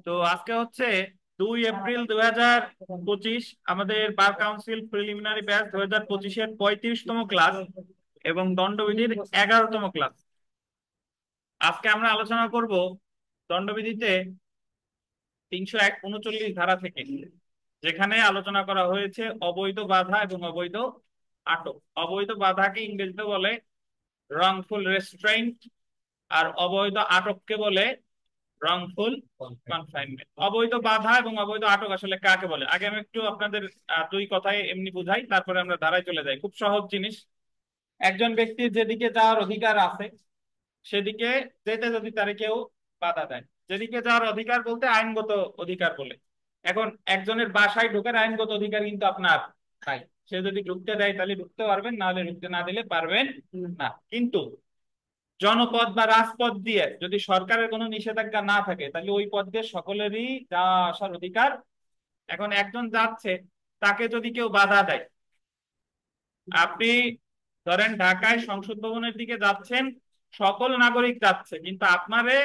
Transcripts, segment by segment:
তো আজকে হচ্ছে 2 এপ্রিল 2025, আমাদের বার কাউন্সিল প্রিলিমিনারি ব্যাচ 2025-এর 35তম ক্লাস এবং দণ্ডবিধির 11তম ক্লাস। আজকে আমরা আলোচনা করব দণ্ডবিধিতে 339 ধারা থেকে, যেখানে আলোচনা করা হয়েছে অবৈধ বাধা এবং অবৈধ আটক। অবৈধ বাধাকে ইংরেজিতে বলে রংফুল রেস্ট্রেইন্ট, আর অবৈধ আটককে বলে রংফুল কনফাইনমেন্ট। অবৈধ বাধা এবং অবৈধ আটক আসলে কাকে বলে, আগে আমি একটু আপনাদের দুই কথায় এমনি বুঝাই, তারপরে আমরা ধারায় চলে যাই। খুব সহজ জিনিস। একজন ব্যক্তির যেদিকে যাওয়ার অধিকার আছে সেদিকে যেতে যদি তারে কেউ বাধা দেয়, যেদিকে যাওয়ার অধিকার বলতে আইনগত অধিকার বলে। এখন একজনের বাসায় ঢোকার আইনগত অধিকার কিন্তু আপনার নাই। সে যদি ঢুকতে দেয় তাহলে ঢুকতে পারবেন, না হলে ঢুকতে না দিলে পারবেন না। কিন্তু জনপদ বা রাজপথ দিয়ে যদি সরকারের কোনো নিষেধাজ্ঞা না থাকে তাহলে ওই পথ দিয়ে সকলেরই যাওয়া আসার অধিকার। এখন একজন যাচ্ছে, তাকে যদি কেউ বাধা দেয়, আপনি ধরেন ঢাকায় সংসদ ভবনের দিকে যাচ্ছেন, সকল নাগরিক যাচ্ছে কিন্তু আপনারে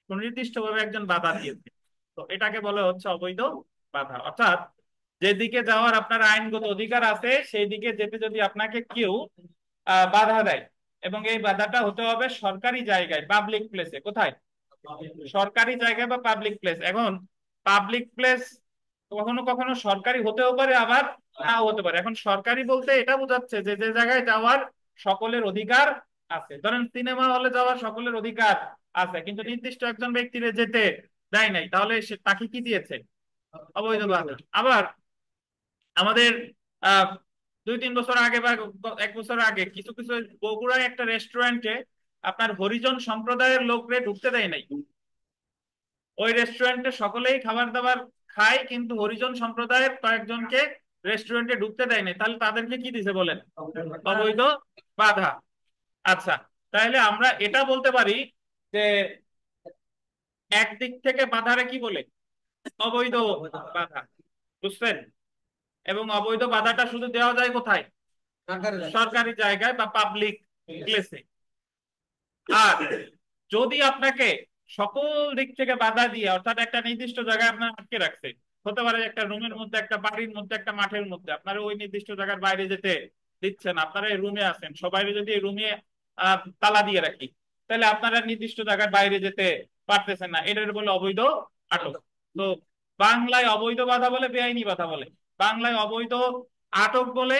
সুনির্দিষ্টভাবে একজন বাধা দিয়েছে, তো এটাকে বলে হচ্ছে অবৈধ বাধা। অর্থাৎ যেদিকে যাওয়ার আপনার আইনগত অধিকার আছে সেই দিকে যেতে যদি আপনাকে কেউ বাধা দেয়, এবং এই বাধাটা হতে হবে সরকারি জায়গায়, পাবলিক প্লেসে। কোথায়? সরকারি জায়গায় বা পাবলিক প্লেস। এখন পাবলিক প্লেস কখনো কখনো সরকারি হতেও পারে, আবার নাও হতে পারে। এখন সরকারি বলতে এটা বোঝাচ্ছে যে যে জায়গায় যাওয়ার সকলের অধিকার আছে। ধরেন সিনেমা হলে যাওয়ার সকলের অধিকার আছে, কিন্তু নির্দিষ্ট একজন ব্যক্তিরে যেতে দেয় নাই, তাহলে সে তাকে কি দিয়েছে? অবৈধ বাধা। আবার আমাদের আহ 2-3 বছর আগে বা 1 বছর আগে কিছু কিছু বগুড়ায় একটা রেস্টুরেন্টে আপনার হরিজন সম্প্রদায়ের লোকরে ঢুকতে দেয় নাই। ওই রেস্টুরেন্টে সকলেই খাবার দাবার খায়, কিন্তু হরিজন সম্প্রদায়ের কয়েকজনকে রেস্টুরেন্টে ঢুকতে দেয় নাই, তাহলে তাদেরকে কি দিছে বলেন? অবৈধ বাধা। আচ্ছা, তাহলে আমরা এটা বলতে পারি যে একদিক থেকে বাধারে কি বলে? অবৈধ বাধা। বুঝছেন? এবং অবৈধ বাধাটা শুধু দেওয়া যায় কোথায়? সরকারি জায়গায় বা পাবলিক প্লেসে। আর যদি আপনাকে সকল দিক থেকে বাধা দিয়ে, অর্থাৎ একটা নির্দিষ্ট জায়গায় আপনার আটকে রাখছে, হতে পারে একটা রুমের মধ্যে, একটা বাড়ির মধ্যে, একটা মাঠের মধ্যে, আপনারা ওই নির্দিষ্ট জায়গার বাইরে যেতে দিচ্ছেন, আপনারা এই রুমে আছেন, সবাই যদি এই রুমে তালা দিয়ে রাখি, তাহলে আপনারা নির্দিষ্ট জায়গার বাইরে যেতে পারতেছেন না, এটার বলে অবৈধ আটক। তো বাংলায় অবৈধ বাধা বলে, বেআইনি বাধা বলে। বাংলায় অবৈধ আটক বলে,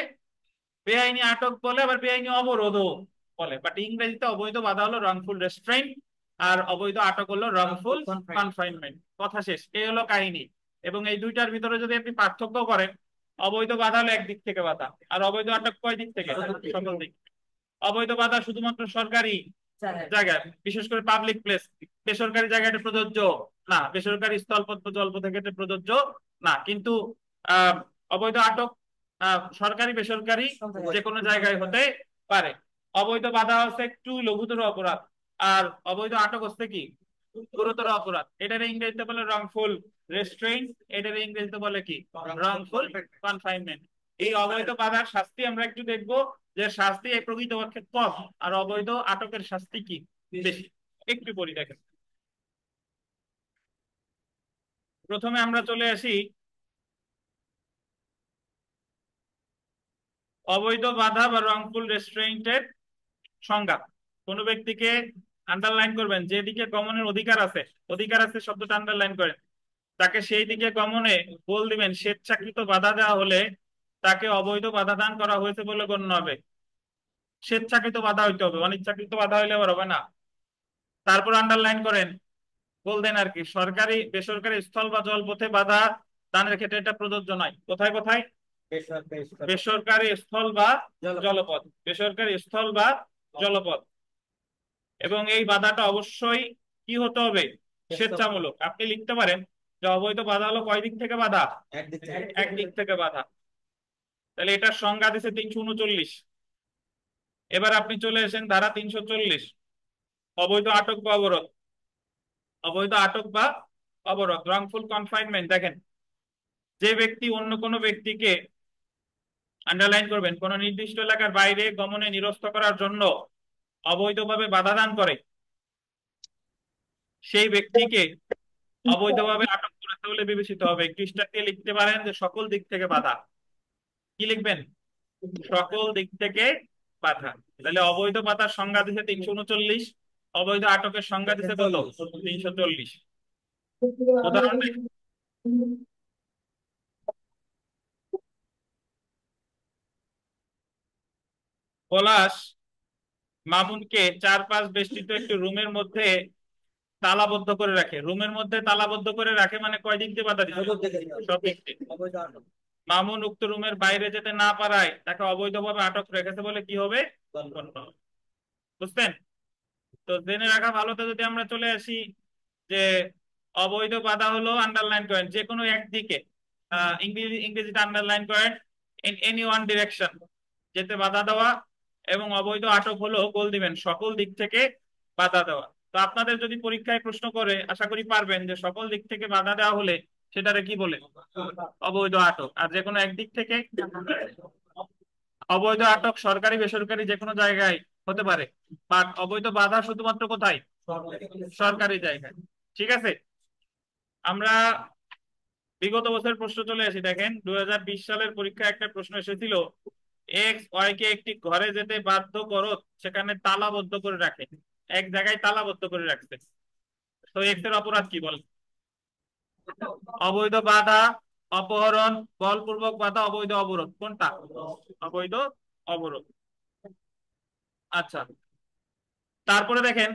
বেআইনি আটক বলে, আবার বেআইনি অবরোধও বলে। বাট ইংরেজিতে অবৈধ বাধা হলো রংফুল রেস্ট্রেইন, আর অবৈধ আটক হলো রংফুল কনফাইনমেন্ট। কথা শেষ, এই হলো কাহিনী। এবং এই দুইটার ভিতরে যদি আপনি পার্থক্য করেন, অবৈধ বাধা হলো একদিক থেকে বাধা, আর অবৈধ আটক কয় দিক থেকে? সকল দিক। অবৈধ বাধা শুধুমাত্র সরকারি জায়গায়, বিশেষ করে পাবলিক প্লেস। বেসরকারি জায়গায় এটা প্রযোজ্য না, বেসরকারি স্থলপথ বা জলপথে ক্ষেত্রে প্রযোজ্য না। কিন্তু আহ অবৈধ আটক সরকারি বেসরকারি যে কোনো জায়গায় হতে পারে। অবৈধ বাধা হচ্ছে একটু লঘুতর অপরাধ, আর অবৈধ আটক হচ্ছে কি? গুরুতর অপরাধ। এটার ইংরেজিতে বলে রংফুল রেস্ট্রেইন, এটার ইংরেজিতে বলে কি? Wrongful confinement. এই অবৈধ বাধার শাস্তি আমরা একটু দেখবো, যে শাস্তি এই প্রকৃতপক্ষে কম, আর অবৈধ আটকের শাস্তি কি বেশি। একটু পড়ি দেখেন। প্রথমে আমরা চলে আসি অবৈধ বাধা বা রংফুল রেস্ট্রেইন্টের সংজ্ঞা। কোন ব্যক্তিকে আন্ডারলাইন করবেন, যেদিকে গমনের অধিকার আছে, অধিকার আছে শব্দটা আন্ডারলাইন করেন, তাকে সেই দিকে গমনে বল দিবেন। স্বেচ্ছাকৃত বাধা দেওয়া হলে তাকে অবৈধ বাধা দান করা হয়েছে বলে গণ্য হবে। স্বেচ্ছাকৃত বাধা হইতে হবে, অনিচ্ছাকৃত বাধা হইলে আবার হবে না। তারপর আন্ডারলাইন করেন, বলতেন আর কি, সরকারি বেসরকারি স্থল বা জলপথে বাধা দানের ক্ষেত্রে এটা প্রযোজ্য নয়। কোথায় কোথায়? বেসরকারি স্থল বা জলপথ, বেসরকারি স্থল বা জলপথ। এবং এই বাধাটা অবশ্যই কি হতে হবে? স্বেচ্ছামূলক। আপনি লিখতে পারেন যে অবৈধ বাধা হলো কয় দিক থেকে বাধা? একদিক থেকে বাধা। তাহলে এটার সংজ্ঞা দিছে 339। এবার আপনি চলে এসেন ধারা 340, অবৈধ আটক বা অবরোধ। অবৈধ আটক বা অবরোধ, রংফুল কনফাইনমেন্ট। দেখেন, যে ব্যক্তি অন্য কোনো ব্যক্তিকে, আন্ডারলাইন করবেন, কোন নির্দিষ্ট এলাকার বাইরে গমনে নিরস্ত করার জন্য অবৈধভাবে বাধা দান করে সেই ব্যক্তিকে অবৈধভাবে আটক করেছে বলে বিবেচিত হবে। একটু স্টার দিয়ে লিখতে পারেন যে সকল দিক থেকে বাধা। কি লিখবেন? সকল দিক থেকে বাধা। তাহলে অবৈধ বাধার সংজ্ঞা দিছে 339, অবৈধ আটকের সংজ্ঞা দিছে কত? 340। উদাহরণ দিই। পলাশ মামুনকে 4-5 বেষ্টিত একটি রুমের মধ্যে তালাবদ্ধ করে রাখে। রুমের মধ্যে তালাবদ্ধ করে রাখে মানে কয় দিক দিয়ে বাধা দিচ্ছে? সব দিক দিয়ে। মামুন উক্ত রুমের বাইরে যেতে না পারায় তাকে অবৈধভাবে আটক রেখেছে বলে কি হবে? গণ্য হবে। বুঝছেন? তো জেনে রাখা ভালো। তো যদি আমরা চলে আসি যে অবৈধ বাধা হলো, আন্ডারলাইন করেন যে কোনো একদিকে, ইংরেজিতে আন্ডারলাইন করেন, ইন এনি ওয়ান ডিরেকশন, যেতে বাধা দেওয়া। এবং অবৈধ আটক হলো গোল দিবেন সকল দিক থেকে বাধা দেওয়া। তো আপনাদের যদি পরীক্ষায় প্রশ্ন করে, আশা করি পারবেন যে সকল দিক থেকে বাধা দেওয়া হলে সেটারে কি বলে? অবৈধ আটক। আর যে কোনো একদিক থেকে অবৈধ আটক সরকারি বেসরকারি যে কোনো জায়গায় হতে পারে, বাট অবৈধ বাধা শুধুমাত্র কোথায়? সরকারি জায়গায়। ঠিক আছে। আমরা বিগত বছর প্রশ্ন চলে আসি। দেখেন 2020 সালের পরীক্ষায় একটা প্রশ্ন এসেছিল, এক্স ওয়াই কে একটি ঘরে যেতে বাধ্য করো, সেখানে তালাবদ্ধ করে রাখে। এক জায়গায় তালাবদ্ধ করে রাখছে। তো এক্স এর অপরাধ কি বল? অবৈধ বাধা, অপহরণ, বলপূর্বক বাধা, অবৈধ অবরোধ। কোনটা? অবৈধ অবরোধ। আচ্ছা, তারপরে দেখেন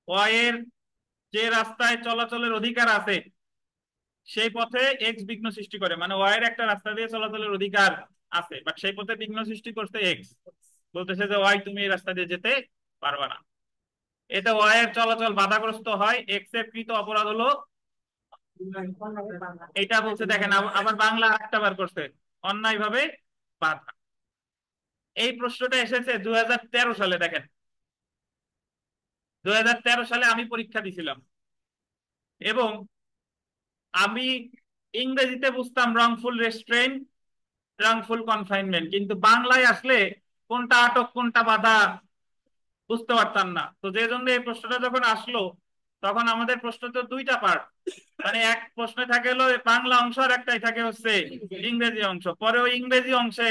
ওয়াই এর যে রাস্তায় চলাচলের অধিকার আছে সেই পথে এক্স বিঘ্ন সৃষ্টি করে, মানে ওয়াই এর একটা রাস্তা দিয়ে চলাচলের অধিকার আছে বাট সেই পথে বিঘ্ন সৃষ্টি করছে এক্স। বলতেছে যে ওয়াই তুমি এই রাস্তা দিয়ে যেতে পারবে না। এতে ওয়াই এর চলাচল বাধাগ্রস্ত হয়, এক্স এর কৃত অপরাধ হলো এটা বলছে। দেখেন আবার বাংলা একটা বার করছে, অন্যায় ভাবে বাধা। এই প্রশ্নটা এসেছে 2013 সালে। দেখেন 2013 সালে আমি পরীক্ষা দিছিলাম এবং আমি ইংরেজিতে বুঝতাম রংফুল রেস্ট্রেইন, রংফুল কনফাইনমেন্ট, কিন্তু বাংলায় আসলে কোনটা আটক কোনটা বাধা বুঝতে পারতাম না। তো যে জন্য এই প্রশ্নটা যখন আসলো তখন আমাদের প্রশ্ন তো দুইটা পার্ট, মানে এক প্রশ্নে থাকে হলো বাংলা অংশ আর একটাই থাকে হচ্ছে ইংরেজি অংশ। পরে ওই ইংরেজি অংশে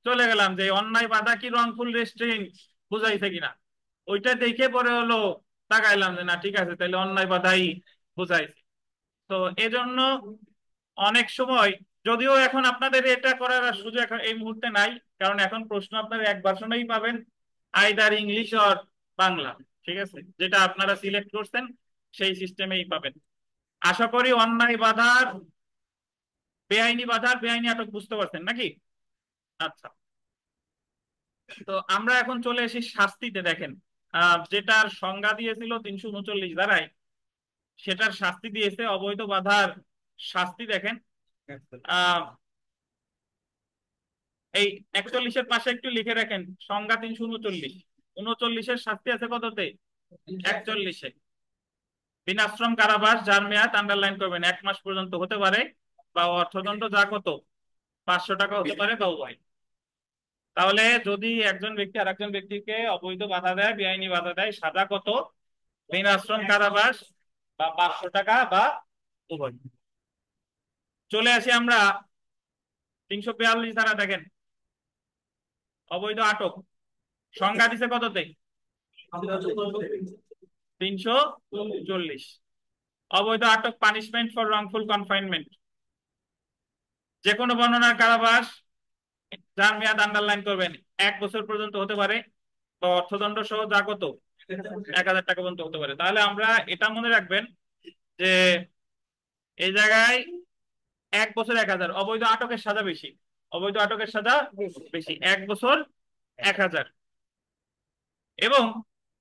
চলে গেলাম যে অন্যায় বাধা কি রংফুল রেস্ট্রিং বুঝাইছে কিনা। ওইটা দেখে পরে হলো তাকাইলাম যে না ঠিক আছে, তাহলে অন্যায় বাধাই বুঝাইছে। তো এজন্য অনেক সময়, যদিও এখন আপনাদের এটা করার আর সুযোগ এখন এই মুহূর্তে নাই, কারণ এখন প্রশ্ন আপনারা এক ভার্সনেই পাবেন, আইদার ইংলিশ অর বাংলা। ঠিক আছে, যেটা আপনারা সিলেক্ট করছেন সেই সিস্টেমেই পাবেন। আশা করি অন্যায় বাধার, বেআইনি আটক বুঝতে পারছেন নাকি? আচ্ছা, তো আমরা এখন চলে এসেছি শাস্তিতে। দেখেন যেটার সংজ্ঞা দিয়েছিল 339 ধারায়, সেটার শাস্তি দিয়েছে অবৈধ বাধার শাস্তি। দেখেন আহ এই 41-এর পাশে একটু লিখে রাখেন সংজ্ঞা 339। 39-এর শাস্তি আছে কততে? 41-এ। বিনাশ্রম কারাবাস, যার মেয়াদ আন্ডারলাইন করবেন 1 মাস পর্যন্ত হতে পারে, বা অর্থদণ্ড যা কত 500 টাকা হতে পারে, বা উভয়। তাহলে যদি একজন ব্যক্তি আর একজন ব্যক্তিকে অবৈধ বাধা দেয়, বেআইনি বাধা দেয়, সাজা কত? বিনাশ্রম কারাবাস বা 500 টাকা বা উভয়। চলে আসি আমরা 342 ধারা। দেখেন অবৈধ আটক সংজ্ঞা দিছে কততে? 340। অবৈধ আটক পানিশমেন্ট ফর রংফুল কনফাইনমেন্ট, যে কোনো বর্ণনার কারাবাস যার মেয়াদ আন্ডারলাইন করবেন 1 বছর পর্যন্ত হতে পারে, বা অর্থদণ্ড সহ যা কত 1000 টাকা পর্যন্ত হতে পারে। তাহলে আমরা এটা মনে রাখবেন যে এই জায়গায় 1 বছর 1000, অবৈধ আটকের সাজা বেশি। অবৈধ আটকের সাজা বেশি, 1 বছর 1000। এবং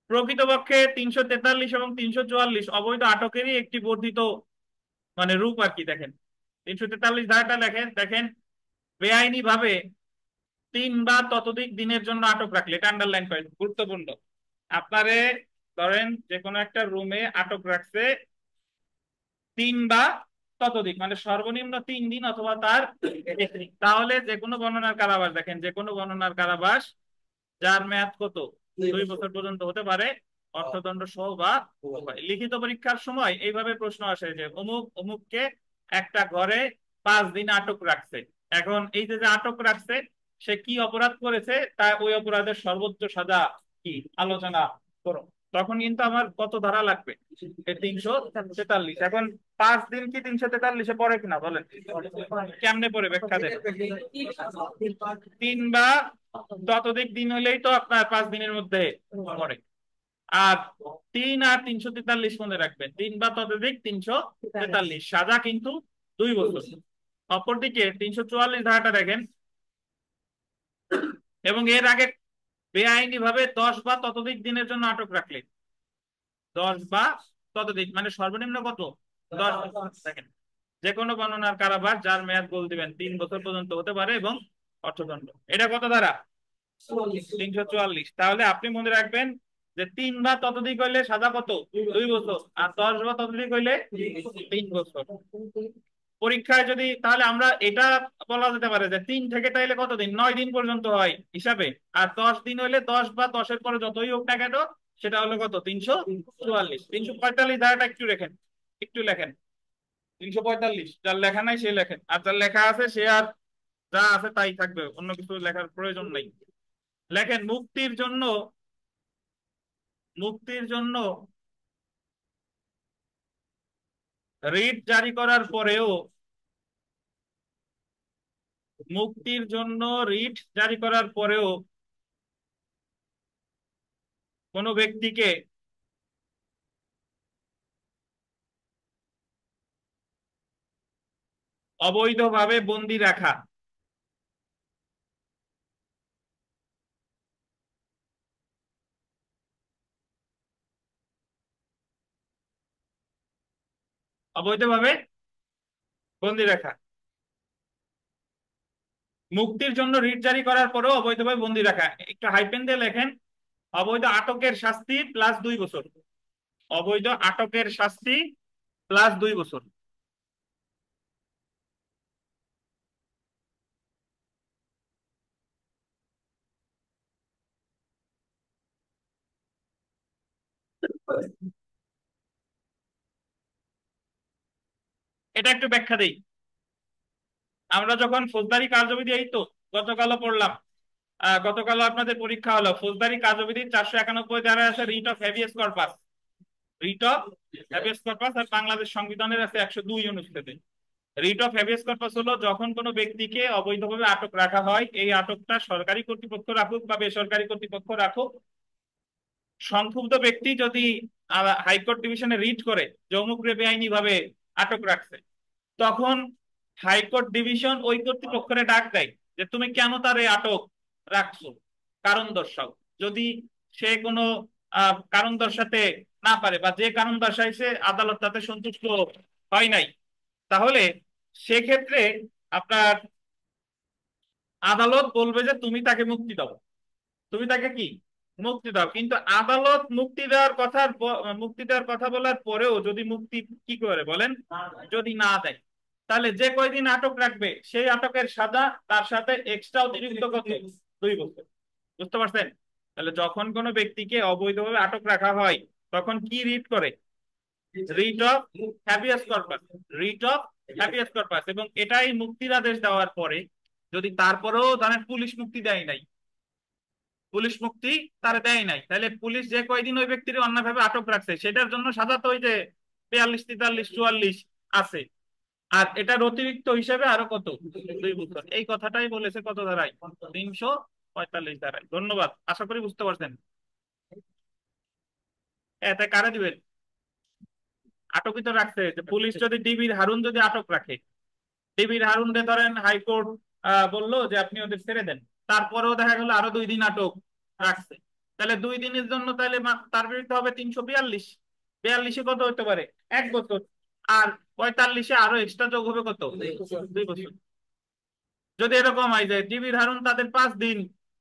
প্রকৃতপক্ষে 343 এবং 344 অবৈধ আটকেরই একটি বর্ধিত মানে রূপ আর কি। দেখেন 343 ধারাটা দেখেন, দেখেন বেআইনি ভাবে 3 বা ততোধিক দিনের জন্য আটক রাখলে, এটা আন্ডারলাইন করেন, গুরুত্বপূর্ণ। আপনারে ধরেন যে কোনো একটা রুমে আটক রাখছে 3 বা ততোধিক, মানে সর্বনিম্ন 3 দিন অথবা তার বেশি, তাহলে যে কোনো বর্ণনার কারাবাস, দেখেন যে কোনো বর্ণনার কারাবাস যার মেয়াদ কত 2 বছর পর্যন্ত হতে পারে, অর্থদণ্ড সহ বা উভয়। লিখিত পরীক্ষার সময় এইভাবে প্রশ্ন আসে যে অমুক অমুককে একটা ঘরে 5 দিন আটক রাখছে। এখন এই যে যে আটক রাখছে, সে কি অপরাধ করেছে, তা ওই অপরাধের সর্বোচ্চ সাজা কি আলোচনা করো। তখন কিন্তু আমার কত ধারা লাগবে? 343। এখন 5 দিন কি 343-এ পড়ে কিনা বলেন? কেমনে পড়ে ব্যাখ্যা দেন। 3 বা ততোধিক দিন হলেই তো আপনার 5 দিনের মধ্যে পড়ে। আর 3 আর 343 মনে রাখবেন, 3 বা ততোধিক 343, সাজা কিন্তু 2 বছর। অপরদিকে 344 ধারাটা দেখেন, এবং এর আগে বেআইনি ভাবে 10 বা ততোধিক দিনের জন্য আটক রাখলে, 10 বা ততোধিক মানে সর্বনিম্ন কত, 10 বছর। দেখেন, যে কোনো বর্ণনার কারাবাস যার মেয়াদ বল দিবেন 3 বছর পর্যন্ত হতে পারে এবং অর্থদণ্ড। এটা কত ধারা? 344। তাহলে আপনি মনে রাখবেন যে 3 বা ততোধিক হইলে সাজা কত, 2 বছর, আর 10 বা ততোধিক হইলে 3 বছর। পরীক্ষায় যদি তাহলে আমরা এটা বলা যেতে পারে যে 3 থেকে তাইলে কতদিন, 9 দিন পর্যন্ত হয় হিসাবে। আর 10 দিন হইলে 10 বা 10-এর পরে যতই হোক না কেন, সেটা হলো কত, 344। 345 ধারাটা একটু লেখেন, একটু লেখেন। 345 যার লেখা নাই সে লেখেন, আর যার লেখা আছে সে আর যা আছে তাই থাকবে, অন্য কিছু লেখার প্রয়োজন নাই। লেখেন, মুক্তির জন্য রিট জারি করার পরেও, মুক্তির জন্য রিট জারি করার পরেও কোনো ব্যক্তিকে অবৈধভাবে বন্দী রাখা, অবৈধভাবে বন্দী রাখা, মুক্তির জন্য রিট জারি করার পরেও অবৈধভাবে বন্দী রাখা, একটু হাইপেন দিয়ে লেখেন, অবৈধ আটকের শাস্তি প্লাস 2 বছর। অবৈধ আটকের শাস্তি প্লাস 2 বছর। এটা একটু ব্যাখ্যা দেই। আমরা যখন ফৌজদারি কার্যবিধি, এই তো গতকালও পড়লাম, গতকাল আপনাদের পরীক্ষা হলো ফৌজদারি কার্যবিধি 491 ধারায় আছে writ of habeas corpus. Writ of habeas corpus আর বাংলাদেশ সংবিধানের আছে 102 অনুচ্ছেদে। রিট অফ হ্যাবিয়াস কর্পাস হলো যখন কোনো ব্যক্তিকে অবৈধভাবে আটক রাখা হয়, এই আটকটা সরকারি কর্তৃপক্ষ রাখুক বা বেসরকারি কর্তৃপক্ষ রাখুক, সংক্ষুব্ধ ব্যক্তি যদি হাইকোর্ট ডিভিশনে রিট করে যে অমুকরে বেআইনি ভাবে আটক রাখছে, তখন হাইকোর্ট ডিভিশন ওই কর্তৃপক্ষের ডাক দেয় যে তুমি কেন তারে আটক রাখছো, কারণ দর্শাও। যদি সে কোনো কারণ দর্শাতে না পারে বা যে কারণ দর্শাইছে আদালত তাতে সন্তুষ্ট হয় নাই, তাহলে সেক্ষেত্রে আপনার আদালত বলবে যে তুমি তাকে মুক্তি দাও, তুমি তাকে কি মুক্তি দাও। কিন্তু আদালত মুক্তি দেওয়ার কথা বলার পরেও যদি মুক্তি কি করে বলেন, যদি না দেয়, তাহলে যে কয়দিন আটক রাখবে সেই আটকের সাজা তার সাথে এক্সট্রা অতিরিক্ত কত, 2 বছর। বুঝতে পারছেন? তাহলে যখন কোনো ব্যক্তিকে অবৈধভাবে আটক রাখা হয়, তখন কি রিট করে, writ of habeas corpus, writ of habeas corpus. এবং এটাই মুক্তির আদেশ দেওয়ার পরে যদি তারপরেও ধরেন পুলিশ মুক্তি দেয় নাই, পুলিশ মুক্তি তার দেয় নাই, তাহলে পুলিশ যে কয়দিন ওই ব্যক্তির অন্যভাবে আটক রাখছে সেটার জন্য সাজা তো ওই যে 42, 43, 44 আছে। আর এটার অতিরিক্ত হিসেবে আরো কত, 2 বছর। এই কথাটাই বলেছে কত ধারায়, 345 ধারায়। ধন্যবাদ, আশা করি বুঝতে পারছেন। এতে কারে দিবেন, আটকই তো রাখছে। যে পুলিশ যদি ডিবির হারুন যদি আটক রাখে, ডিবির হারুন রে ধরেন হাইকোর্ট বললো যে আপনি ওদের ছেড়ে দেন, তারপরেও দেখা গেল আরো 2 দিন আটক রাখছে, তাহলে 2 দিনের জন্য তাহলে তার বিরুদ্ধে হবে 342। 42-এ কত হতে পারে, 1 বছর। আর 45-এ আরো এক্সট্রা যোগ হবে কত, 2 বছর। যদি এরকম হয় যে ডিবির হারুন তাদের 5 দিন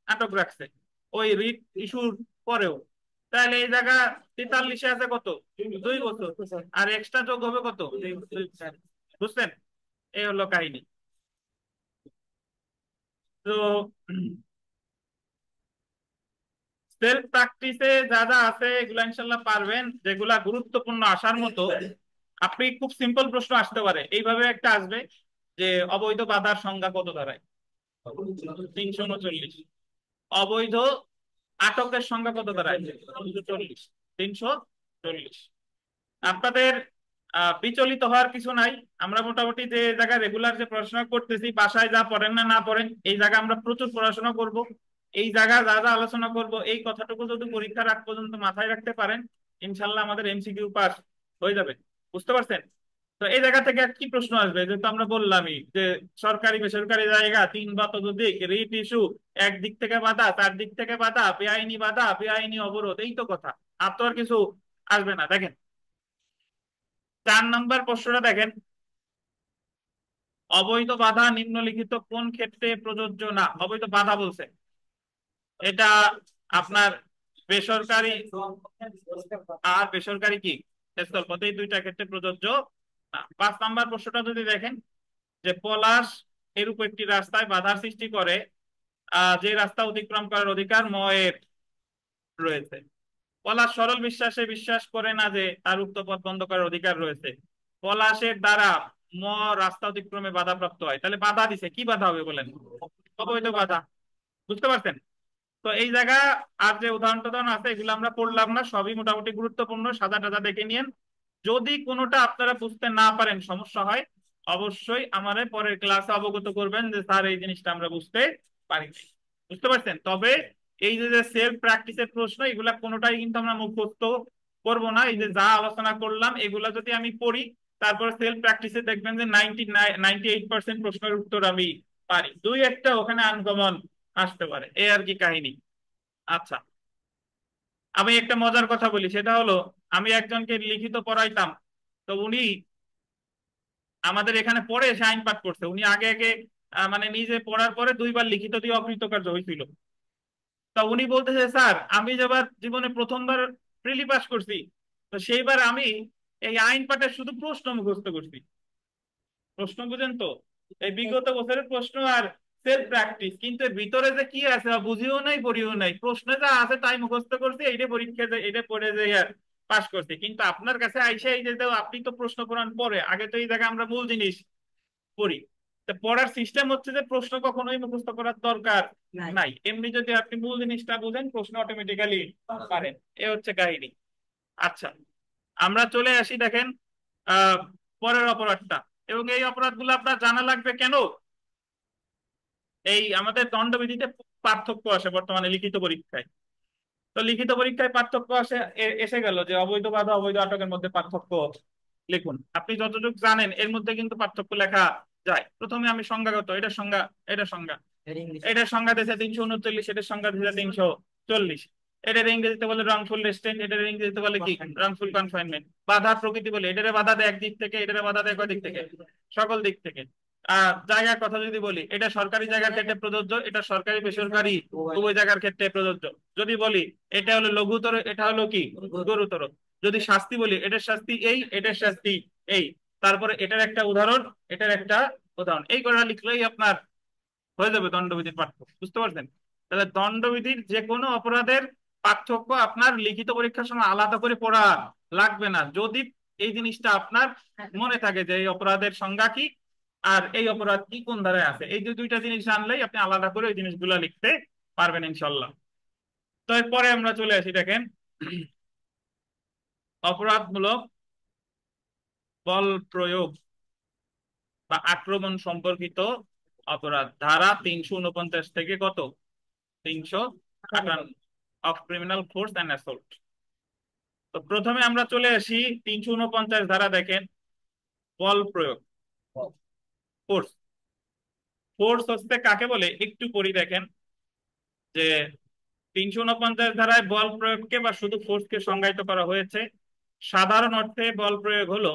আটক রাখছে ওই রিট ইস্যুর পরেও, তাহলে এই জায়গা 43-এ আছে কত, 2 বছর। আর এক্সট্রা যোগ হবে কত, 2 বছর। বুঝছেন? এই হলো কাহিনী। তো সেলফ প্র্যাকটিসে যা যা আছে এগুলা ইনশাল্লাহ পারবেন, যেগুলা গুরুত্বপূর্ণ আসার মতো। আপনি খুব সিম্পল প্রশ্ন আসতে পারে এইভাবে একটা আসবে যে অবৈধ বাধার সংজ্ঞা কত দাঁড়ায়? 339। অবৈধ আটকের সংখ্যা কত দাঁড়ায়? 340। 340। আপনাদের বিচলিত হওয়ার কিছু নাই। আমরা মোটামুটি যে জায়গায় রেগুলার যে পড়াশোনা করতেছি, বাসায় যা পড়েন না না পড়েন, এই জায়গায় আমরা প্রচুর পড়াশোনা করব। এই জায়গায় যা যা আলোচনা করব, এই কথাটুকু যদি পরীক্ষার আগ পর্যন্ত মাথায় রাখতে পারেন, ইনশাল্লাহ আমাদের এমসিকিউ পাস হয়ে যাবে। বুঝতে পারছেন? তো এই জায়গা থেকে কি প্রশ্ন আসবে, যেহেতু আমরা বললামই যে সরকারি বেসরকারি জায়গা তিন বা ততোধিক রিট ইস্যু, একদিক থেকে বাধা, তার দিক থেকে বাধা, বেআইনি বাধা, বেআইনি অবরোধ, এই তো কথা। আর তো আর কিছু আসবে না। দেখেন 4 নম্বর প্রশ্নটা দেখেন, অবৈধ বাধা নিম্নলিখিত কোন ক্ষেত্রে প্রযোজ্য না? অবৈধ বাধা বলছে, এটা আপনার বেসরকারি আর বেসরকারি কি স্থলপথে, এই দুইটা ক্ষেত্রে প্রযোজ্য না। 5 নম্বর প্রশ্নটা যদি দেখেন, যে পলাশ এরূপ একটি রাস্তায় বাধার সৃষ্টি করে, যে রাস্তা অতিক্রম করার অধিকার ময়ের রয়েছে। পলাশ সরল বিশ্বাসে বিশ্বাস করে না যে তার উক্ত পথ বন্ধ করার অধিকার রয়েছে। পলাশের দ্বারা ম রাস্তা অতিক্রমে বাধাপ্রাপ্ত হয়, তাহলে বাধা দিছে, কি বাধা হবে বলেন? অবৈধ বাধা। বুঝতে পারছেন? তো এই জায়গা আর যে উদাহরণ টুদাহরণ আছে এগুলো আমরা পড়লাম না, সবই মোটামুটি গুরুত্বপূর্ণ, সাদা টাদা দেখে নিয়েন। যদি কোনোটা আপনারা বুঝতে না পারেন, সমস্যা হয়, অবশ্যই আমাদের পরের ক্লাসে অবগত করবেন যে স্যার এই জিনিসটা আমরা বুঝতে পারিনি। বুঝতে পারছেন? তবে এই যে যে সেলফ প্র্যাকটিসের প্রশ্ন, এগুলা কোনোটাই কিন্তু আমরা মুখস্থ করব না। এই যে যা আলোচনা করলাম এগুলা যদি আমি পড়ি, তারপরে সেলফ প্র্যাকটিসে দেখবেন যে 98% প্রশ্নের উত্তর আমি পারি, দুই একটা ওখানে আনকমন আসতে পারে, এই আর কি কাহিনী। আচ্ছা, আমি একটা মজার কথা বলি, সেটা হলো আমি একজনকে লিখিত পড়াইতাম। তো উনি আমাদের এখানে পড়ে এসে আইন পাঠ করছে। উনি আগে আগে মানে নিজে পড়ার পরে 2বার লিখিত দিয়ে অকৃতকার্য হয়েছিল। তা উনি বলতেছে, স্যার আমি যেবার জীবনে প্রথমবার প্রিলি পাস করছি, তো সেইবার আমি এই আইন পাঠের শুধু প্রশ্ন মুখস্থ করছি। প্রশ্ন বুঝেন তো? এই বিগত বছরের প্রশ্ন আর সেলফ প্র্যাকটিস, কিন্তু এর ভিতরে যে কি আছে বা বুঝিও নাই পড়িও নাই, প্রশ্নে যা আছে তাই মুখস্থ করছি, এইটা পরীক্ষা এটা পড়ে যে পাস করছি। কিন্তু আপনার কাছে আইসা এই যে দাও, আপনি তো প্রশ্ন করার পরে আগে তো এই জায়গায় আমরা মূল জিনিস পড়ি। তো পড়ার সিস্টেম হচ্ছে যে প্রশ্ন কখনোই মুখস্থ করার দরকার নাই, এমনি যদি আপনি মূল জিনিসটা বুঝেন প্রশ্ন অটোমেটিক্যালি পারেন। এ হচ্ছে কাহিনী। আচ্ছা, আমরা চলে আসি দেখেন আহ পরের অপরাধটা। এবং এই অপরাধগুলো আপনার জানা লাগবে কেন? এই আমাদের দণ্ডবিধিতে পার্থক্য আসে বর্তমানে লিখিত পরীক্ষায়। তো লিখিত পরীক্ষায় পার্থক্য আসে, এসে গেল যে অবৈধ বাধা অবৈধ আটকের মধ্যে পার্থক্য লিখুন। আপনি যতটুকু জানেন এর মধ্যে কিন্তু পার্থক্য লেখা যায়। প্রথমে আমি সংজ্ঞাগত, এটার সংজ্ঞা, এটার সংজ্ঞা, এটার সংজ্ঞা দিয়েছে 339, এটার সংজ্ঞা দিয়েছে 340। এটার ইংরেজিতে বলে রংফুল রেস্ট্রেন্ট, এটার ইংরেজিতে বলে কি রংফুল কনফাইনমেন্ট। বাধার প্রকৃতি বলে, এটারে বাধা দেয় একদিক থেকে, এটারে বাধা দেয় কয় দিক থেকে? সকল দিক থেকে। জায়গার কথা যদি বলি, এটা সরকারি জায়গার ক্ষেত্রে প্রযোজ্য, এটা সরকারি বেসরকারি উভয় জায়গার ক্ষেত্রে প্রযোজ্য। যদি বলি এটা হলো লঘুতর, এটা হলো কি গুরুতর। যদি শাস্তি বলি, এটার শাস্তি এই, এটার শাস্তি এই। তারপরে এটার একটা উদাহরণ, এটার একটা উদাহরণ, এই করে লিখলেই আপনার হয়ে যাবে দণ্ডবিধির পার্থক্য। বুঝতে পারছেন? তাহলে দণ্ডবিধির যে কোনো অপরাধের পার্থক্য আপনার লিখিত পরীক্ষার সময় আলাদা করে পড়া লাগবে না, যদি এই জিনিসটা আপনার মনে থাকে যে এই অপরাধের সংজ্ঞা কি আর এই অপরাধ কি কোন ধারায় আছে। এই যে দুইটা জিনিস জানলেই আপনি আলাদা করে ওই জিনিসগুলো লিখতে পারবেন ইনশাল্লাহ। তো এরপরে আমরা চলে আসি দেখেন অপরাধমূলক বল প্রয়োগ বা আক্রমণ সম্পর্কিত অপরাধ, ধারা 349 থেকে কত? 358 of criminal force and assault. তো প্রথমে আমরা চলে আসি 349 ধারা, দেখেন বল প্রয়োগ, ফোর্স। ফোর্স হচ্ছে কাকে বলে একটু পড়ি দেখেন, যে 349 ধারায় বল প্রয়োগকে বা শুধু ফোর্সকে সংজ্ঞায়িত করা হয়েছে। সাধারণ অর্থে বল প্রয়োগ হলো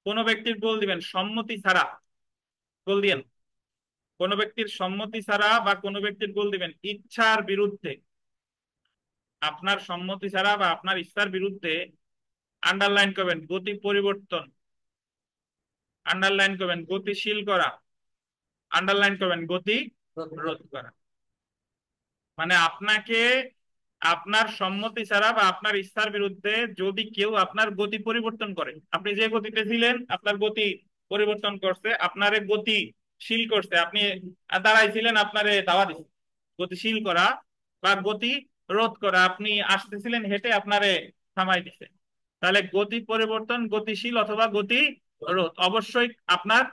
কোনো ব্যক্তির বল দিবেন সম্মতি ছাড়া, বল দিয়েন কোনো ব্যক্তির সম্মতি ছাড়া বা কোনো ব্যক্তির বল দিবেন ইচ্ছার বিরুদ্ধে, আপনার সম্মতি ছাড়া বা আপনার ইচ্ছার বিরুদ্ধে, আন্ডারলাইন করবেন গতি পরিবর্তন, আন্ডারলাইন করবেন গতিশীল করা, আন্ডারলাইন করবেন গতি রোধ করা। মানে আপনাকে আপনার সম্মতি ছাড়া বা আপনার ইচ্ছার বিরুদ্ধে যদি কেউ আপনার গতি পরিবর্তন করে, আপনি যে গতিতে ছিলেন আপনার গতি পরিবর্তন করছে, আপনার গতিশীল করছে, আপনি দাঁড়াইছিলেন আপনারে দাওয়া দিচ্ছে, গতিশীল করা বা গতি রোধ করা, আপনি আসতেছিলেন হেঁটে আপনারে থামাই দিছে, তাহলে গতি পরিবর্তন গতিশীল অথবা গতি রোধ অবশ্যই আপনার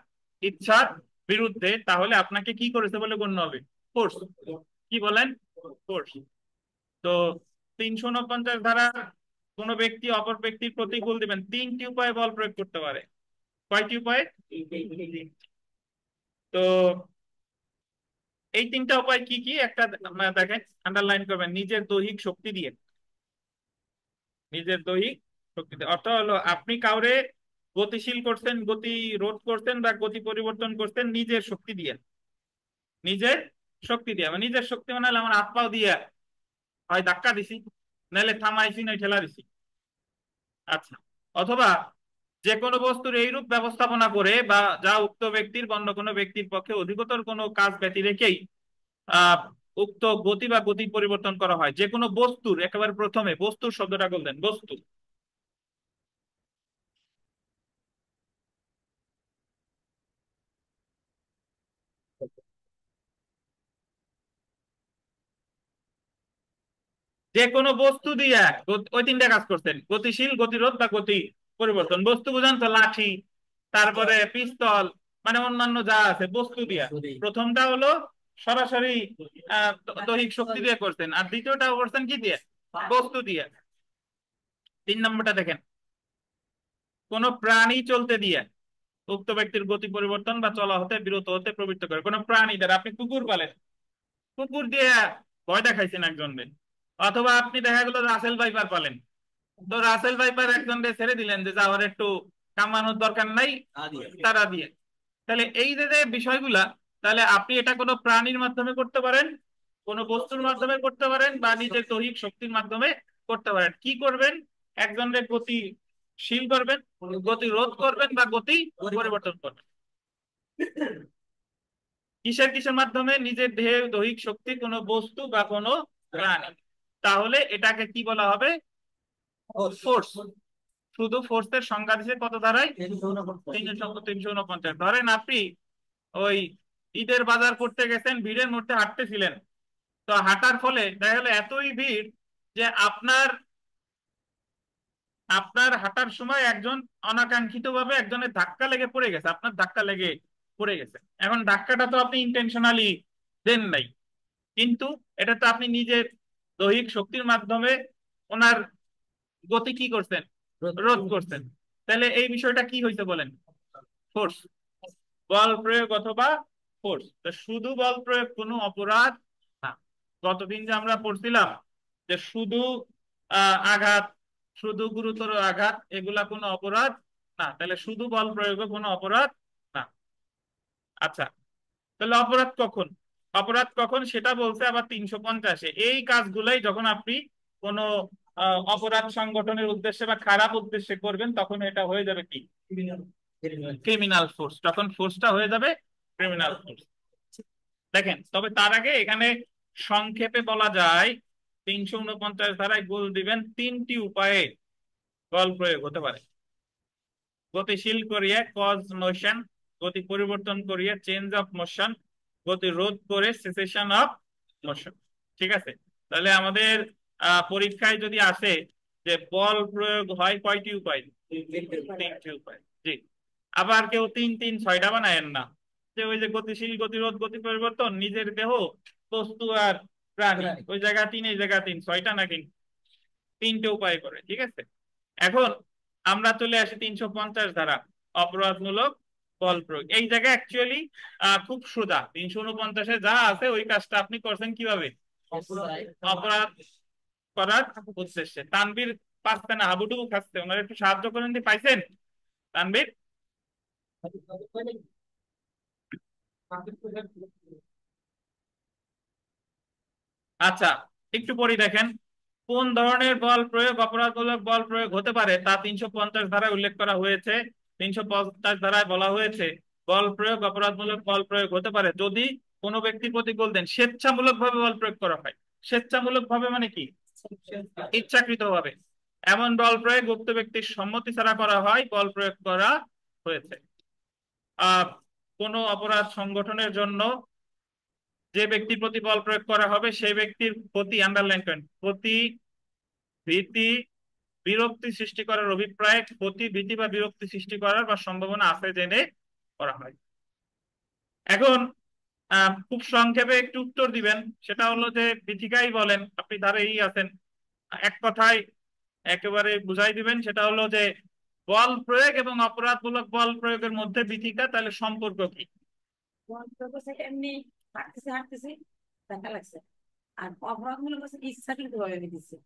ইচ্ছার বিরুদ্ধে, তাহলে আপনাকে কি করেছে বলে গণ্য হবে? ফোর্স। কি বলেন? ফোর্স। তো 349 ধারা কোনো ব্যক্তি অপর ব্যক্তির প্রতিকূল দিবেন, তিনটি উপায়ে বল প্রয়োগ করতে পারে। কয়টি উপায়? তো এই তিনটা উপায় কি কি একটা দেখেন, আন্ডারলাইন করবেন। নিজের দৈহিক শক্তি দিয়ে, নিজের দৈহিক শক্তি দিয়ে অর্থ হলো আপনি কাউরে গতিশীল করছেন, গতি রোধ করছেন বা গতি পরিবর্তন করছেন নিজের শক্তি দিয়ে। নিজের শক্তি দিয়ে মানে নিজের শক্তি মানে হলো আমার হাত পাও দিয়ে হয় ধাক্কা দিছি, নাহলে থামাইছি, নয় ঠেলা দিছি। আচ্ছা। অথবা যে কোনো বস্তুর এইরূপ ব্যবস্থাপনা করে বা যা উক্ত ব্যক্তির বা অন্য কোনো ব্যক্তির পক্ষে অধিকতর কোনো কাজ ব্যতি রেখেই আহ উক্ত গতি বা গতি পরিবর্তন করা হয়। যে কোনো বস্তুর, একেবারে প্রথমে বস্তুর শব্দটা বললেন, বস্তু। যে কোনো বস্তু দিয়ে ওই তিনটা কাজ করছেন, গতিশীল, গতিরোধ বা গতি পরিবর্তন। বস্তু বুঝান তো লাঠি, তারপরে পিস্তল, মানে অন্যান্য যা আছে বস্তু দিয়া। প্রথমটা হলো সরাসরি দৈহিক শক্তি দিয়ে করছেন, আর দ্বিতীয়টা করছেন কি দিয়ে? বস্তু দিয়ে। 3 নম্বরটা দেখেন, কোন প্রাণী চলতে দিয়ে উক্ত ব্যক্তির গতি পরিবর্তন বা চলা হতে বিরত হতে প্রবৃত্ত করে। কোন প্রাণী দ্বারা, আপনি কুকুর পালেন, কুকুর দিয়ে ভয় দেখাইছেন একজনকে, অথবা আপনি দেখা গেল রাসেল ভাইপার পালেন, তো রাসেল ভাইপার একজনকে ছেড়ে দিলেন যে যাওয়ার একটু কামানোর দরকার নাই তারা দিয়ে। তাহলে এই যে যে বিষয়গুলা, তাহলে আপনি এটা কোনো প্রাণীর মাধ্যমে করতে পারেন, কোনো বস্তুর মাধ্যমে করতে পারেন, বা নিজের দৈহিক শক্তির মাধ্যমে করতে পারেন। কি করবেন? একজনের গতিশীল করবেন, গতি রোধ করবেন বা গতি পরিবর্তন করবেন। কিসের কিসের মাধ্যমে? নিজের দেহে দৈহিক শক্তি, কোনো বস্তু বা কোনো প্রাণী। তাহলে এটাকে কি বলা হবে? ফোর্স। শুধু ফোর্সের সংজ্ঞা দিছে কত ধারায়? 349। ধরেন আপনি ওই ঈদের বাজার করতে গেছেন, ভিড়ের মধ্যে হাঁটতেছিলেন, তো হাঁটার ফলে দেখা গেলো এতই ভিড় যে আপনার আপনার হাঁটার সময় একজন অনাকাঙ্ক্ষিত ভাবে একজনের ধাক্কা লেগে পড়ে গেছে, আপনার ধাক্কা লেগে পড়ে গেছে। এখন ধাক্কাটা তো আপনি ইন্টেনশনালি দেন নাই, কিন্তু এটা তো আপনি নিজের দৈহিক শক্তির মাধ্যমে ওনার গতি কি করছেন? রোধ করছেন। তাহলে এই বিষয়টা কি হয়েছে বলেন? ফোর্স। বল প্রয়োগ অথবা ফোর্স। তো শুধু বল প্রয়োগ কোনো অপরাধ না। গতদিন যে আমরা পড়ছিলাম যে শুধু আঘাত, শুধু গুরুতর আঘাত, এগুলা কোনো অপরাধ না, তাহলে শুধু বল প্রয়োগও কোনো অপরাধ না। আচ্ছা, তাহলে অপরাধ কখন? অপরাধ কখন সেটা বলছে আবার 350-এ। এই কাজগুলাই যখন আপনি কোনো অপরাধ সংগঠনের উদ্দেশ্যে বা খারাপ উদ্দেশ্যে করবেন, তখন এটা হয়ে যাবে কি? Criminal force. তখন ফোর্সটা হয়ে যাবে ক্রিমিনাল ফোর্স। দেখেন, তবে তার আগে এখানে সংক্ষেপে বলা যায়, 349 ধারায় গোল দিবেন, তিনটি উপায়ে বল প্রয়োগ হতে পারে। গতিশীল করিয়ে কজ মোশন, গতি পরিবর্তন করিয়ে চেঞ্জ অফ মোশন, গতি রোধ করে সেসেশন অফ মোশন। ঠিক আছে? তাহলে আমাদের পরীক্ষায় যদি আসে যে বল প্রয়োগ হয় কয়টি উপায়? তিনটি উপায়। জি। আবার কেউ 3 3 6টা বানায়েন না, যে ওই যে গতিশীল, গতিরোধ, গতি পরিবর্তন, নিজের দেহ, বস্তু আর প্রাণী, ওই জায়গা 3, এই জায়গা 3, 6টা না, কিন্তু তিনটে উপায় করে। ঠিক আছে? এখন আমরা চলে আসি 350 ধারা, অপরাধমূলক বল প্রয়োগ। এই জায়গায় অ্যাকচুয়ালি খুব সোজা, 349-এ যা আছে ওই কাজটা আপনি করছেন কিভাবে? অপরাধ করার উদ্দেশ্যে। তানভীর পাচ্ছে না, হাবুডুবু খাচ্ছে, ওনার একটু সাহায্য করেন দি, পাইছেন? তানভীর। আচ্ছা, একটু পরে দেখেন কোন ধরনের বল প্রয়োগ অপরাধমূলক বল প্রয়োগ হতে পারে তা 350 ধারায় উল্লেখ করা হয়েছে। 350 ধারায় বলা হয়েছে বল প্রয়োগ অপরাধমূলক বল প্রয়োগ হতে পারে যদি কোনো ব্যক্তির প্রতি বল দেন স্বেচ্ছামূলক ভাবে বল প্রয়োগ করা হয়। স্বেচ্ছামূলক ভাবে মানে কি? ইচ্ছাকৃতভাবে। এমন বল প্রয়োগ উক্ত ব্যক্তির সম্মতি ছাড়া করা হয়, বল প্রয়োগ করা হয়েছে। আহ কোন অপরাধ সংগঠনের জন্য যে ব্যক্তির প্রতি বল প্রয়োগ করা হবে সেই ব্যক্তির প্রতি, আন্ডারলাইন করেন, প্রতি ভীতি বিরক্তি সৃষ্টি করার অভিপ্রায়, প্রতি ভীতি বা বিরক্তি সৃষ্টি করার বা সম্ভাবনা আছে জেনে করা হয়। এখন খুব সংক্ষেপে একটু উত্তর দিবেন, সেটা হলো যে বিথিকাই বলেন, আপনি ধারেই আছেন, এক কথায় একেবারে বুঝাই দিবেন, সেটা হলো যে বল প্রয়োগ এবং অপরাধমূলক বল প্রয়োগের মধ্যে বিথিকা, তাহলে সম্পর্ক কি? এমনি হাঁটতেছে হাঁটতেছে ধাক্কা লাগছে, আর অপরাধমূলক ইচ্ছাকৃত ভাবে দিচ্ছে।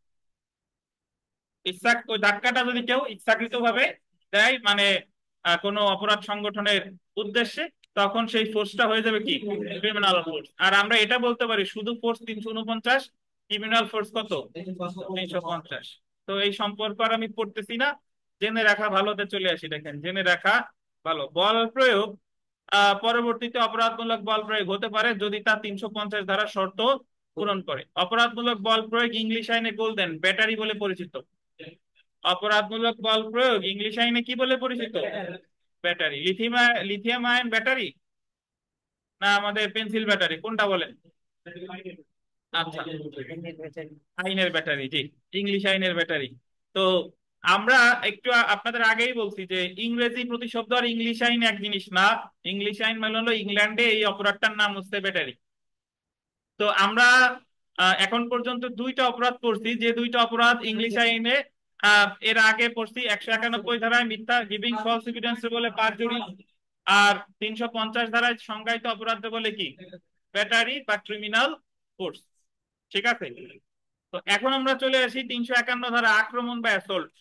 ইচ্ছা, ওই ধাক্কাটা যদি কেউ ইচ্ছাকৃত ভাবে দেয়, মানে কোনো অপরাধ সংগঠনের উদ্দেশ্যে, তখন সেই ফোর্সটা হয়ে যাবে কি? Criminal force. আর আমরা এটা বলতে পারি শুধু ফোর্স 349, ক্রিমিনাল ফোর্স কত? 350। তো এই সম্পর্ক আর আমি পড়তেছি না, জেনে রাখা ভালোতে চলে আসি। দেখেন, জেনে রাখা ভালো। বল প্রয়োগ পরবর্তীতে অপরাধমূলক বল প্রয়োগ হতে পারে যদি তা 350 ধারা শর্ত পূরণ করে। অপরাধমূলক বল প্রয়োগ ইংলিশ আইনে গোল্ডেন ব্যাটারি বলে পরিচিত। অপরাধমূলক বল প্রয়োগ ইংলিশ আইনে কি বলে পরিচিত? ব্যাটারি। লিথিয়াম আয়ন ব্যাটারি না আমাদের পেন্সিল ব্যাটারি, কোনটা বলেন? আচ্ছা, আইনের ব্যাটারি, জি, ইংলিশ আইনের ব্যাটারি। তো আমরা একটু আপনাদের আগেই বলছি যে ইংরেজি প্রতিশব্দ আর ইংলিশ আইন এক জিনিস না। ইংলিশ আইন মানে হলো ইংল্যান্ডে এই অপরাধটার নাম হচ্ছে ব্যাটারি। তো আমরা এখন পর্যন্ত দুইটা অপরাধ করছি, যে দুইটা অপরাধ ইংলিশ আইনে এর আগে পড়ছি 191 ধারায় মিথ্যা গিভিং ফলস এভিডেন্স বলে পারজুরি, আর 350 ধারায় সংজ্ঞায়িত অপরাধ বলে কি? ব্যাটারি বা ক্রিমিনাল ফোর্স। ঠিক আছে। তো এখন আমরা চলে আসি 351 ধারা, আক্রমণ বা অ্যাসল্ট।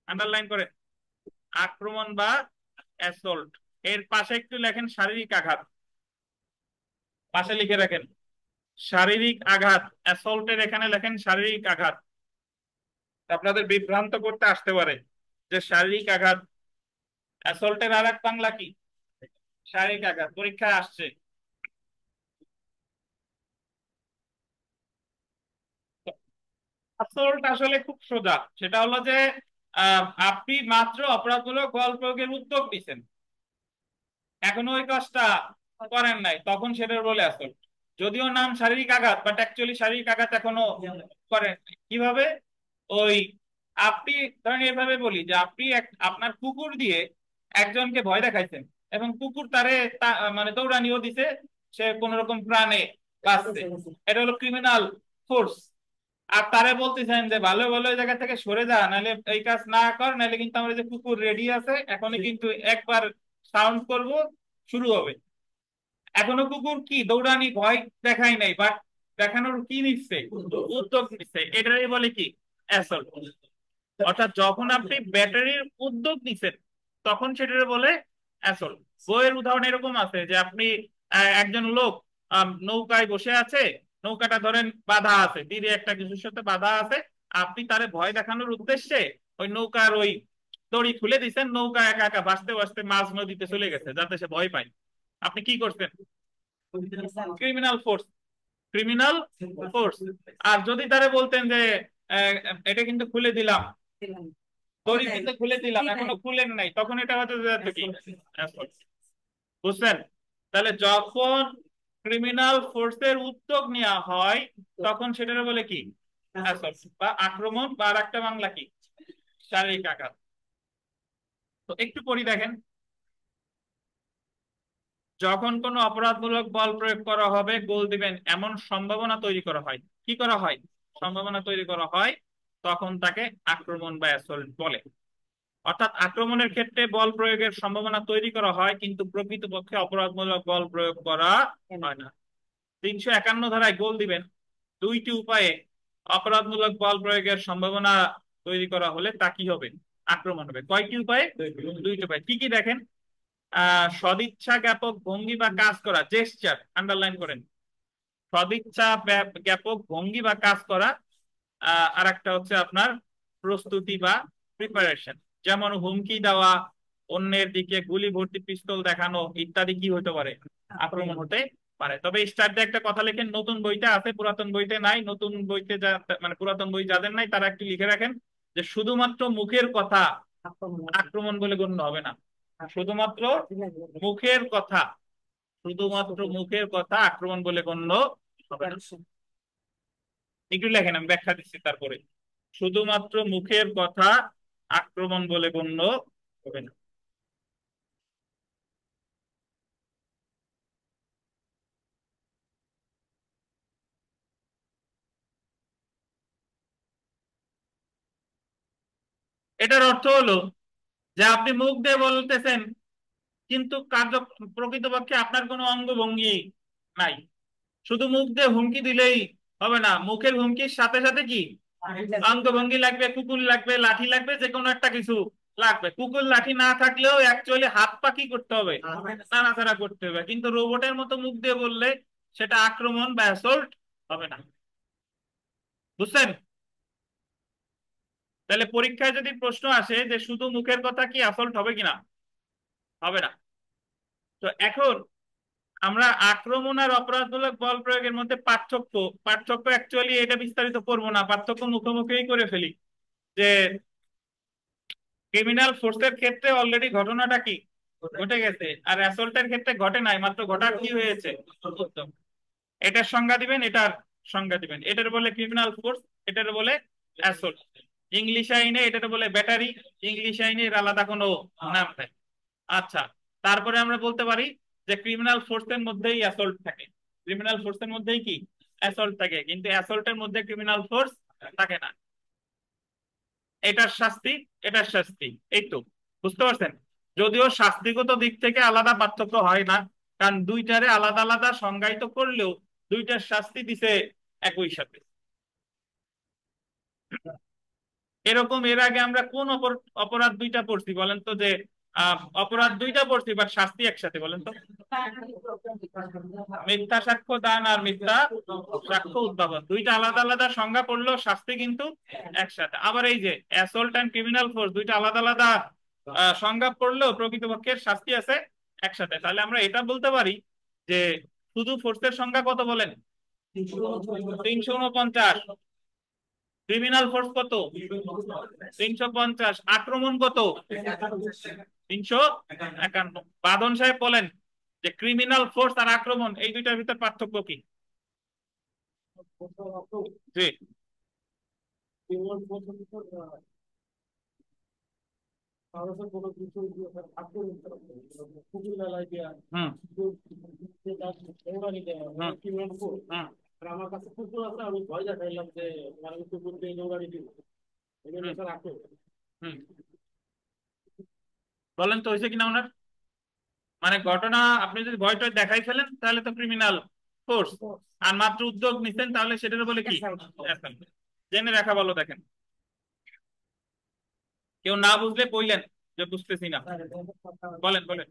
আন্ডারলাইন করে, আক্রমণ বা অ্যাসল্ট। এর পাশে একটু লেখেন শারীরিক আঘাত, পাশে লিখে রাখেন শারীরিক আঘাত। অ্যাসল্টের এখানে লেখেন শারীরিক আঘাত। আপনাদের বিভ্রান্ত করতে আসতে পারে যে শারীরিক আঘাত, অ্যাসল্টের আর এক বাংলা কি? শারীরিক আঘাত, পরীক্ষায় আসছে। অ্যাসল্ট আসলে খুব সোজা, সেটা হলো যে আপনি মাত্র অপরাধমূলক বল প্রয়োগের উদ্যোগ নিছেন, এখনো ওই কাজটা করেন নাই, তখন সেটার বলে অ্যাসল্ট। যদিও নাম শারীরিক আঘাত, বাট অ্যাকচুয়ালি শারীরিক আঘাত এখনো করেন। কিভাবে? ওই আপনি ধরেন এভাবে বলি যে আপনি আপনার কুকুর দিয়ে একজনকে ভয় দেখাইছেন এবং কুকুর তারে মানে দৌড়ানিও দিছে, সে কোন রকম প্রাণে বাঁচছে, এটা হলো ক্রিমিনাল ফোর্স। আর তারে বলতেছেন যে ভালো ভালো ওই জায়গা থেকে সরে যা, নাহলে এই কাজ না কর, নাহলে কিন্তু আমার যে কুকুর রেডি আছে, এখনই কিন্তু একবার সাউন্ড করব, শুরু হবে। এখনো কুকুর কি দৌড়ানি ভয় দেখাই নাই, বাট দেখানোর কি নিচ্ছে? উদ্যোগ নিচ্ছে, এটাই বলে কি? অ্যাসল্ট। অর্থাৎ যখন আপনি ব্যাটারির উদ্যোগ নিছেন তখন সেটাকে বলে অ্যাসল্ট। বইয়ের উদাহরণ এরকম আছে যে আপনি একজন লোক নৌকায় বসে আছে, নৌকাটা ধরেন বাধা আছে, তীরে একটা কিছুর সাথে বাধা আছে, আপনি তারে ভয় দেখানোর উদ্দেশ্যে ওই নৌকার ওই দড়ি খুলে দিচ্ছেন, নৌকা একা একা ভাসতে ভাসতে মাঝ নদীতে চলে গেছে যাতে সে ভয় পায়। আপনি কি করছেন? Criminal force, criminal force. আর যদি তারে বলতেন যে আহ, এটা কিন্তু খুলে দিলাম, দড়ি কিন্তু খুলে দিলাম, এখনো খুলেন নাই, তখন এটা হতে যাচ্ছে কি? Assault। বুঝছেন? তাহলে যখন ক্রিমিনাল ফোর্সের উদ্যোগ নেওয়া হয় তখন সেটার বলে কি? Assault বা আক্রমণ, বা আর একটা বাংলা কি? শারীরিক আঘাত। তো একটু পড়ি দেখেন, যখন কোনো অপরাধমূলক বল প্রয়োগ করা হবে গোল দিবেন এমন সম্ভাবনা তৈরি করা হয়, কি করা হয়? সম্ভাবনা তৈরি করা হয়, তখন তাকে আক্রমণ বা অ্যাসল্ট বলে। অর্থাৎ আক্রমণের ক্ষেত্রে বল প্রয়োগের সম্ভাবনা তৈরি করা হয়, কিন্তু প্রকৃতপক্ষে অপরাধমূলক বল প্রয়োগ করা হয় না। 351 ধারায় গোল দিবেন দুইটি উপায়ে অপরাধমূলক বল প্রয়োগের সম্ভাবনা তৈরি করা হলে তা কি হবে? আক্রমণ হবে। কয়টি উপায়ে? দুইটি উপায়। কি কি দেখেন, সদিচ্ছা জ্ঞাপক ভঙ্গি বা কাজ করা, জেস্টার, আন্ডারলাইন করেন। সদিচ্ছা জ্ঞাপক ভঙ্গি বা কাজ করা। আর একটা হচ্ছে আপনার প্রস্তুতি বা প্রিপারেশন, যেমন হুমকি দেওয়া, অন্যের দিকে গুলি ভর্তি পিস্তল দেখানো ইত্যাদি কি হতে পারে? আক্রমণ হতে পারে। তবে স্টার্টে একটা কথা লিখেন, নতুন বইতে আছে, পুরাতন বইতে নাই। নতুন বইতে যা, মানে পুরাতন বই যাদের নাই তারা একটু লিখে রাখেন যে শুধুমাত্র মুখের কথা আক্রমণ বলে গণ্য হবে না। শুধুমাত্র মুখের কথা, শুধুমাত্র মুখের কথা আক্রমণ বলে গণ্য হবে না। একটু লেখেন, আমি ব্যাখ্যা দিচ্ছি তারপরে। শুধুমাত্র মুখের কথা আক্রমণ বলে গণ্য হবে না। এটার অর্থ হলো যে আপনি মুখ দিয়ে বলতেছেন কিন্তু কার্য, প্রকৃতপক্ষে আপনার কোনো অঙ্গভঙ্গি নাই। শুধু মুখ দিয়ে হুমকি দিলেই হবে না, মুখের হুমকির সাথে সাথে কি অঙ্গভঙ্গি লাগবে, কুকুর লাগবে, লাঠি লাগবে, যে কোনো একটা কিছু লাগবে। কুকুর লাঠি না থাকলেও অ্যাকচুয়ালি হাত পা কি করতে হবে, নাড়াচাড়া করতে হবে। কিন্তু রোবটের মতো মুখ দিয়ে বললে সেটা আক্রমণ বা অ্যাসল্ট হবে না। বুঝছেন? তাহলে পরীক্ষায় যদি প্রশ্ন আসে যে শুধু মুখের কথা কি অ্যাসল্ট হবে কিনা, হবে না। তো এখন আমরা আক্রমণ আর অপরাধমূলক বল প্রয়োগের মধ্যে পার্থক্য, পার্থক্য অ্যাকচুয়ালি এটা বিস্তারিত করবো না, পার্থক্য মুখোমুখি করে ফেলি। যে ক্রিমিনাল ফোর্সের ক্ষেত্রে অলরেডি ঘটনাটা কি ঘটে গেছে, আর অ্যাসল্টের ক্ষেত্রে ঘটে নাই, মাত্র ঘটার কি হয়েছে উদ্যম। এটার সংজ্ঞা দিবেন, এটার সংজ্ঞা দিবেন। এটার বলে ক্রিমিনাল ফোর্স, এটার বলে অ্যাসল্ট। ইংলিশ আইনে এটার বলে ব্যাটারি, ইংলিশ আইনে এর আলাদা কোনো নাম নেই। আচ্ছা, তারপরে আমরা বলতে পারি যে ক্রিমিনাল ফোর্সের মধ্যেই অ্যাসল্ট থাকে। ক্রিমিনাল ফোর্সের মধ্যেই কি অ্যাসল্ট থাকে, কিন্তু অ্যাসল্টের মধ্যে ক্রিমিনাল ফোর্স থাকে না। এটার শাস্তি, এটার শাস্তি, এই তো। বুঝতে পারছেন? যদিও শাস্তিগত দিক থেকে আলাদা পার্থক্য হয় না, কারণ দুইটারে আলাদা আলাদা সংজ্ঞায়িত করলেও দুইটার শাস্তি দিছে একই সাথে। এরকম এর আগে আমরা কোন অপরাধ দুইটা পড়ছি বলেন তো, যে অপরাধ দুইটা পড়ছি বাট শাস্তি একসাথে, বলেন তো? মিথ্যা সাক্ষ্য দান আর মিথ্যা সাক্ষ্য উদ্ভাবন, দুইটা আলাদা আলাদা সংজ্ঞা পড়লো, শাস্তি কিন্তু একসাথে। আবার এই যে অ্যাসল্ট এন্ড ক্রিমিনাল ফোর্স, দুইটা আলাদা আলাদা সংজ্ঞা পড়লেও প্রকৃতপক্ষের শাস্তি আছে একসাথে। তাহলে আমরা এটা বলতে পারি যে শুধু ফোর্সের সংখ্যা কত বলেন? 349। ক্রিমিনাল ফোর্স কত? 350। আক্রমণ কত? 351। বাঁধন সাহেব বলেন যে ক্রিমিনাল ফোর্স আর আক্রমণ এই দুইটার ভিতর পার্থক্য কি? জি। হুম। আমার কাছে কুকুর আছে, আমি ভয় দেখাইলাম যে আমি কুকুর দিয়ে দৌড়ানি দিব, বলেন তো হয়েছে কিনা ওনার? মানে ঘটনা আপনি যদি ভয়টা দেখাই ফেলেন তাহলে তো ক্রিমিনাল ফোর্স, আর মাত্র উদ্যোগ নিচ্ছেন তাহলে সেটার বলে কি অ্যাসাল্ট। জেনে রাখা ভালো। দেখেন, কেউ না বুঝলে বললেন যে বুঝতেছি না, বলেন বলেন।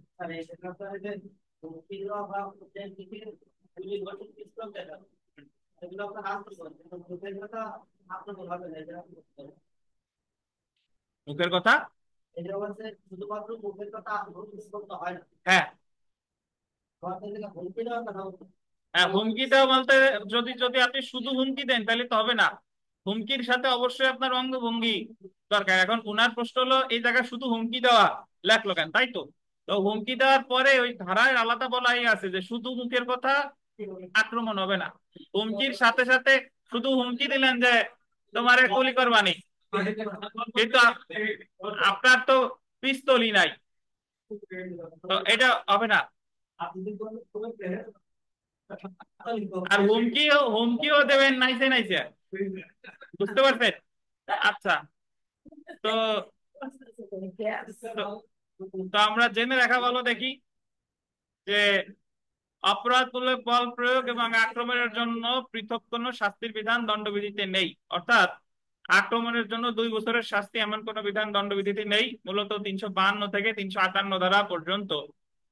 মুখের কথা, হ্যাঁ হ্যাঁ, হুমকিটা বলতে যদি যদি আপনি শুধু হুমকি দেন তাহলে তো হবে না, হুমকির সাথে অবশ্যই আপনার অঙ্গভঙ্গি দরকার। এখন উনার প্রশ্ন হলো এই জায়গায় শুধু হুমকি দেওয়া লেখলো কেন, তাই তো? তো হুমকি দেওয়ার পরে ওই ধারায় আলাদা বলাই আছে যে শুধু মুখের কথা আক্রমণ হবে না। হুমকির সাথে সাথে শুধু হুমকি দিলেন যে তোমারে গুলি করবানি, কিন্তু আপনার তো পিস্তলই নাই, তো এটা হবে না। আর হুমকিও হুমকিও দেবেন নাইছে নাইছে, বুঝতে পারছেন? আচ্ছা, তো তো আমরা জেনে রাখা ভালো দেখি যে অপরাধমূলক বল প্রয়োগ এবং আক্রমণের জন্য পৃথক কোনো শাস্তির বিধান দণ্ডবিধিতে নেই। অর্থাৎ আক্রমণের জন্য 2 বছরের শাস্তি এমন কোনো বিধান দণ্ডবিধিতে নেই। মূলত 352 থেকে 358 ধারা পর্যন্ত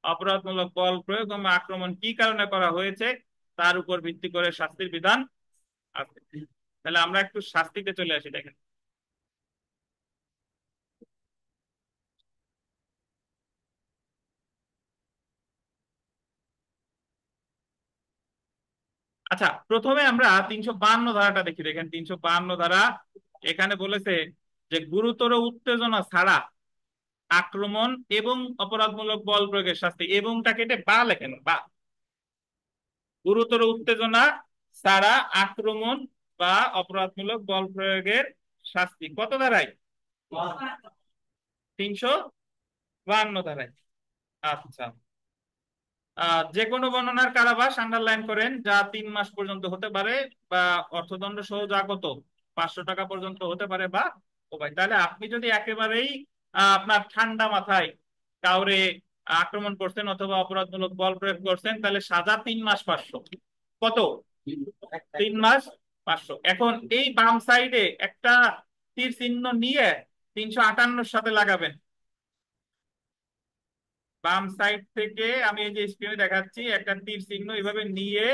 অপরাধমূলক বল প্রয়োগ এবং আক্রমণ কি কারণে করা হয়েছে তার উপর ভিত্তি করে শাস্তির বিধান আছে। তাহলে আমরা একটু শাস্তিতে চলে আসি। দেখেন, আচ্ছা, প্রথমে আমরা 352 ধারাটা দেখি। দেখেন 352 ধারা এখানে বলেছে যে গুরুতর উত্তেজনা ছাড়া আক্রমণ এবং অপরাধমূলক বল প্রয়োগের শাস্তি, এবংটা কেটে বা লেখেন বা। গুরুতর উত্তেজনা ছাড়া আক্রমণ বা অপরাধমূলক বল প্রয়োগের শাস্তি কত ধারায়? 352 ধারায়। আচ্ছা, যে কোনো বর্ণনার কারাবাস আন্ডারলাইন করেন যা 3 মাস পর্যন্ত হতে পারে, বা অর্থদণ্ড সহ যা কত 500 টাকা পর্যন্ত হতে পারে, বা উভয়। তাহলে আপনি যদি একেবারেই আপনার ঠান্ডা মাথায় কাউরে আক্রমণ করছেন অথবা অপরাধমূলক বল প্রয়োগ করছেন, তাহলে সাজা 3 মাস 500। কত? 3 মাস 500। এখন এই বাম সাইডে একটা তীর চিহ্ন নিয়ে 358 সাথে লাগাবেন। বাম সাইড থেকে আমি এই যে স্ক্রিনে দেখাচ্ছি একটা তীর চিহ্ন এইভাবে নিয়ে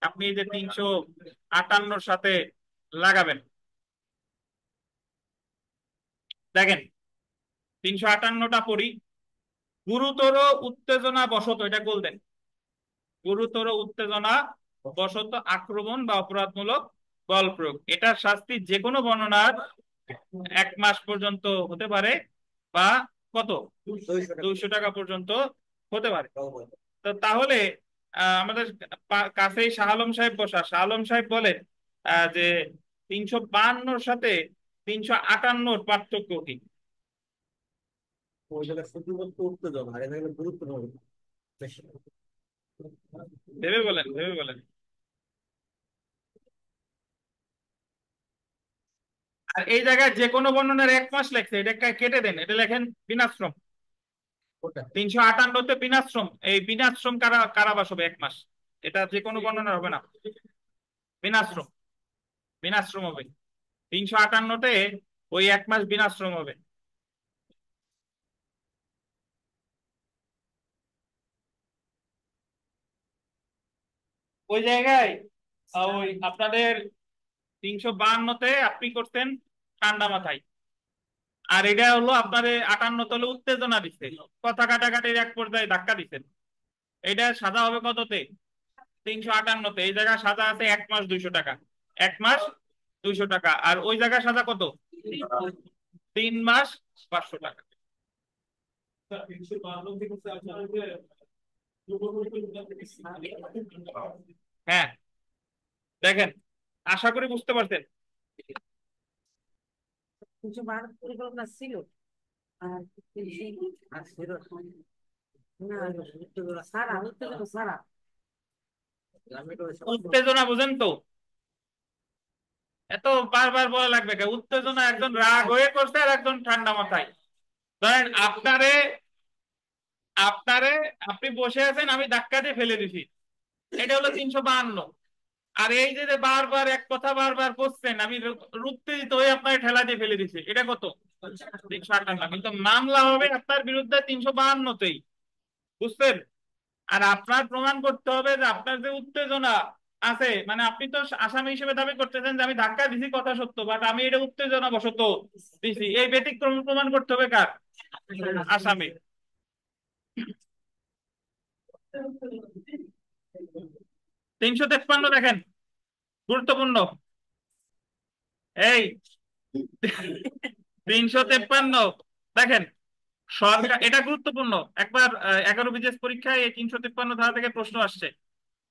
আপনি এই যে 358 সাথে লাগাবেন। দেখেন 358টা পড়ি। গুরুতর উত্তেজনা বশত, এটা বলতেন, গুরুতর উত্তেজনা বশত আক্রমণ বা অপরাধমূলক বল প্রয়োগ, এটার শাস্তি যে কোনো বর্ণনার 1 মাস পর্যন্ত হতে পারে, বা কত 200 টাকা পর্যন্ত হতে পারে। তো তাহলে আমাদের কাছেই শাহ আলম সাহেব বসা, শাহ আলম সাহেব বলেন যে 352 সাথে 358 পার্থক্য কি? ওই জায়গায় শুধুমাত্র উত্তেজনা আর এখানে গুরুত্ব বেশি। ভেবে বলেন, ভেবে বলেন। আর এই জায়গায় যে কোনো বর্ণনার 1 মাস লেখছে, এটা কেটে দেন, এটা লেখেন বিনাশ্রম। ওটা 358-তে বিনাশ্রম, এই বিনাশ্রম কারাবাস হবে 1 মাস। এটা যে কোনো বর্ণনার হবে না, বিনাশ্রম, বিনাশ্রম হবে। 358-তে ওই 1 মাস বিনাশ্রম হবে। ওই জায়গায় ওই আপনাদের 352-তে আপনি করতেন ঠান্ডা মাথায়, আর এটা হলো আপনার 58 তলে উত্তেজনা দিচ্ছে, কথা কাটাকাটির এক পর্যায়ে ধাক্কা দিচ্ছেন। এটা সাজা হবে কততে? 358-তে। এই জায়গায় সাজা আছে 1 মাস 200 টাকা, 1 মাস 200 টাকা। আর ওই জায়গায় সাজা কত? 3 মাস 500 টাকা। হ্যাঁ, দেখেন, আশা করি বুঝতে পারছেন। কিছু বাড়ানোর পরিকল্পনা ছিল। আর আর ছিল না, উত্তেজনা সারা, উত্তেজনা সারা। উত্তেজনা বুঝেন তো? এত বারবার বলা লাগবে কে? উত্তেজনা একজন রাগ হয়ে করছে আর একজন ঠান্ডা মাথায়। ধরেন আপনারে আপনারে আপনি বসে আছেন, আমি ধাক্কা দিয়ে ফেলে দিছি, এটা হলো 352। আর এই যে যে বারবার এক কথা বারবার করছেন, আমি উত্তেজিত হয়ে আপনাকে ঠেলা দিয়ে ফেলে দিছি, এটা কত? 358। কিন্তু মামলা হবে আপনার বিরুদ্ধে 352-তেই, বুঝছেন? আর আপনার প্রমাণ করতে হবে যে আপনার যে উত্তেজনা আছে, মানে আপনি তো আসামি হিসেবে দাবি করতেছেন যে আমি ধাক্কা দিছি কথা সত্য, বাট আমি এটা উত্তেজনা বশত দিছি, এই ব্যতিক্রম প্রমাণ করতে হবে কার? আসামি। 353 দেখেন, গুরুত্বপূর্ণ। এই 353 দেখেন, সরকার, এটা গুরুত্বপূর্ণ। একবার 11 বিজেস পরীক্ষায় এই 353 ধারা থেকে প্রশ্ন আসছে।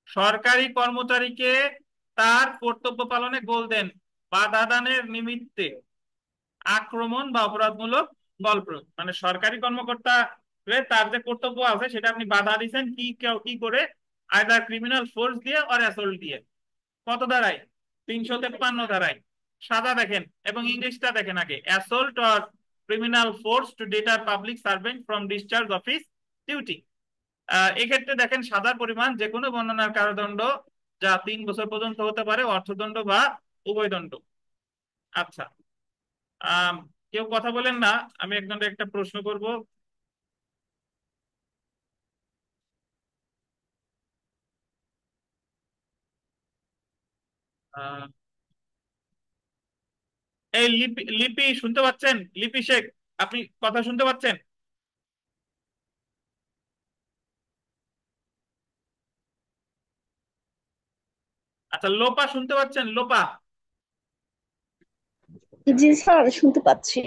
সরকারি কর্মচারীকে তার কর্তব্য পালনে গোল দেন, বাধা দানের নিমিত্তে আক্রমণ বা অপরাধমূলক বল প্রয়োগ, মানে সরকারি কর্মকর্তা হয়ে তার যে কর্তব্য আছে সেটা আপনি বাধা দিচ্ছেন কি করে? আইদার ক্রিমিনাল ফোর্স দিয়ে আর অ্যাসল্ট দিয়ে। কত ধারায়? 353 ধারায়। সাদা দেখেন এবং ইংলিশটা দেখেন আগে, assault or criminal force to deter public servant from discharge office duty. এক্ষেত্রে দেখেন সাদার পরিমাণ যে কোনো বর্ণনার কারাদণ্ড যা 3 বছর পর্যন্ত হতে পারে, অর্থদণ্ড বা উভয় দণ্ড। আচ্ছা, আম, কেউ কথা বলেন না, আমি একজনকে একটা প্রশ্ন করব। আহ, এই লিপি লিপি শুনতে পাচ্ছেন? লিপি শেখ, আপনি কথা শুনতে পাচ্ছেন? আচ্ছা, লোপা শুনতে পাচ্ছেন? লোপা, জি স্যার, শুনতে পাচ্ছি।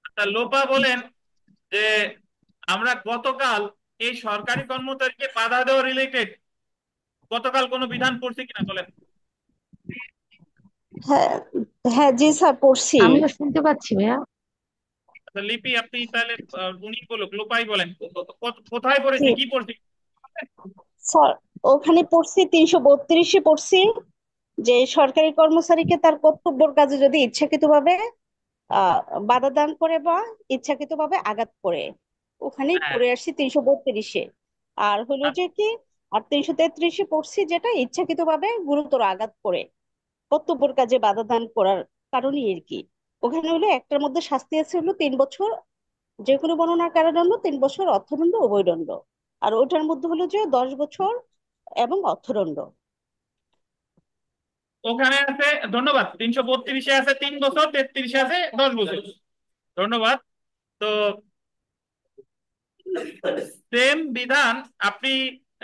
আচ্ছা লোপা বলেন যে আমরা গতকাল এই সরকারি কর্মচারীকে বাধা দেওয়া রিলেটেড গতকাল কোনো বিধান পড়ছি কিনা বলেন। হ্যাঁ, হ্যাঁ জি স্যার, পড়ছি। আমিও শুনতে পাচ্ছি ভাইয়া। আচ্ছা লিপি, আপনি তাহলে উনি বলুক, লোপাই বলেন কোথায় জি পড়েছি, কি পড়ছি। স্যার, ওখানে পড়ছি 332-এ পড়ছি যে সরকারি কর্মচারীকে তার কর্তব্যের কাজে যদি ইচ্ছাকৃতভাবে আহ বাধা দান করে বা ইচ্ছাকৃতভাবে আঘাত করে, ওখানেই হ্যাঁ, পড়ে আসছি 332-এ। আর হলো যে কি, আর 333-এ পড়ছি যেটা ইচ্ছাকৃতভাবে গুরুতর আঘাত করে কর্তব্যের কাজে বাধা দান করার কারণে আর কি। ওখানে হলো একটার মধ্যে শাস্তি আছে হলো 3 বছর, যে কোনো বর্ণনার কারণ হলো 3 বছর অর্থদণ্ড, অভয়দণ্ড। আর ওইটার মধ্যে হলো যে 10 বছর এবং অর্থদণ্ড। ওখানে আছে, ধন্যবাদ, 332-এ আছে 3 বছর, 33-এ আছে 10 বছর। ধন্যবাদ। তো সেম বিধান আপনি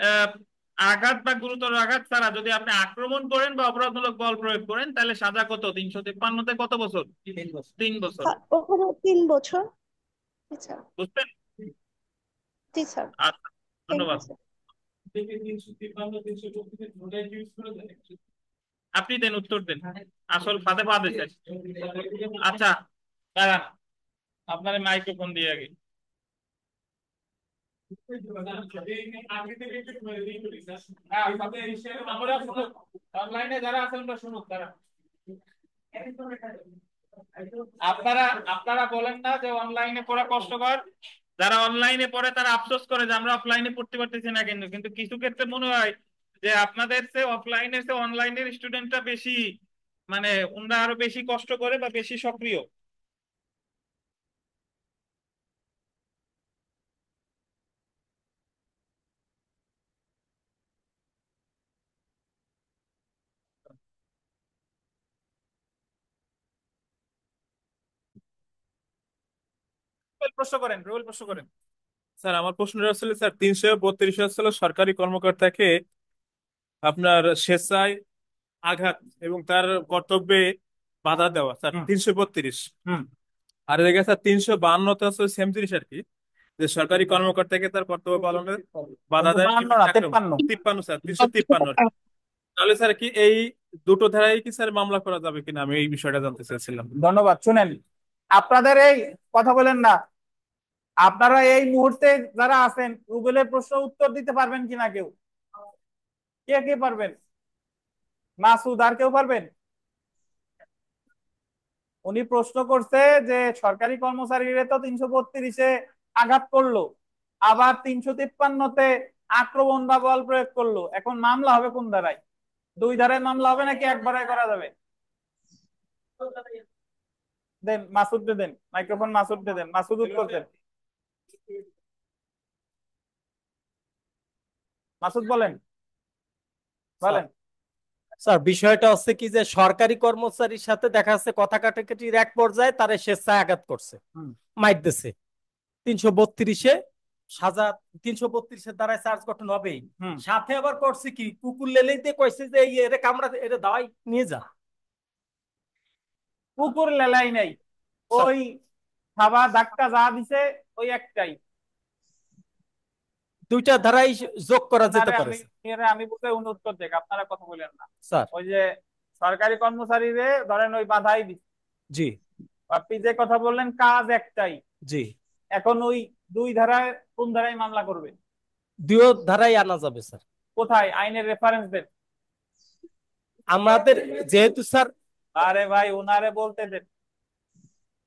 আহ, আঘাত বা গুরুতর আঘাত ছাড়া যদি আপনি আক্রমণ করেন বা অপরাধমূলক বল প্রয়োগ করেন তাহলে সাজা কত? 353-তে কত বছর? 3 বছর। 3 বছর। হ্যাঁ, ওখানে 3 বছর। আচ্ছা, বুঝছেন? জি স্যার, আচ্ছা, থ্যাংক ধন্যবাদ। You sir. আপনি দেন, উত্তর দেন, আসল ফাঁদে পা দিয়েছেন। আচ্ছা দাঁড়ান, আপনার মাইক্রোফোন দিয়ে আগে। অনলাইনে যারা আছেন ওরা শুনুক, তারা আপনারা আপনারা বলেন না যে অনলাইনে পড়া কষ্টকর। যারা অনলাইনে পড়ে তারা আফসোস করে যে আমরা অফলাইনে পড়তে পারতেছি না, কিন্তু কিন্তু কিছু ক্ষেত্রে মনে হয় যে আপনাদের চেয়ে অফলাইনের চেয়ে অনলাইনের স্টুডেন্টরা বেশি, মানে ওনারা আরো বেশি কষ্ট করে বা বেশি সক্রিয়। প্রশ্ন করেন, রুবেল প্রশ্ন করেন। স্যার আমার প্রশ্নটা আসলে স্যার 332 আসলে সরকারি কর্মকর্তাকে আপনার স্বেচ্ছায় আঘাত এবং তার কর্তব্যে বাধা দেওয়া, স্যার হুম 332। হুম। আর এদিকে স্যার 352 আছে সেম জিনিস আর কি, যে সরকারি কর্মকর্তাকে তার কর্তব্য পালনে বাধা দেয় 52 কিংবা না, আক্রমণ। 53। 53 স্যার, 353 আর কি। তাহলে স্যার কি এই দুটো ধারায় কি স্যার মামলা করা যাবে কিনা, আমি এই বিষয়টা জানতে চাইছিলাম। ধন্যবাদ। শুনেন, আপনাদের এই কথা বলেন না, আপনারা এই মুহূর্তে যারা আছেন রুবেলের প্রশ্ন উত্তর দিতে পারবেন কিনা কেউ? কে কে পারবেন? মাসুদ, আর কেউ পারবেন? উনি প্রশ্ন করছে যে সরকারি কর্মচারীরা তো 332-এ আঘাত করলো, আবার 353-তে আক্রমণ বা বল প্রয়োগ করলো, এখন মামলা হবে কোন ধারায়? দুই ধারায় মামলা হবে নাকি একবারে করা যাবে? দেন মাসুদকে দেন মাইক্রোফোন, মাসুদকে দেন, মাসুদ উত্তর দেন। মাসুদ বলেন, বলেন। স্যার বিষয়টা হচ্ছে কি যে সরকারি কর্মচারীর সাথে দেখা যাচ্ছে কথা কাটাকাটির এক পর্যায়ে তারা স্বেচ্ছায় আঘাত করছে, হুম মাইর দিছে 332-এ সাজা, 332-এর দ্বারা চার্জ গঠন হবেই। হুম। সাথে আবার করছে কি, কুকুর লেলেইতে কইছে যে এই এরে কামড়া, এরে দাওয়াই নিয়ে যা। কুকুর লেলাই নাই, স্যার, ওই খাবার ধাক্কা যা দিছে ওই একটাই। দুইটা ধারাই যোগ করা যেতে ওনারে পারে আমি স্যার। আমি বলতে উনি উত্তর দেখ, আপনারা কথা বলেন না। স্যার ওই যে সরকারি কর্মচারীরে ধরেন ওই বাধাই দিচ্ছে, জি আপনি যে কথা বললেন কাজ একটাই, জি, এখন ওই দুই ধারায় কোন ধারায় মামলা করবে? দুই ধারাই আনা যাবে স্যার। কোথায় আইনের রেফারেন্স দেন? আমাদের যেহেতু স্যার, আরে ভাই ওনারে বলতে দেন।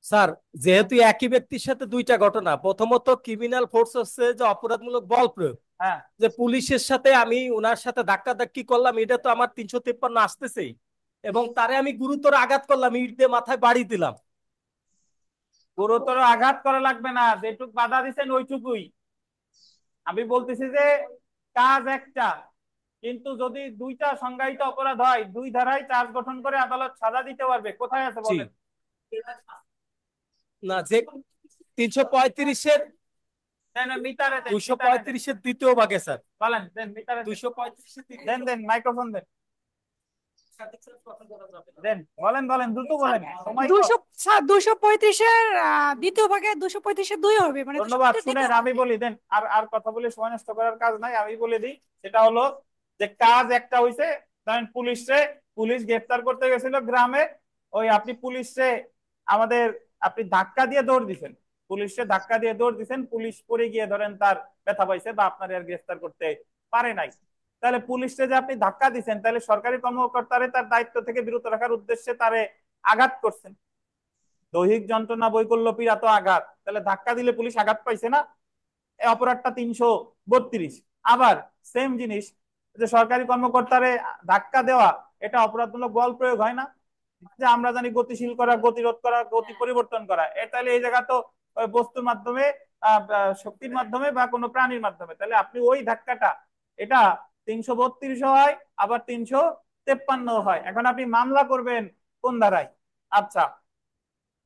স্যার যেহেতু একই ব্যক্তির সাথে দুইটা ঘটনা, প্রথমত ক্রিমিনাল ফোর্স হচ্ছে যে অপরাধমূলক বল প্রয়োগ, হ্যাঁ, যে পুলিশের সাথে আমি ওনার সাথে ধাক্কা ধাক্কি করলাম, এটা তো আমার 353 আসতেছেই, এবং তারে আমি গুরুতর আঘাত করলাম, ইট দিয়ে মাথায় বাড়ি দিলাম। গুরুতর আঘাত করা লাগবে না, যেটুক বাধা দিচ্ছেন ওইটুকুই। আমি বলতেছি যে কাজ একটা, কিন্তু যদি দুইটা সংজ্ঞায়িত অপরাধ হয় দুই ধারায় চার্জ গঠন করে আদালত সাজা দিতে পারবে, কোথায় আছে জি বলেন? না, যে 335-এর দেন মিটারে দেন, মিটারে দেন। 235-এর দ্বিতীয় ভাগে স্যার, বলেন, দেন মিটারে দেন। 235-এর দেন দেন মাইক্রোফোন দেন। দেন বলেন বলেন দ্রুত বলেন, সময় কম। 235-এর দ্বিতীয় ভাগে 235-এর 2 হবে, মানে ধন্যবাদ। 235 শুনেন আমি বলি, দেন আর আর কথা বলে সময় নষ্ট করার কাজ নাই, আমি বলে দিই। সেটা হলো যে কাজ একটা হইছে, ধরেন পুলিশ গ্রেফতার করতে গেছিল গ্রামে, ওই আপনি পুলিশে আমাদের আপনি ধাক্কা দিয়ে দৌড় দিছেন, পুলিশে ধাক্কা দিয়ে দৌড় দিছেন, পুলিশ পড়ে গিয়ে ধরেন তার ব্যথা পাইছে বা আপনার আর গ্রেফতার করতে পারে নাই, তাহলে পুলিশে যে আপনি ধাক্কা দিচ্ছেন, তাহলে সরকারি কর্মকর্তারে তার দায়িত্ব থেকে বিরত রাখার উদ্দেশ্যে তারে আঘাত করছেন। দৈহিক যন্ত্রণা, বৈকল্য, পীড়া তো আঘাত, তাহলে ধাক্কা দিলে পুলিশ আঘাত পাইছে না, এই অপরাধটা 332। আবার সেম জিনিস, যে সরকারি কর্মকর্তারে ধাক্কা দেওয়া, এটা অপরাধমূলক বল প্রয়োগ হয় না, যে আমরা জানি গতিশীল করা, গতিরোধ করা, গতি পরিবর্তন করা, তাহলে এই জায়গা তো বস্তুর মাধ্যমে, শক্তির মাধ্যমে বা কোনো প্রাণীর মাধ্যমে, তাহলে আপনি ওই ধাক্কাটা, এটা 332 হয়, আবার 353 হয়। এখন আপনি মামলা করবেন কোন ধারায়? আচ্ছা,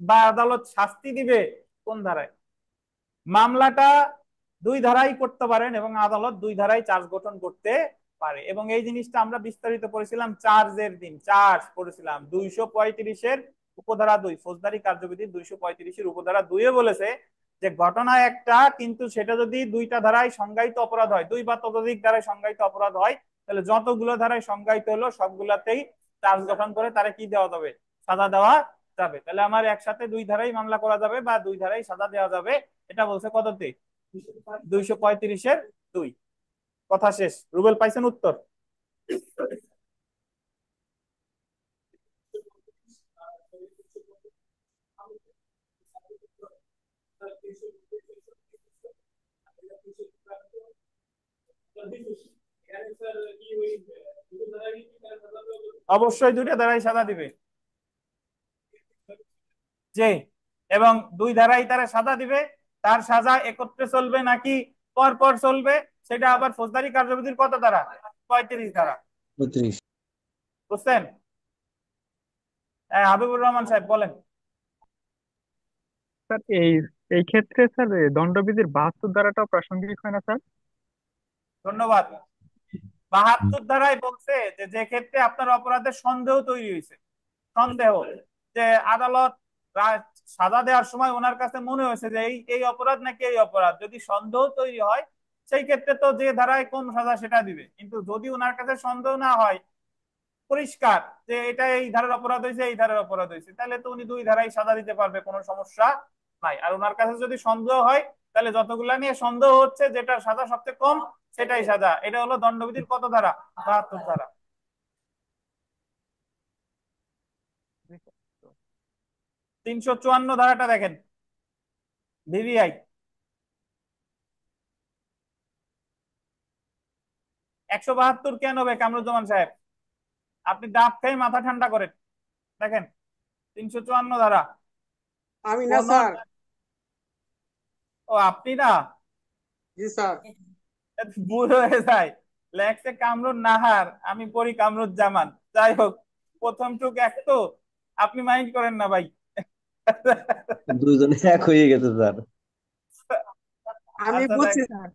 বা আদালত শাস্তি দিবে কোন ধারায়? মামলাটা 2 ধারায় করতে পারেন এবং আদালত 2 ধারায় চার্জ গঠন করতে পারে। এবং এই জিনিসটা আমরা বিস্তারিত করেছিলাম চার্জের দিন, চার্জ করেছিলাম 235-এর উপধারা 2, ফৌজদারি কার্যবিধি 235-এর উপধারা 2-এ বলেছে যে ঘটনা একটা, কিন্তু সেটা যদি 2টা ধারায় সংজ্ঞায়িত অপরাধ হয়, 2 বা ততোধিক ধারায় সংজ্ঞায়িত অপরাধ হয়, তাহলে যতগুলো ধারায় সংজ্ঞায়িত হলো সবগুলাতেই চার্জ গঠন করে তারে কি দেওয়া যাবে? সাজা দেওয়া যাবে। তাহলে আমার একসাথে 2 ধারায় মামলা করা যাবে বা 2 ধারায় সাজা দেওয়া যাবে, এটা বলছে কততে? 235-এর 2। কথা শেষ। রুবেল, পাইছেন উত্তর? অবশ্যই 2টা ধারায় সাজা দিবে, যে এবং 2 ধারায় তারা সাজা দিবে, তার সাজা একত্রে চলবে নাকি পর পর চলবে, সেটা আবার ফৌজদারি কার্যবিধির কত ধারা? 35 ধারা। 35। বুঝছেন? হ্যাঁ, হাবিবুর রহমান সাহেব বলেন। স্যার এই এই ক্ষেত্রে স্যার দণ্ডবিধির 72 ধারাটাও প্রাসঙ্গিক হয় না স্যার? ধন্যবাদ। 72 ধারায় বলছে যে যে ক্ষেত্রে আপনার অপরাধের সন্দেহ তৈরি হয়েছে, সন্দেহ, যে আদালত সাজা দেওয়ার সময় ওনার কাছে মনে হয়েছে যে এই এই অপরাধ নাকি এই অপরাধ, যদি সন্দেহ তৈরি হয় সেই ক্ষেত্রে তো যে ধারায় কোন সাজা সেটা দিবে। কিন্তু যদি ওনার কাছে সন্দেহ না হয়, পরিষ্কার যে এটা এই ধারার অপরাধ হয়েছে, এই ধারার অপরাধ হয়েছে, তাহলে তো উনি 2 ধারায় সাজা দিতে পারবে, কোনো সমস্যা নাই। আর ওনার কাছে যদি সন্দেহ হয়, তাহলে যতগুলা নিয়ে সন্দেহ হচ্ছে যেটার সাজা সবচেয়ে কম সেটাই সাজা। এটা হলো দণ্ডবিধির কত ধারা? 72 ধারা। 354 ধারাটা দেখেন, ভিভিআই। 172 কেন হবে কামরুজ্জামান সাহেব? আপনি ডাব খেয়ে মাথা ঠান্ডা করেন, দেখেন 354 ধারা। আমি না স্যার। ও আপনি না? জি স্যার। বুড়ো হয়ে যায়, লেখছে কামরুন নাহার, আমি পড়ি কামরুজ্জামান। যাই হোক, প্রথম টুক এক তো, আপনি মাইন্ড করেন না ভাই। দুইজনে এক হয়ে গেছে স্যার। আমি আচ্ছা বুঝছি দেখেন, স্যার।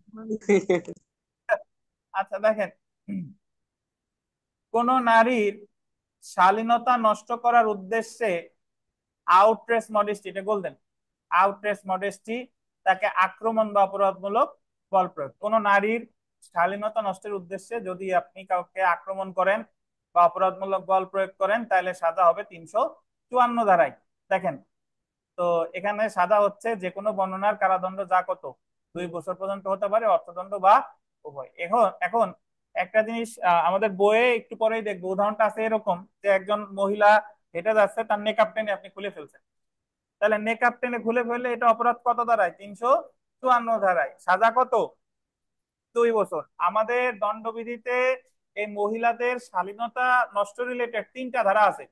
আচ্ছা দেখেন, কোন নারীর শালীনতা নষ্ট করার উদ্দেশ্যে আউটরেস মডেস্টি, এটা বলতেন, আউটরেস মডেস্টি, তাকে আক্রমণ বা অপরাধমূলক বল প্রয়োগ। কোন নারীর শালীনতা নষ্টের উদ্দেশ্যে যদি আপনি কাউকে আক্রমণ করেন বা অপরাধমূলক বল প্রয়োগ করেন, তাহলে সাজা হবে 354 ধারায়। দেখেন, তো এখানে সাজা হচ্ছে যে কোনো বর্ণনার কারাদণ্ড, যা কত 2 বছর পর্যন্ত হতে পারে, অর্থদণ্ড বা উভয়। এখন এখন একটা জিনিস আমাদের বইয়ে একটু পরেই দেখবো, উদাহরণটা আছে এরকম যে একজন মহিলা হেঁটে যাচ্ছে, তার নেকআপ টেনে আপনি খুলে ফেলছেন, তাহলে নেকআপ টেনে খুলে ফেললে এটা অপরাধ কত ধারায়? 354 ধারায়। সাজা কত? 2 বছর। আমাদের দণ্ডবিধিতে এই মহিলাদের শালীনতা নষ্ট রিলেটেড 3টা ধারা আছে।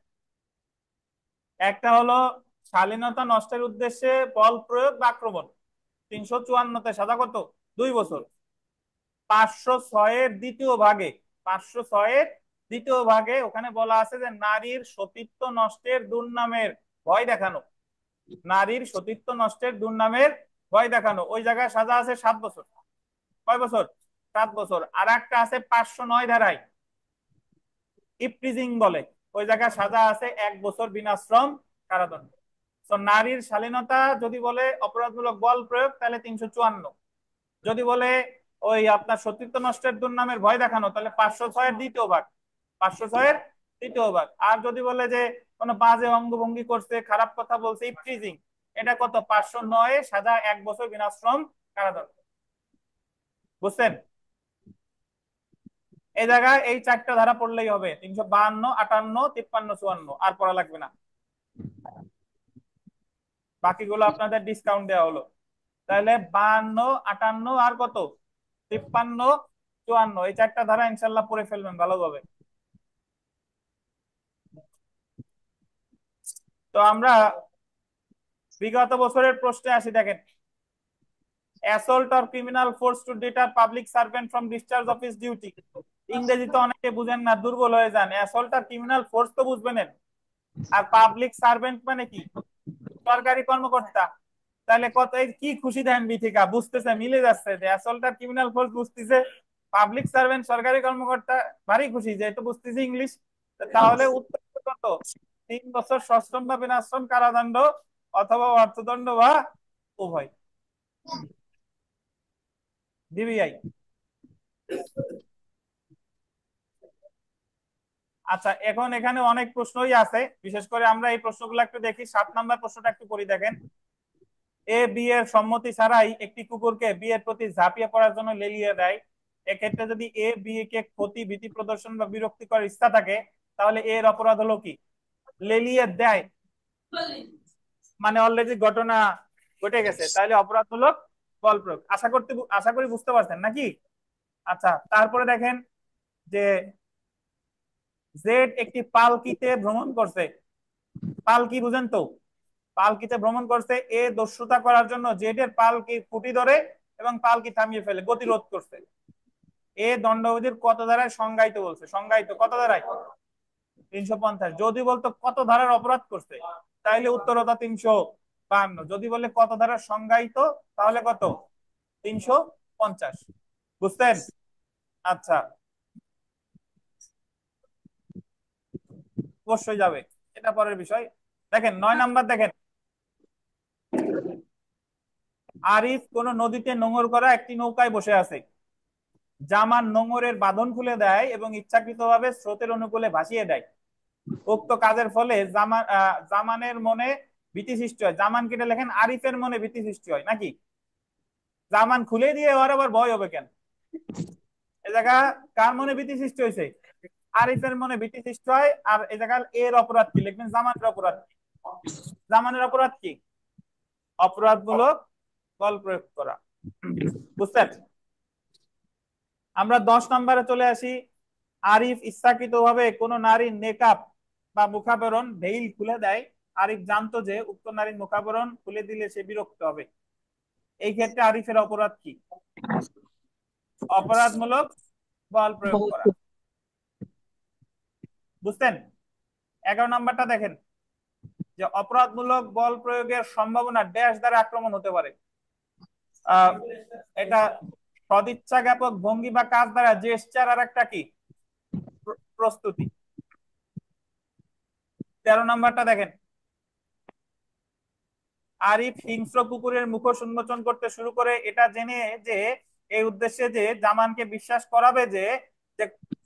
একটা হলো শালীনতা নষ্টের উদ্দেশ্যে বল প্রয়োগ বা আক্রমণ, 354-তে সাজা কত? 2 বছর। 506-এর দ্বিতীয় ভাগে, 506-এর দ্বিতীয় ভাগে ওখানে বলা আছে যে নারীর সতীত্ব নষ্টের দুর্নামের ভয় দেখানো, নারীর সতীত্ব নষ্টের দুর্নামের ভয় দেখানো, ওই জায়গায় সাজা আছে 7 বছর। কয় বছর? 7 বছর। আর একটা আছে 509 ধারায়, ইপটিজিং বলে, ওই জায়গায় সাজা আছে 1 বছর বিনাশ্রম কারাদণ্ড। তো নারীর শালীনতা যদি বলে অপরাধমূলক বল প্রয়োগ তাহলে 354। যদি বলে ওই আপনার সতীত্ব নষ্টের দুর্নামের ভয় দেখানো তাহলে 506-এর দ্বিতীয় ভাগ, 506-এর তৃতীয় ভাগ। আর যদি বলে যে কোনো বাজে অঙ্গভঙ্গি করছে, খারাপ কথা বলছে, ইপটিজিং, এটা কত 509-এ সাজা 1 বছর বিনাশ্রম কারাদণ্ড। বুঝছেন? এই জায়গায় এই 4টা ধারা পড়লেই হবে, 352, 58, 53, 54, আর পড়া লাগবে না। বাকিগুলো আপনাদের ডিসকাউন্ট দেওয়া হলো। তাহলে 52, 58 আর কত 53, 54, এই 4টা ধারা ইনশাল্লাহ পড়ে ফেলবেন ভালোভাবে। তো আমরা বিগত বছরের প্রশ্নে আসি। দেখেন, assault or criminal force to deter public servant from discharge of his duty. ইংরেজি তো অনেকে বুঝেন না, দুর্বল হয়ে যান। অ্যাসল্ট আর ক্রিমিনাল ফোর্স তো বুঝবেন। আর পাবলিক সার্ভেন্ট মানে কি? সরকারি কর্মকর্তা। তাহলে কত কি খুশি দেন বিথিকা, বুঝতেছে, মিলে যাচ্ছে যে অ্যাসল্ট আর ক্রিমিনাল ফোর্স বুঝতেছে, পাবলিক সার্ভেন্ট সরকারি কর্মকর্তা ভারী খুশি যেহেতু বুঝতেছে ইংলিশ। তাহলে উত্তর কত? 3 বছর সশ্রম বা বিনাশ্রম কারাদণ্ড অথবা অর্থদণ্ড বা উভয়। ডিবিআই। আচ্ছা, এখন এখানে অনেক প্রশ্নই আছে, বিশেষ করে আমরা এই প্রশ্নগুলো একটু দেখি। 7 নম্বর প্রশ্নটা একটু পড়ি। দেখেন, এ বি এর সম্মতি ছাড়াই একটি কুকুরকে বি এর প্রতি ঝাঁপিয়ে পড়ার জন্য লেলিয়ে দেয়। এক্ষেত্রে যদি এ বি কে ক্ষতি, ভীতি প্রদর্শন বা বিরক্তি করার ইচ্ছা থাকে তাহলে এর অপরাধ হলো কি? লেলিয়ে দেয় মানে অলরেডি ঘটনা ঘটে গেছে, তাহলে অপরাধমূলক বল প্রয়োগ। আশা করি বুঝতে পারছেন নাকি? আচ্ছা, তারপরে দেখেন যে জেড একটি পালকিতে ভ্রমণ করছে। পালকি বুঝেন তো? পালকিতে ভ্রমণ করছে। এ দস্যুতা করার জন্য জেড এর পালকি খুঁটি ধরে এবং পালকি থামিয়ে ফেলে, গতিরোধ করছে। এ দণ্ডবিধির কত ধারায় সংজ্ঞায়িত বলছে? সংজ্ঞায়িত কত ধারায়? 350। যদি বলতো কত ধারার অপরাধ করছে তাহলে উত্তর হতো 352। যদি বলে কত ধারার সংজ্ঞায়িত তাহলে কত? 350। বুঝতেন? আচ্ছা, অবশ্যই যাবে, এটা পরের বিষয়। দেখেন 9 নম্বর। দেখেন, আরিফ কোন নদীতে নোঙর করা একটি নৌকায় বসে আছে। জামান নোঙরের বাঁধন খুলে দেয় এবং ইচ্ছাকৃতভাবে স্রোতের অনুকূলে ভাসিয়ে দেয়। উক্ত কাজের ফলে জামানের মনে ভীতি সৃষ্টি হয়। জামান কেটে লেখেন আরিফের মনে ভীতি সৃষ্টি হয় নাকি? জামান খুলে দিয়ে ওর আবার ভয় হবে কেন? এ জায়গা কার মনে ভীতি সৃষ্টি হয়েছে? আরিফের মনে ভীতি সৃষ্টি হয়। আর এ জায়গা এর অপরাধ কি লিখবেন? জামানের অপরাধ কি? জামানের অপরাধ কি? অপরাধমূলক বল প্রয়োগ করা। বুঝছেন? আমরা 10 নম্বরে চলে আসি। আরিফ ইচ্ছাকৃতভাবে কোন নারীর নেকাব বা মুখাবরণ ভেইল খুলে দেয়। আরিফ জানতো যে উক্ত নারীর মুখাবরণ খুলে দিলে সে বিরক্ত হবে। এই ক্ষেত্রে আরিফের অপরাধ কি? অপরাধমূলক বল প্রয়োগ করা। বুঝছেন? 11 নম্বরটা দেখেন যে অপরাধমূলক বল প্রয়োগের সম্ভাবনা ড্যাশ দ্বারা আক্রমণ হতে পারে। এটা সদিচ্ছা জ্ঞাপক ভঙ্গি বা কাজ দ্বারা, জেস্টার আর একটা কি? প্রস্তুতি। 13 নম্বরটা দেখেন, আরিফ হিংস্র কুকুরের মুখোশ উন্মোচন করতে শুরু করে এটা জেনে যে এই উদ্দেশ্যে যে জামানকে বিশ্বাস করাবে যে যে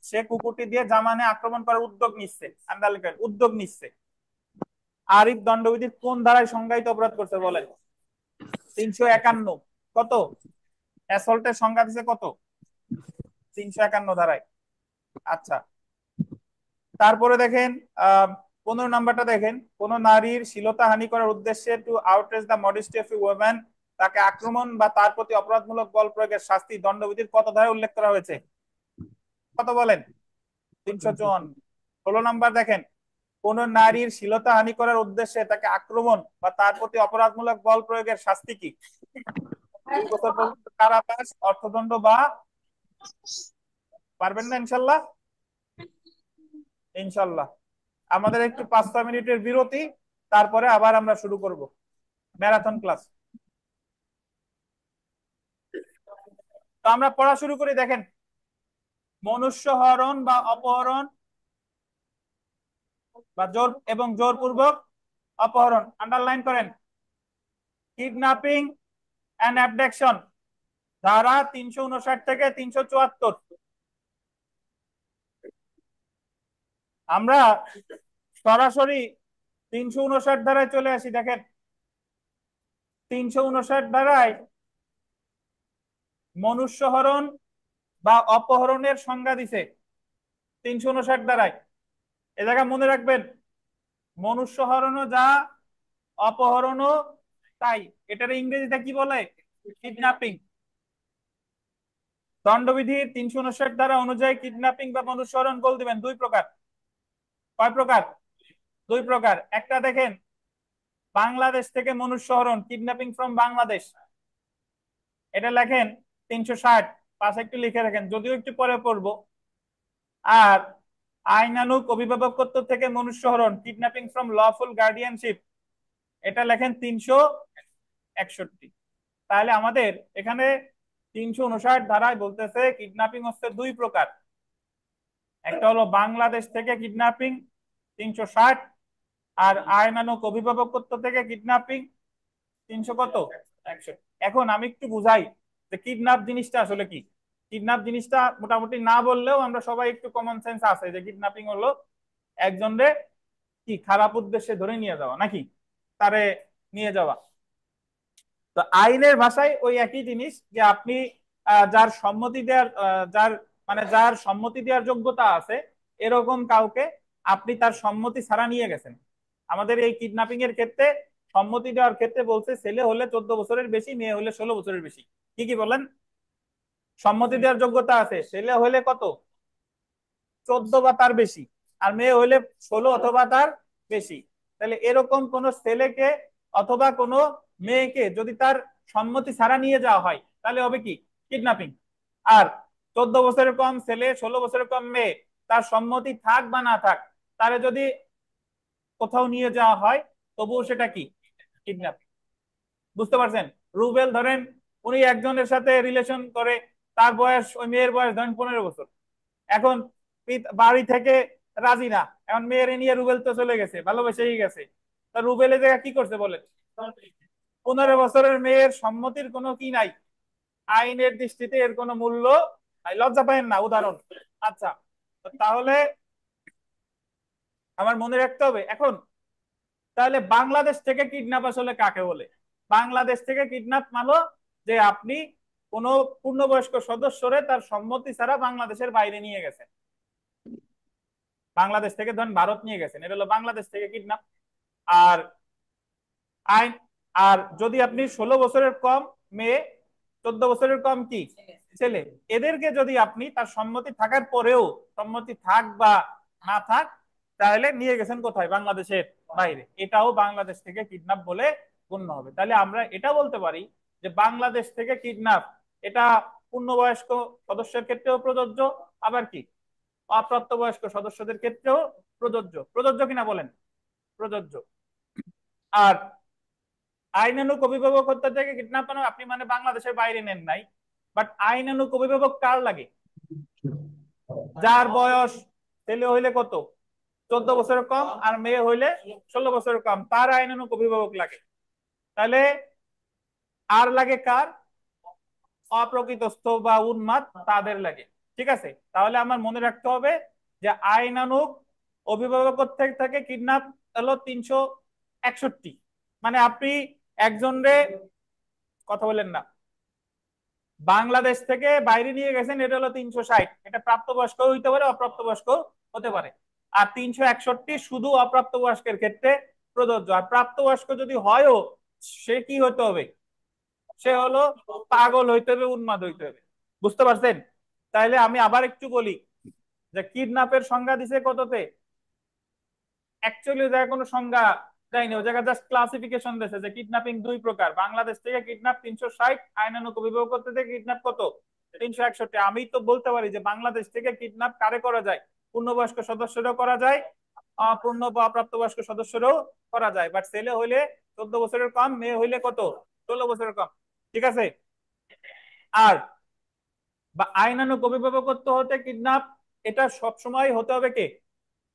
সে কুকুরটি দিয়ে জামানে আক্রমণ করার উদ্যোগ নিচ্ছে। উদ্যোগ নিচ্ছে। আরিফ দণ্ডবিধির কোন ধারায় সংজ্ঞায়িত অপরাধ করছে বলেন? 351। কত? অ্যাসল্টের সংজ্ঞা দিছে কত? 351 ধারায়। আচ্ছা, তারপরে দেখেন 15 নম্বরটা দেখেন, কোন নারীর শ্লীলতা হানি করার উদ্দেশ্যে to outrage the modesty of a woman, তাকে আক্রমণ বা তার প্রতি অপরাধমূলক বল প্রয়োগের শাস্তি দণ্ডবিধির কত ধারায় উল্লেখ করা হয়েছে? কত বলেন? 354। 16 নম্বর দেখেন, কোন নারীর শ্লীলতা হানি করার উদ্দেশ্যে তাকে আক্রমণ বা তার প্রতি অপরাধমূলক বল প্রয়োগের শাস্তি কি? 2 বছর পর্যন্ত কারাবাস, অর্থদণ্ড বা পারবেন না ইনশাল্লাহ? ইনশাল্লাহ। আমাদের একটু 5-6 মিনিটের বিরতি, তারপরে আবার আমরা শুরু করব ম্যারাথন ক্লাস। তো আমরা পড়া শুরু করি। দেখেন, মনুষ্য হরণ বা অপহরণ বা জোরপূর্বক অপহরণ, আন্ডারলাইন করেন। কিডন্যাপিং অ্যান্ড অ্যাবডাকশন ধারা 359 থেকে 374। আমরা সরাসরি 359 ধারায় চলে আসি। দেখেন 359 ধারায় মনুষ্যহরণ বা অপহরণের সংজ্ঞা দিছে 359 ধারায়। এ জায়গা মনে রাখবেন, মনুষ্যহরণও যা, অপহরণও তাই। এটার ইংরেজিতে কি বলে? কিডন্যাপিং। দণ্ডবিধির 359 ধারা অনুযায়ী কিডন্যাপিং বা মনুষ্যহরণ বল দিবেন দুই প্রকার। কয় প্রকার? দুই প্রকার। একটা দেখেন, বাংলাদেশ থেকে মনুষ্যহরণ, কিডন্যাপিং ফ্রম বাংলাদেশ, এটা লেখেন 360, পাশে একটু লিখে রাখেন, যদিও একটু পরে পড়বো। আর আইনানুগ অভিভাবকত্ব থেকে মনুষ্যহরণ, কিডন্যাপিং ফ্রম লফুল গার্ডিয়ানশিপ, এটা লেখেন 361। তাহলে আমাদের এখানে 359 ধারায় বলতেছে কিডন্যাপিং হচ্ছে দুই প্রকার। একটা হলো বাংলাদেশ থেকে কিডন্যাপিং 360, আর আইনানুগ অভিভাবকত্ব থেকে কিডন্যাপিং 300 কত? 100। এখন আমি একটু বুঝাই যে কিডন্যাপ জিনিসটা আসলে কি। কিডন্যাপ জিনিসটা মোটামুটি না বললেও আমরা সবাই একটু কমন সেন্স আছে যে কিডন্যাপিং হলো একজনরে কি খারাপ উদ্দেশ্যে ধরে নিয়ে যাওয়া, নাকি তারে নিয়ে যাওয়া। তো আইনের ভাষায় ওই একই জিনিস, যে আপনি যার সম্মতি দেওয়ার যার সম্মতি দেওয়ার যোগ্যতা আছে এরকম কাউকে আপনি তার সম্মতি ছাড়া নিয়ে গেছেন। আমাদের এই কিডন্যাপিং এর ক্ষেত্রে সম্মতি দেওয়ার ক্ষেত্রে বলছে ছেলে হলে 14 বছরের বেশি, মেয়ে হলে 16 বছরের বেশি। কি কি বলেন? সম্মতি দেওয়ার যোগ্যতা আছে, ছেলে হলে কত? 14 বা তার বেশি, আর মেয়ে হলে 16 অথবা তার বেশি। তাহলে এরকম কোন ছেলেকে অথবা কোনো মেয়েকে যদি তার সম্মতি ছাড়া নিয়ে যাওয়া হয় তাহলে হবে কি? কিডন্যাপিং। আর 14 বছরের কম ছেলে, 16 বছরের কম মেয়ে, তার সম্মতি থাক বা না থাক, তারে যদি কোথাও নিয়ে যাওয়া হয় তবুও সেটা কি? কিডন্যাপিং। বুঝতে পারছেন? রুবেল ধরেন উনি একজনের সাথে রিলেশন করে, তার বয়স, ওই মেয়ের বয়স ধরেন 15 বছর। এখন বাড়ি থেকে রাজি না, এখন মেয়ের নিয়ে রুবেল তো চলে গেছে, ভালোবেসেই গেছে। তা রুবেল এই জায়গা কি করছে বলেন? 15 বছরের মেয়ের সম্মতির কোনো কি নাই, আইনের দৃষ্টিতে এর কোনো মূল্য নাই। লজ্জা পাবেন না, উদাহরণ। আচ্ছা, তাহলে আমার মনে রাখতে হবে এখন, তাহলে বাংলাদেশ থেকে কিডন্যাপ আসলে কাকে বলে? বাংলাদেশ থেকে কিডন্যাপ মানে যে আপনি কোন পূর্ণবয়স্ক সদস্যরে তার সম্মতি ছাড়া বাংলাদেশের বাইরে নিয়ে গেছেন। বাংলাদেশ থেকে ধরেন ভারত নিয়ে গেছেন, এটা হলো বাংলাদেশ থেকে কিডন্যাপ। আর আইন, আর যদি আপনি 16 বছরের কম মেয়ে, 14 বছরের কম কি ছেলে, এদেরকে যদি আপনি তার সম্মতি থাকার পরেও, সম্মতি থাক বা না থাক, তাহলে নিয়ে গেছেন কোথায়? বাংলাদেশের বাইরে, এটাও বাংলাদেশ থেকে কিডন্যাপ বলে গণ্য হবে। তাহলে আমরা এটা বলতে পারি যে বাংলাদেশ থেকে কিডন্যাপ এটা পূর্ণবয়স্ক সদস্যের ক্ষেত্রেও প্রযোজ্য, আবার কি অপ্রাপ্তবয়স্ক সদস্যদের ক্ষেত্রেও প্রযোজ্য। প্রযোজ্য কিনা বলেন? প্রযোজ্য। আর আইনানুগ অভিভাবকত্ব থেকে কিডন্যাপ আপনি মানে বাংলাদেশের বাইরে নেন নাই, বাট আইনানুগ অভিভাবক কার লাগে? যার বয়স ছেলে হইলে কত? 14 বছরের কম, আর মেয়ে হইলে 16 বছরের কম, তার আইনানুগ অভিভাবক লাগে। তাহলে আর লাগে কার? অপ্রকৃতস্থ বা উন্মাদ, তাদের লাগে। ঠিক আছে, তাহলে আমার মনে রাখতে হবে যে আইনানুগ অভিভাবকত্ব থেকে কিডন্যাপ হলো 361। মানে আপনি একজনরে, কথা বলেন না, বাংলাদেশ থেকে বাইরে নিয়ে গেছেন, এটা হলো 360। এটা প্রাপ্তবয়স্ক হইতে পারে, অপ্রাপ্তবয়স্ক হতে পারে। আর 361 শুধু অপ্রাপ্তবয়স্কের ক্ষেত্রে প্রযোজ্য। আর প্রাপ্তবয়স্ক যদি হয়ও, সে কি হতে হবে? সে হলো পাগল হইতে হবে, উন্মাদ হইতে হবে। বুঝতে পারছেন? তাইলে আমি আবার একটু বলি যে কিডন্যাপের সংজ্ঞা দিছে কততে? অ্যাকচুয়ালি ওই জায়গায় কোনো সংজ্ঞা দেয়নি, ওই জায়গায় জাস্ট ক্লাসিফিকেশন দিয়েছে যে কিডন্যাপিং দুই প্রকার। বাংলাদেশ থেকে কিডন্যাপ 360, আইনানুগ অভিভাবকত্ব থেকে কিডন্যাপ কত? 361। আমি তো বলতে পারি যে বাংলাদেশ থেকে কিডন্যাপ কারে করা যায়? পূর্ণবয়স্ক সদস্যরাও করা যায়, অপূর্ণ বা অপ্রাপ্তবয়স্ক সদস্যরাও করা যায়। বাট ছেলে হইলে 14 বছরের কম, মেয়ে হইলে কত? 16 বছরের কম। ঠিক আছে? আর বা আইনানুগ অভিভাবকত্ব হতে কিডন্যাপ, এটা সবসময় হতে হবে কে?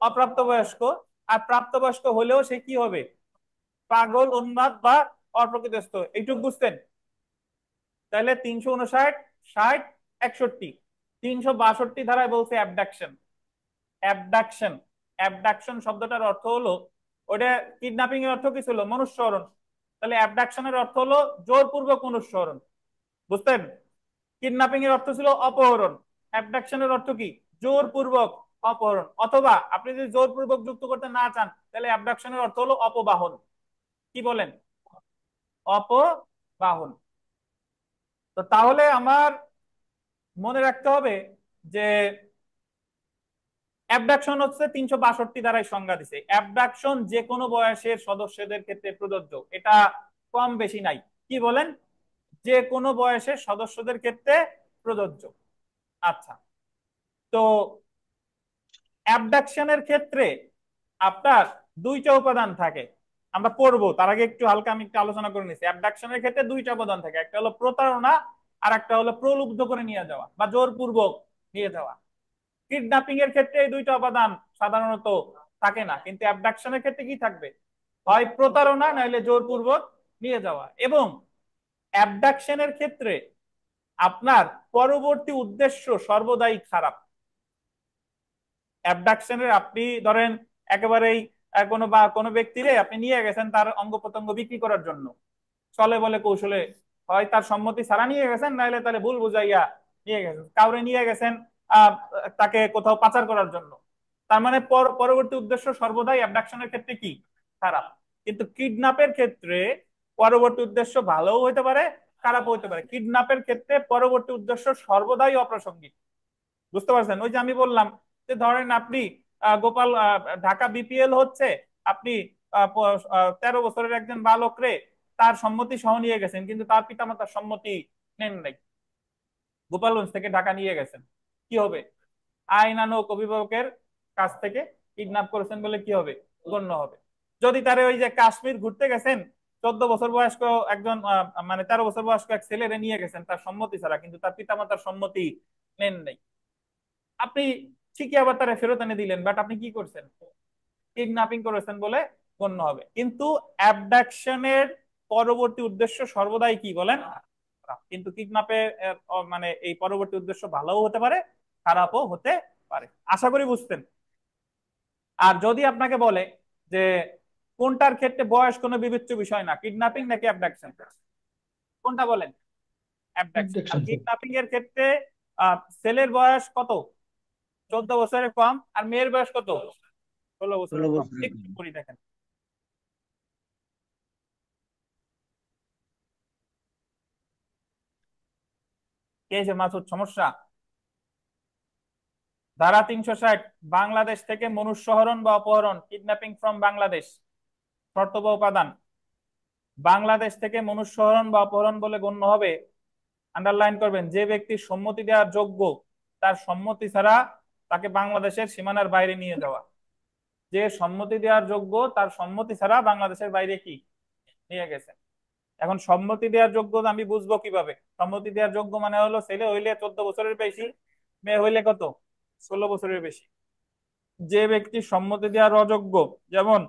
অপ্রাপ্তবয়স্ক। আর প্রাপ্তবয়স্ক হলেও সে কি হবে? পাগল, উন্মাদ বা অপ্রকৃতস্থ। এইটুকু বুঝতেন? তাহলে 359, 60, 61, 362 ধারায় বলছে অ্যাবডাকশন। অ্যাবডাকশন, অ্যাবডাকশন শব্দটার অর্থ হলো, ওটা কিডন্যাপিং এর অর্থ কি ছিল? মনুষ্যহরণ। তাহলে অ্যাবডাকশনের অর্থ হলো জোরপূর্বক মনুষ্যহরণ। বুঝতেন? কিডন্যাপিং এর অর্থ ছিল অপহরণ, অ্যাবডাকশনের অর্থ কি? জোরপূর্বক অপহরণ। অথবা আপনি যদি জোরপূর্বক যুক্ত করতে না চান, তাহলে অ্যাবডাকশনের অর্থ হলো অপবাহন। কি বলেন? অপবাহন। তো তাহলে আমার মনে রাখতে হবে যে অ্যাবডাকশন হচ্ছে 362 ধারায় সংজ্ঞা দিছে। অ্যাবডাকশন যে কোনো বয়সের সদস্যদের ক্ষেত্রে প্রযোজ্য, এটা কম বেশি নাই। কি বলেন? যে কোনো বয়সের সদস্যদের ক্ষেত্রে প্রযোজ্য। আচ্ছা, তো অ্যাবডাকশনের ক্ষেত্রে আপনার দুইটা উপাদান থাকে, আমরা পড়বো। তার আগে একটু হালকা আমি একটু আলোচনা করে নিচ্ছি। অ্যাবডাকশনের ক্ষেত্রে দুইটা উপাদান থাকে, একটা হলো প্রতারণা, আর একটা হলো প্রলুব্ধ করে নিয়ে যাওয়া বা জোরপূর্বক নিয়ে যাওয়া। কিডন্যাপিং এর ক্ষেত্রে এই দুইটা উপাদান সাধারণত থাকে না, কিন্তু অ্যাবডাকশনের ক্ষেত্রে কি থাকবে? হয় প্রতারণা, নইলে জোরপূর্বক নিয়ে যাওয়া। এবং অ্যাবডাকশনের ক্ষেত্রে আপনার পরবর্তী উদ্দেশ্য সর্বদাই খারাপ। অ্যাবডাকশনের আপনি ধরেন একেবারেই কোনো ব্যক্তিরে আপনি নিয়ে গেছেন তার অঙ্গ প্রত্যঙ্গ বিক্রি করার জন্য, চলে বলে কৌশলে, হয় তার সম্মতি ছাড়া নিয়ে গেছেন, নাহলে তাহলে ভুল বুঝাইয়া নিয়ে গেছেন। কাউরে নিয়ে গেছেন আহ তাকে কোথাও পাচার করার জন্য। তার মানে পরবর্তী উদ্দেশ্য সর্বদাই অ্যাবডাকশনের ক্ষেত্রে কি? খারাপ। কিন্তু কিডন্যাপের ক্ষেত্রে পরবর্তী উদ্দেশ্য ভালোও হতে পারে, খারাপও হতে পারে। কিডন্যাপের ক্ষেত্রে পরবর্তী উদ্দেশ্য সর্বদাই অপ্রাসঙ্গিক। বুঝতে পারছেন? ওই যে আমি বললাম যে ধরেন আপনি গোপাল, ঢাকা বিপিএল হচ্ছে, আপনি 13 বছরের একজন বালক রে তার সম্মতি সহ নিয়ে গেছেন, কিন্তু তার পিতামাতার সম্মতি নেন নাই, গোপালগঞ্জ থেকে ঢাকা নিয়ে গেছেন। কি হবে? আইনানুগ অভিভাবকের কাছ থেকে কিডন্যাপ করেছেন বলে কি হবে? গণ্য হবে। যদি তারে ওই যে কাশ্মীর ঘুরতে গেছেন, 14 বছর বয়স্ক একজন মানে 13 বছর বয়স্ক এক ছেলেরে নিয়ে গেছেন তার সম্মতি ছাড়া, কিন্তু তার পিতামাতার সম্মতি নেন নাই, আপনি ঠিকই আবার তারা ফেরত এনে দিলেন, বাট আপনি কি করছেন? কিডন্যাপিং করেছেন বলে গণ্য হবে। কিন্তু অ্যাবডাকশনের পরবর্তী উদ্দেশ্য সর্বদাই কি বলেন? কিন্তু কিডন্যাপে মানে এই পরবর্তী উদ্দেশ্য ভালোও হতে পারে, খারাপও হতে পারে। আশা করি বুঝতেন। আর যদি আপনাকে বলে যে কোনটার ক্ষেত্রে বয়স কোনো বিবেচ্য বিষয় না, কিডন্যাপিং নাকি অ্যাবডাকশন, কোনটা বলেন? অ্যাবডাকশন। আর কিডন্যাপিং এর ক্ষেত্রে ছেলের বয়স কত? 14 বছরের কম। আর মেয়ের বয়স কত? 16 বছরের কম। একটু করি দেখেন। কে যে মাসুদ, সমস্যা? ধারা 360, বাংলাদেশ থেকে মনুষ্যহরণ বা অপহরণ, কিডন্যাপিং ফ্রম বাংলাদেশ। শর্ত বা উপাদান, বাংলাদেশ থেকে মনুষ্যহরণ বা অপহরণ বলে গণ্য হবে, আন্ডারলাইন করবেন, যে ব্যক্তির সম্মতি দেওয়ার যোগ্য তার সম্মতি ছাড়া তাকে বাংলাদেশের সীমানার বাইরে নিয়ে যাওয়া। যে সম্মতি দেওয়ার যোগ্য তার সম্মতি ছাড়া বাংলাদেশের বাইরে কি নিয়ে গেছে। এখন সম্মতি দেওয়ার যোগ্য আমি বুঝবো কিভাবে? সম্মতি দেওয়ার যোগ্য মানে হলো ছেলে হইলে 14 বছরের বেশি, মেয়ে হইলে কত? 16 বছরের বেশি। যে ব্যক্তি সম্মতি দেওয়ার অযোগ্য, যেমন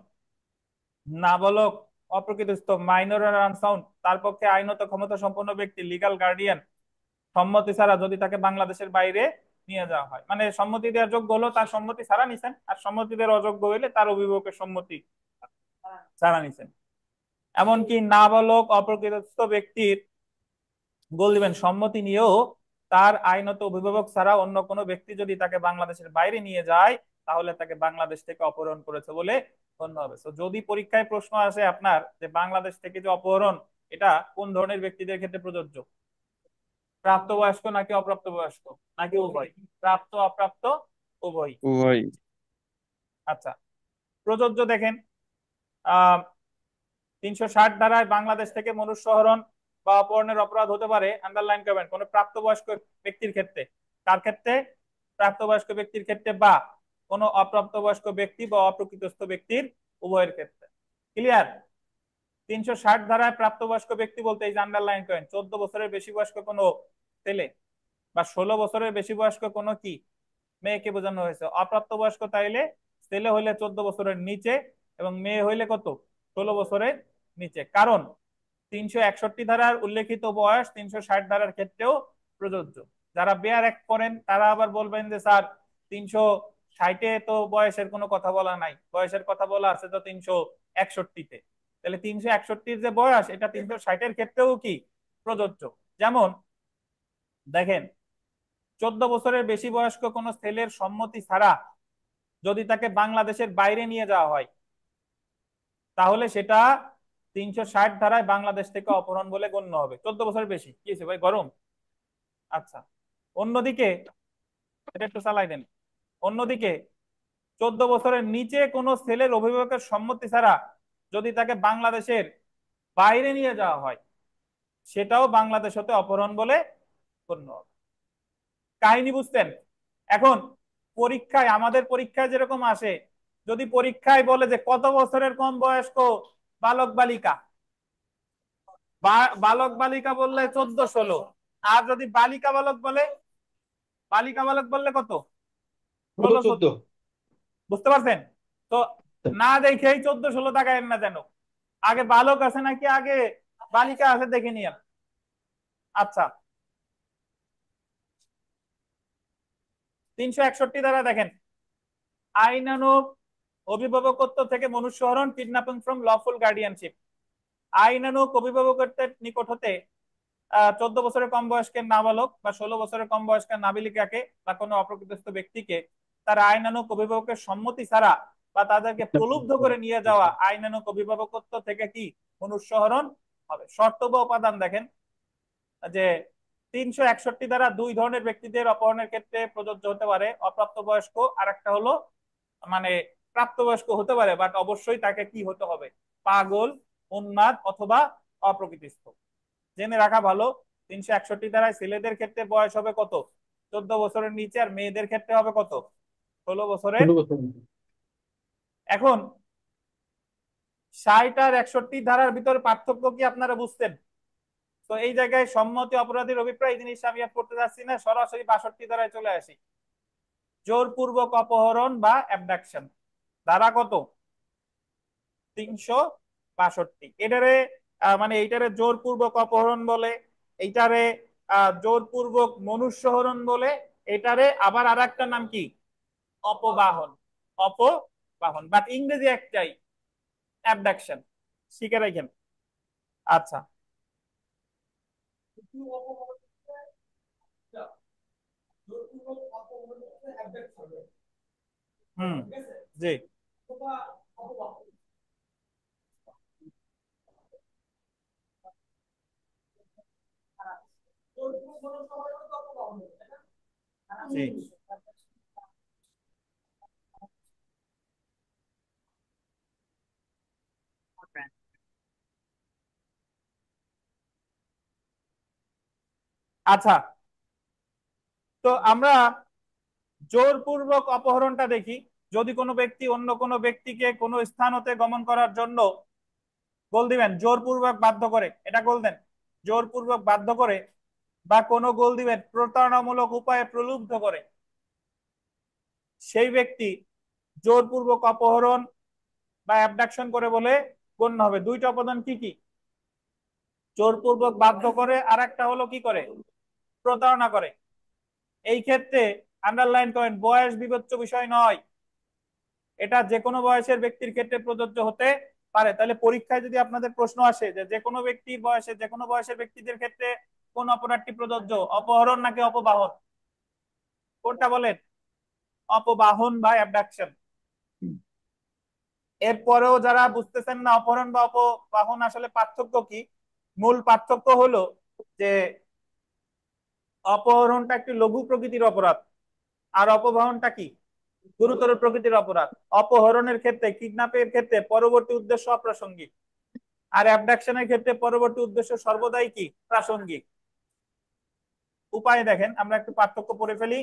নাবালক, অপ্রকৃতস্থ, মাইনর আর আনসাউন্ড, তার পক্ষে আইনত ক্ষমতা সম্পন্ন ব্যক্তি, লিগাল গার্ডিয়ান, সম্মতি ছাড়া যদি তাকে বাংলাদেশের বাইরে নিয়ে যাওয়া হয়। মানে সম্মতি দেওয়ার যোগ্য হলো তার সম্মতি ছাড়া নিছেন, আর সম্মতি দেওয়ার অযোগ্য হইলে তার অভিভাবকের সম্মতি ছাড়া নিছেন। এমনকি নাবালক অপ্রকৃতস্থ ব্যক্তির গোল দিবেন সম্মতি নিয়েও তার আইনত অভিভাবক ছাড়া অন্য কোনো ব্যক্তি যদি তাকে বাংলাদেশের বাইরে নিয়ে যায়, তাহলে তাকে বাংলাদেশ থেকে অপহরণ করেছে বলে গণ্য হবে। তো যদি পরীক্ষায় প্রশ্ন আসে আপনার যে বাংলাদেশ থেকে যে অপহরণ, এটা কোন ধরনের ব্যক্তিদের ক্ষেত্রে প্রযোজ্য? প্রাপ্তবয়স্ক নাকি অপ্রাপ্তবয়স্ক নাকি উভয়? প্রাপ্ত অপ্রাপ্ত উভয়। উভয়। আচ্ছা, প্রযোজ্য দেখেন, আহ 360 ধারায় বাংলাদেশ থেকে মনুষ্যহরণ বা অপহরণের অপরাধ হতে পারে, আন্ডারলাইন করবেন, কোন প্রাপ্তবয়স্ক ব্যক্তির ক্ষেত্রে। কার ক্ষেত্রে? প্রাপ্তবয়স্ক ব্যক্তির ক্ষেত্রে বা কোন অপ্রাপ্তবয়স্ক ব্যক্তি বা অপ্রকৃতস্থ ব্যক্তির উভয়ের ক্ষেত্রে। ক্লিয়ার? 360 ধারায় প্রাপ্তবয়স্ক ব্যক্তি বলতে এই যে আন্ডারলাইন করেন, 14 বছরের বেশি বয়স্ক কোনো ছেলে বা 16 বছরের বেশি বয়স্ক কোনো কি মেয়েকে বোঝানো হয়েছে। অপ্রাপ্তবয়স্ক তাইলে ছেলে হইলে 14 বছরের নিচে এবং মেয়ে হইলে কত 16 বছরের নিচে। কারণ 361 ধারার উল্লেখিত বয়স 360 ধারার ক্ষেত্রেও প্রযোজ্য। যারা বেয়ার অ্যাক্ট করেন তারা আবার বলবেন যে স্যার 360-এ তো বয়সের কোনো কথা বলা নাই, বয়সের কথা বলা আছে তো 361-তে। তাহলে 361-র যে বয়স এটা 360-এর ক্ষেত্রেও কি প্রযোজ্য। যেমন দেখেন 14 বছরের বেশি বয়স্ক কোনো ছেলের সম্মতি ছাড়া যদি তাকে বাংলাদেশের বাইরে নিয়ে যাওয়া হয় তাহলে সেটা 360 ধারায় বাংলাদেশ থেকে অপহরণ বলে গণ্য হবে। 14 বছরের বেশি কি হয়েছে ভাই গরম? আচ্ছা, অন্যদিকে এটা একটু চালাই দেন। অন্যদিকে 14 বছরের নিচে কোনো ছেলের অভিভাবকের সম্মতি ছাড়া যদি তাকে বাংলাদেশের বাইরে নিয়ে যাওয়া হয় সেটাও বাংলাদেশ হতে অপহরণ বলে গণ্য হবে। কাহিনী বুঝতেন? এখন পরীক্ষায়, আমাদের পরীক্ষায় যেরকম আসে, যদি পরীক্ষায় বলে যে কত বছরের কম বয়স্ক বালক বালিকা, বালক বালিকা বললে 14-16, আর যদি বালিকা বালক বলে, বালিকা বালক বললে কত 16-14। বুঝতে পারছেন তো? না দেখেই 14-16 তাকায়েন না যেন, আগে বালক আছে নাকি আগে বালিকা আছে দেখে নিয়েন। আচ্ছা, 361 দ্বারা দেখেন আইনানুগ অভিভাবকত্ব থেকে মনুষ্যহরণ, কিডন্যাপিং ফ্রম লফুল গার্ডিয়ানশিপ। আইনানুগ অভিভাবকত্বের নিকট হতে 14 বছরের কম বয়স্কের নাবালক বা 16 বছরের কম বয়স্কের নাবালিকাকে বা কোনো অপ্রকৃতস্থ ব্যক্তিকে তার আইনানুগ অভিভাবকের সম্মতি ছাড়া বা তাদেরকে প্রলুব্ধ করে নিয়ে যাওয়া আইনানুগ অভিভাবকত্ব থেকে কি মনুষ্যহরণ হবে। শর্ত বা উপাদান দেখেন যে 361 দ্বারা দুই ধরনের ব্যক্তিদের অপহরণের ক্ষেত্রে প্রযোজ্য হতে পারে, অপ্রাপ্ত বয়স্ক আর একটা হলো মানে প্রাপ্তবয়স্ক হতে পারে, বাট অবশ্যই তাকে কি হতে হবে পাগল, উন্মাদ অথবা অপ্রকৃতিস্থ। জেনে রাখা ভালো 361 দ্বারায় ছেলেদের ক্ষেত্রে বয়স হবে কত 14 বছরের নিচে, আর মেয়েদের ক্ষেত্রে হবে কত 16 বছরের। এখন 60 আর 61 ধারার ভিতরে পার্থক্য কি আপনারা বুঝতেন? তো এই জায়গায় সম্মতি অপরাধীর অভিপ্রায় জিনিস আমি আর করতে যাচ্ছি না, সরাসরি 62 ধারায় চলে আসি। জোরপূর্বক অপহরণ বা অ্যাবডাকশন ধারা কত 362। এটারে মানে এইটারে জোরপূর্বক অপহরণ বলে, এইটারে জোরপূর্বক মনুষ্যহরণ বলে, এটারে আবার আর একটা নাম কি অপবাহন। অপবাহন, বাট ইংরেজি একটাই অ্যাবডাকশন, শিখে রাখেন। আচ্ছা, হুম, জি, জি। আচ্ছা, তো আমরা জোরপূর্বক অপহরণটা দেখি। যদি কোনো ব্যক্তি অন্য কোনো ব্যক্তিকে কোনো স্থান হতে গমন করার জন্য গোল দিবেন, জোরপূর্বক বাধ্য করে, এটা গোল দেন, জোরপূর্বক বাধ্য করে, বা কোনো গোল দিবেন প্রতারণামূলক উপায়ে প্রলুব্ধ করে, সেই ব্যক্তি জোরপূর্বক অপহরণ বা অ্যাবডাকশন করে বলে গণ্য হবে। দুইটা উপাদান কি কি? জোরপূর্বক বাধ্য করে, আর একটা হলো কি করে প্রতারণা করে। এই ক্ষেত্রে আন্ডারলাইন করেন, বয়স বিবেচ্য বিষয় নয়, এটা যে কোনো বয়সের ব্যক্তির ক্ষেত্রে প্রযোজ্য হতে পারে। তাহলে পরীক্ষায় যদি আপনাদের প্রশ্ন আসে যে যে কোনো ব্যক্তির বয়সে, যে কোনো বয়সের ব্যক্তিদের ক্ষেত্রে কোন অপরাধটি প্রযোজ্য, অপহরণ নাকি অপবাহন, কোনটা বলেন? অপবাহন বা অ্যাবডাকশন। এরপরেও যারা বুঝতেছেন না অপহরণ বা অপবাহন আসলে পার্থক্য কি, মূল পার্থক্য হলো যে অপহরণটা একটি লঘু প্রকৃতির অপরাধ আর অপবাহনটা কি গুরুতর প্রকৃতির অপরাধ। অপহরণের ক্ষেত্রে, কিডন্যাপের ক্ষেত্রে পরবর্তী উদ্দেশ্য অপ্রাসঙ্গিক, আর অ্যাবডাকশনের ক্ষেত্রে পরবর্তী উদ্দেশ্য সর্বদাই কি প্রাসঙ্গিক। উপায় দেখেন, আমরা একটু পার্থক্য পড়ে ফেলি।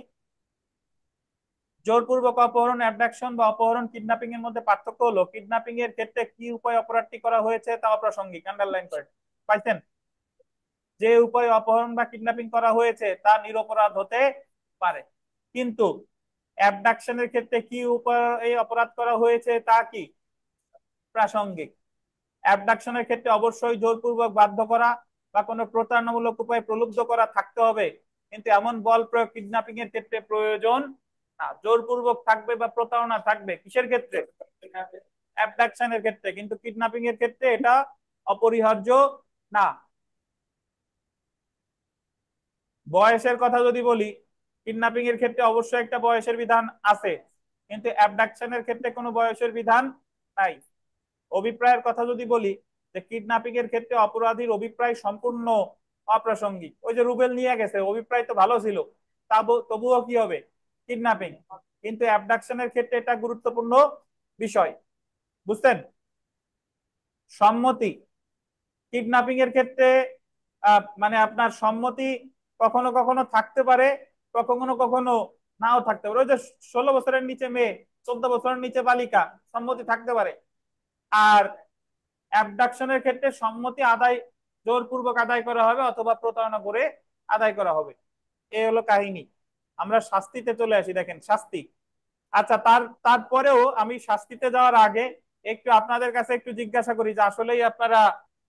জোরপূর্বক অপহরণ, অ্যাবডাকশন বা অপহরণ, কিডন্যাপিং এর মধ্যে পার্থক্য হলো কিডন্যাপিং এর ক্ষেত্রে কি উপায় অপরাধটি করা হয়েছে তা অপ্রাসঙ্গিক, আন্ডারলাইন করেন, পাইছেন? যে উপায়ে অপহরণ বা কিডন্যাপিং করা হয়েছে তা নিরপরাধ হতে পারে, কিন্তু অ্যাবডাকশনের ক্ষেত্রে কি এই অপরাধ করা হয়েছে তা কি প্রাসঙ্গিক। অ্যাবডাকশনের ক্ষেত্রে অবশ্যই জোরপূর্বক বাধ্য করা বা কোনো প্রতারণামূলক উপায়ে প্রলুব্ধ করা থাকতে হবে, কিন্তু এমন বল প্রয়োগ কিডন্যাপিং এর ক্ষেত্রে প্রয়োজন না। জোরপূর্বক থাকবে বা প্রতারণা থাকবে কিসের ক্ষেত্রে? অ্যাবডাকশনের ক্ষেত্রে, কিন্তু কিডন্যাপিং এর ক্ষেত্রে এটা অপরিহার্য না। বয়সের কথা যদি বলি, কিডন্যাপিং এর ক্ষেত্রে অবশ্যই একটা বয়সের বিধান আছে, কিন্তু অ্যাবডাকশনের ক্ষেত্রে কোনো বয়সের বিধান নাই। অভিপ্রায়ের কথা যদি বলি, যে কিডন্যাপিং এর ক্ষেত্রে অপরাধীর অভিপ্রায় সম্পূর্ণ অপ্রাসঙ্গিক। ওই যে রুবেল নিয়ে গেছে, অভিপ্রায় তো ভালো ছিল, তবুও কি হবে? কিডন্যাপিং। কিন্তু অ্যাবডাকশনের ক্ষেত্রে এটা গুরুত্বপূর্ণ বিষয়, বুঝছেন? সম্মতি কিডন্যাপিং এর ক্ষেত্রে মানে আপনার সম্মতি কখনো কখনো থাকতে পারে, কখনো কখনো নাও থাকতে পারে। ওই যে 16 বছরের নিচে মেয়ে, 14 বছরের নিচে বালিকা, সম্মতি থাকতে পারে। আর অ্যাবডাকশনের ক্ষেত্রে সম্মতি আদায় জোরপূর্বক আদায় করা হবে অথবা প্রতারণা করে আদায় করা হবে। এই হলো কাহিনী। আমরা শাস্তিতে চলে আসি, দেখেন শাস্তি। আচ্ছা, তারপরেও আমি শাস্তিতে যাওয়ার আগে একটু আপনাদের কাছে একটু জিজ্ঞাসা করি যে আসলেই আপনারা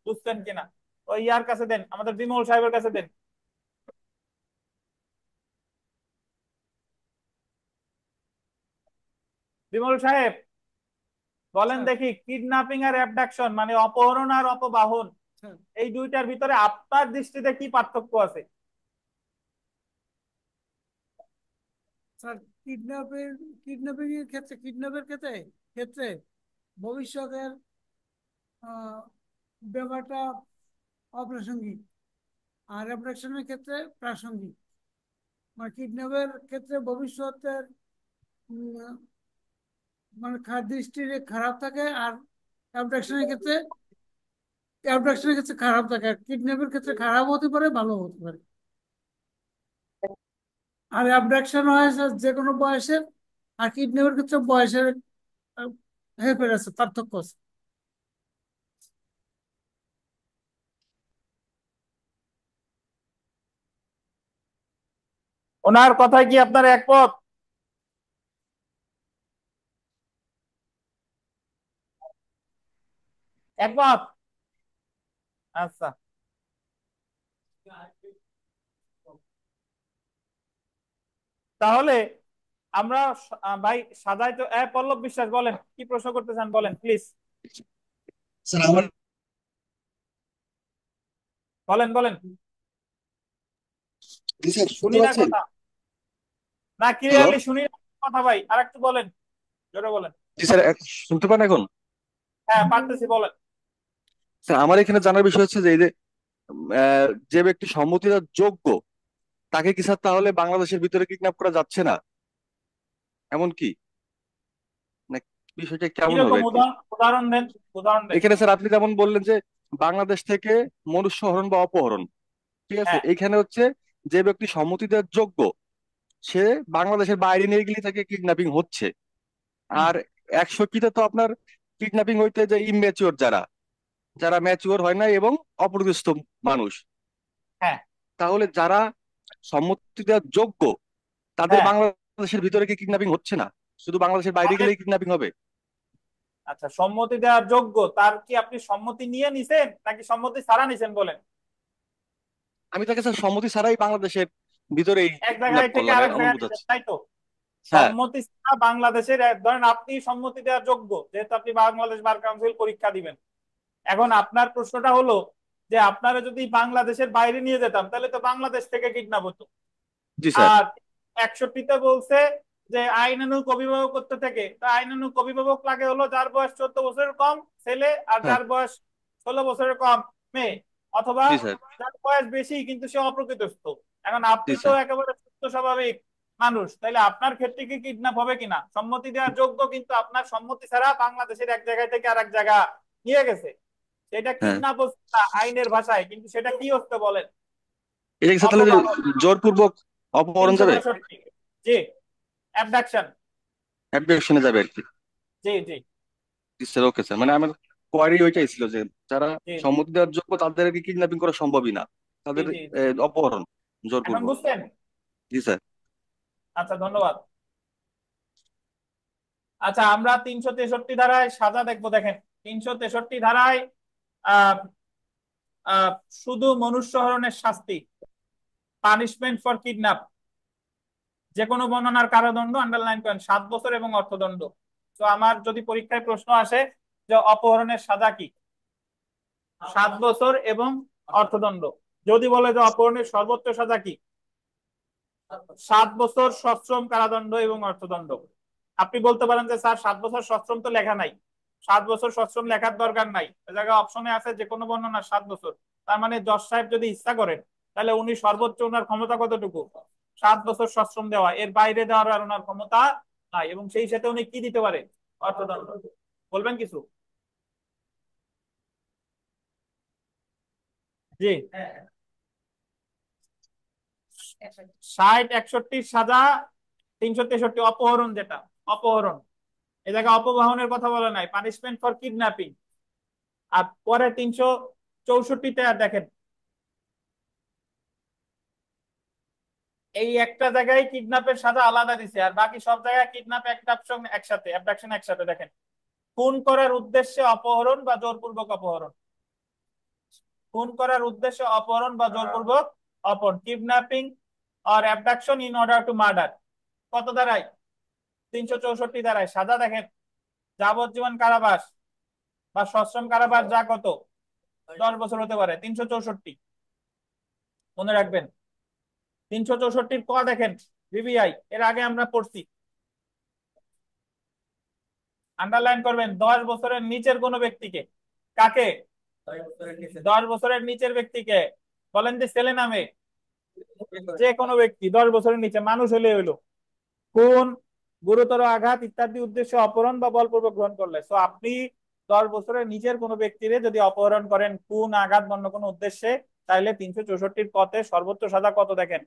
বুঝছেন কিনা। ওই ইয়ার কাছে দেন, আমাদের বিমল সাহেবের কাছে দেন। বিমল সাহেব বলেন দেখি, কিডন্যাপিং আর অ্যাবডাকশন মানে অপহরণ আর অপবাহন, এই দুইটার ভিতরে আপনার দৃষ্টিতে কি পার্থক্য আছে? স্যার, কিডন্যাপিং এর ক্ষেত্রে ক্ষেত্রে ভবিষ্যতের ব্যাপারটা অপ্রাসঙ্গিক, আর অ্যাবডাকশনের ক্ষেত্রে প্রাসঙ্গিক। মানে কিডন্যাপের ক্ষেত্রে ভবিষ্যতের মানে দৃষ্টি খারাপ থাকে, আর অ্যাবডাকশনের ক্ষেত্রে খারাপ থাকে। আর কিডন্যাপের ক্ষেত্রে খারাপ হতে পারে, ভালো হতে পারে। আর অ্যাবডাকশন হয় যে কোনো বয়সের, আর কিডন্যাপের ক্ষেত্রে বয়সের হেরফের আছে, পার্থক্য আছে। ওনার কথায় কি আপনার একমত? একমত? আচ্ছা, তাহলে আমরা ভাই সাজাই তো। পল্লব বিশ্বাস বলেন, কি প্রশ্ন করতে চান বলেন প্লিজ। স্যার আমার বলেন বলেন, জি স্যার, শুনতে শুনি না পাচ্ছেন? কথা, না হ্যালো, ক্লিয়ারলি শুনি না কথা ভাই, আর একটু বলেন, জোরে বলেন। জি স্যার, শুনতে পান এখন? হ্যাঁ পারতেছি, বলেন। স্যার আমার এখানে জানার বিষয় হচ্ছে যে এই যে যে ব্যক্তি সম্মতি দেওয়ার যোগ্য, তাকে কি স্যার তাহলে বাংলাদেশের ভিতরে কিডন্যাপ করা যাচ্ছে না, এমন কি? না, বিষয়টা কেমন হবে কিরকম আর কি? উদাহরণ দেন, উদাহরণ দেন। এখানে স্যার আপনি যেমন বললেন যে বাংলাদেশ থেকে মনুষ্য হরণ বা অপহরণ, ঠিক আছে, হ্যাঁ, এইখানে হচ্ছে যে ব্যক্তি সম্মতি দেওয়ার যোগ্য, সে বাংলাদেশের বাইরে নিয়ে গেলে তাকে কিডন্যাপিং হচ্ছে। হুম, আর 100 তো আপনার কিডন্যাপিং হইতে যে ইমম্যাচিওর, যারা যারা ম্যাচিওর হয় না এবং অপরিস্থ মানুষ, হ্যাঁ তাহলে যারা সম্মতি দেওয়ার যোগ্য, তাদের হ্যাঁ বাংলাদেশের ভিতরে কি কিডন্যাপিং হচ্ছে না, শুধু বাংলাদেশের বাইরে তাদের- গেলেই কিডন্যাপিং হবে? আচ্ছা, সম্মতি দেওয়ার যোগ্য, তার কি আপনি সম্মতি নিয়ে নিছেন নাকি সম্মতি ছাড়া নিছেন বলেন? আমি তাকে স্যার সম্মতি ছাড়াই বাংলাদেশের ভিতরেই এক কিডন্যাপ জায়গায় থেকে করলাম, আরেক এমন জায়গায় নিছেন, বোঝাচ্ছে। তাই তো? হ্যাঁ, সম্মতি ছাড়া বাংলাদেশের ধরেন আপনি সম্মতি দেওয়ার যোগ্য, যেহেতু আপনি বাংলাদেশ বার কাউন্সিল পরীক্ষা দিবেন। এখন আপনার প্রশ্নটা হলো যে আপনারা যদি বাংলাদেশের বাইরে নিয়ে যেতাম তাহলে তো বাংলাদেশ থেকে কিডন্যাপ হতো। জি স্যার। আর 61তে বলছে যে আইনানুগ অভিভাবক করতে থেকে, তা আইনানুগ অভিভাবক লাগে হলো যার বয়স 14 বছরের কম ছেলে, আর হ্যাঁ, যার বয়স 16 বছরের কম মেয়ে, অথবা জি স্যার। যার বয়স বেশি কিন্তু সে অপ্রকৃতস্থ। এখন জি আপনি তো স্যার। একেবারে সুস্থ স্বাভাবিক মানুষ, তাইলে আপনার ক্ষেত্রে কি কিডন্যাপ হবে কিনা? সম্মতি দেওয়ার যোগ্য, কিন্তু আপনার সম্মতি ছাড়া বাংলাদেশের এক জায়গায় থেকে আরেক জায়গা নিয়ে গেছে, সেটা হ্যাঁ, কিডন্যাপ হচ্ছে না আইনের ভাষায়, কিন্তু সেটা কি হচ্ছে বলেন? এটা কি স্যার তাহলে অপবাহন। জোরপূর্বক অপহরণ যাবে, 362, জি, অ্যাবডাকশন, অ্যাবডাকশনে যাবে আর কি? জি জি জি স্যার, ওকে স্যার। মানে আমার কোয়ারি ওইটাই ছিল যে যারা জি সম্মতি দেওয়ার যোগ্য তাদের আর কি কিডন্যাপিং করা সম্ভবই না, জি তাদের জি জি। অপহরণ এখন জোরপূর্বক। বুঝছেন? জি স্যার। আচ্ছা, ধন্যবাদ। আচ্ছা, আমরা 363 ধারায় সাজা দেখবো। দেখেন 363 ধারায় আহ আহ শুধু মনুষ্যহরণের শাস্তি, পানিশমেন্ট ফর কিডন্যাপ, যে কোনো বর্ণনার কারাদণ্ড, আন্ডারলাইন করেন 7 বছর এবং অর্থদণ্ড। তো আমার যদি পরীক্ষায় প্রশ্ন আসে যে অপহরণের সাজা কি, 7 বছর এবং অর্থদণ্ড। যদি বলে যে অপহরণের সর্বোচ্চ সাজা কি, 7 বছর সশ্রম কারাদণ্ড এবং অর্থদণ্ড। আপনি বলতে পারেন যে স্যার 7 বছর সশ্রম তো লেখা নাই, 7 বছর সশ্রম লেখার দরকার নাই, এ জায়গায় অপশনে আছে যে কোনো বর্ণনা 7 বছর। তার মানে জজ সাহেব যদি ইচ্ছা করেন তাহলে উনি সর্বোচ্চ ওনার ক্ষমতা কতটুকু, 7 বছর সশ্রম দেওয়া, এর বাইরে দেওয়ার আর ওনার ক্ষমতা নাই। এবং সেই সাথে উনি কি দিতে পারে, অর্থদণ্ড। বলবেন কিছু? জি, 60 61 সাজা, 363 অপহরণ, যেটা অপহরণ, এ জায়গায় অপবাহনের কথা বলা নাই, পানিশমেন্ট ফর কিডন্যাপিং। আর পরে 364-তে দেখেন এই একটা জায়গায় কিডন্যাপের সাজা আলাদা দিছে, আর বাকি সব জায়গায় কিডন্যাপ অ্যাবডাকশন একসাথে। দেখেন, খুন করার উদ্দেশ্যে অপহরণ বা জোরপূর্বক অপহরণ, খুন করার উদ্দেশ্যে অপহরণ বা জোরপূর্বক অপহরণ, kidnapping or abduction in order to murder, কত ধারায়, 364 ধারায় সাজা দেখেন যাবজ্জীবন কারাবাস বা সশ্রম কারাবাস, যা কত 10 বছর হতে পারে। 364 মনে রাখবেন। 364 ক দেখেন, ভিভিআই, এর আগে আমরা পড়ছি, আন্ডারলাইন করবেন 10 বছরের নিচের কোন ব্যক্তিকে, কাকে, 10 বছরের নিচের ব্যক্তিকে, বলেন যে ছেলে নামে, যে কোনো ব্যক্তি 10 বছরের নিচে, মানুষ হলে হইলো, খুন, গুরুতর আঘাত ইত্যাদি উদ্দেশ্যে অপহরণ বা বলপূর্বক গ্রহণ করলে। তো আপনি 10 বছরের নিচের কোনো ব্যক্তিরে যদি অপহরণ করেন খুন, আঘাত বা অন্য কোনো উদ্দেশ্যে, তাহলে 364 পথে সর্বোচ্চ সাজা কত দেখেন,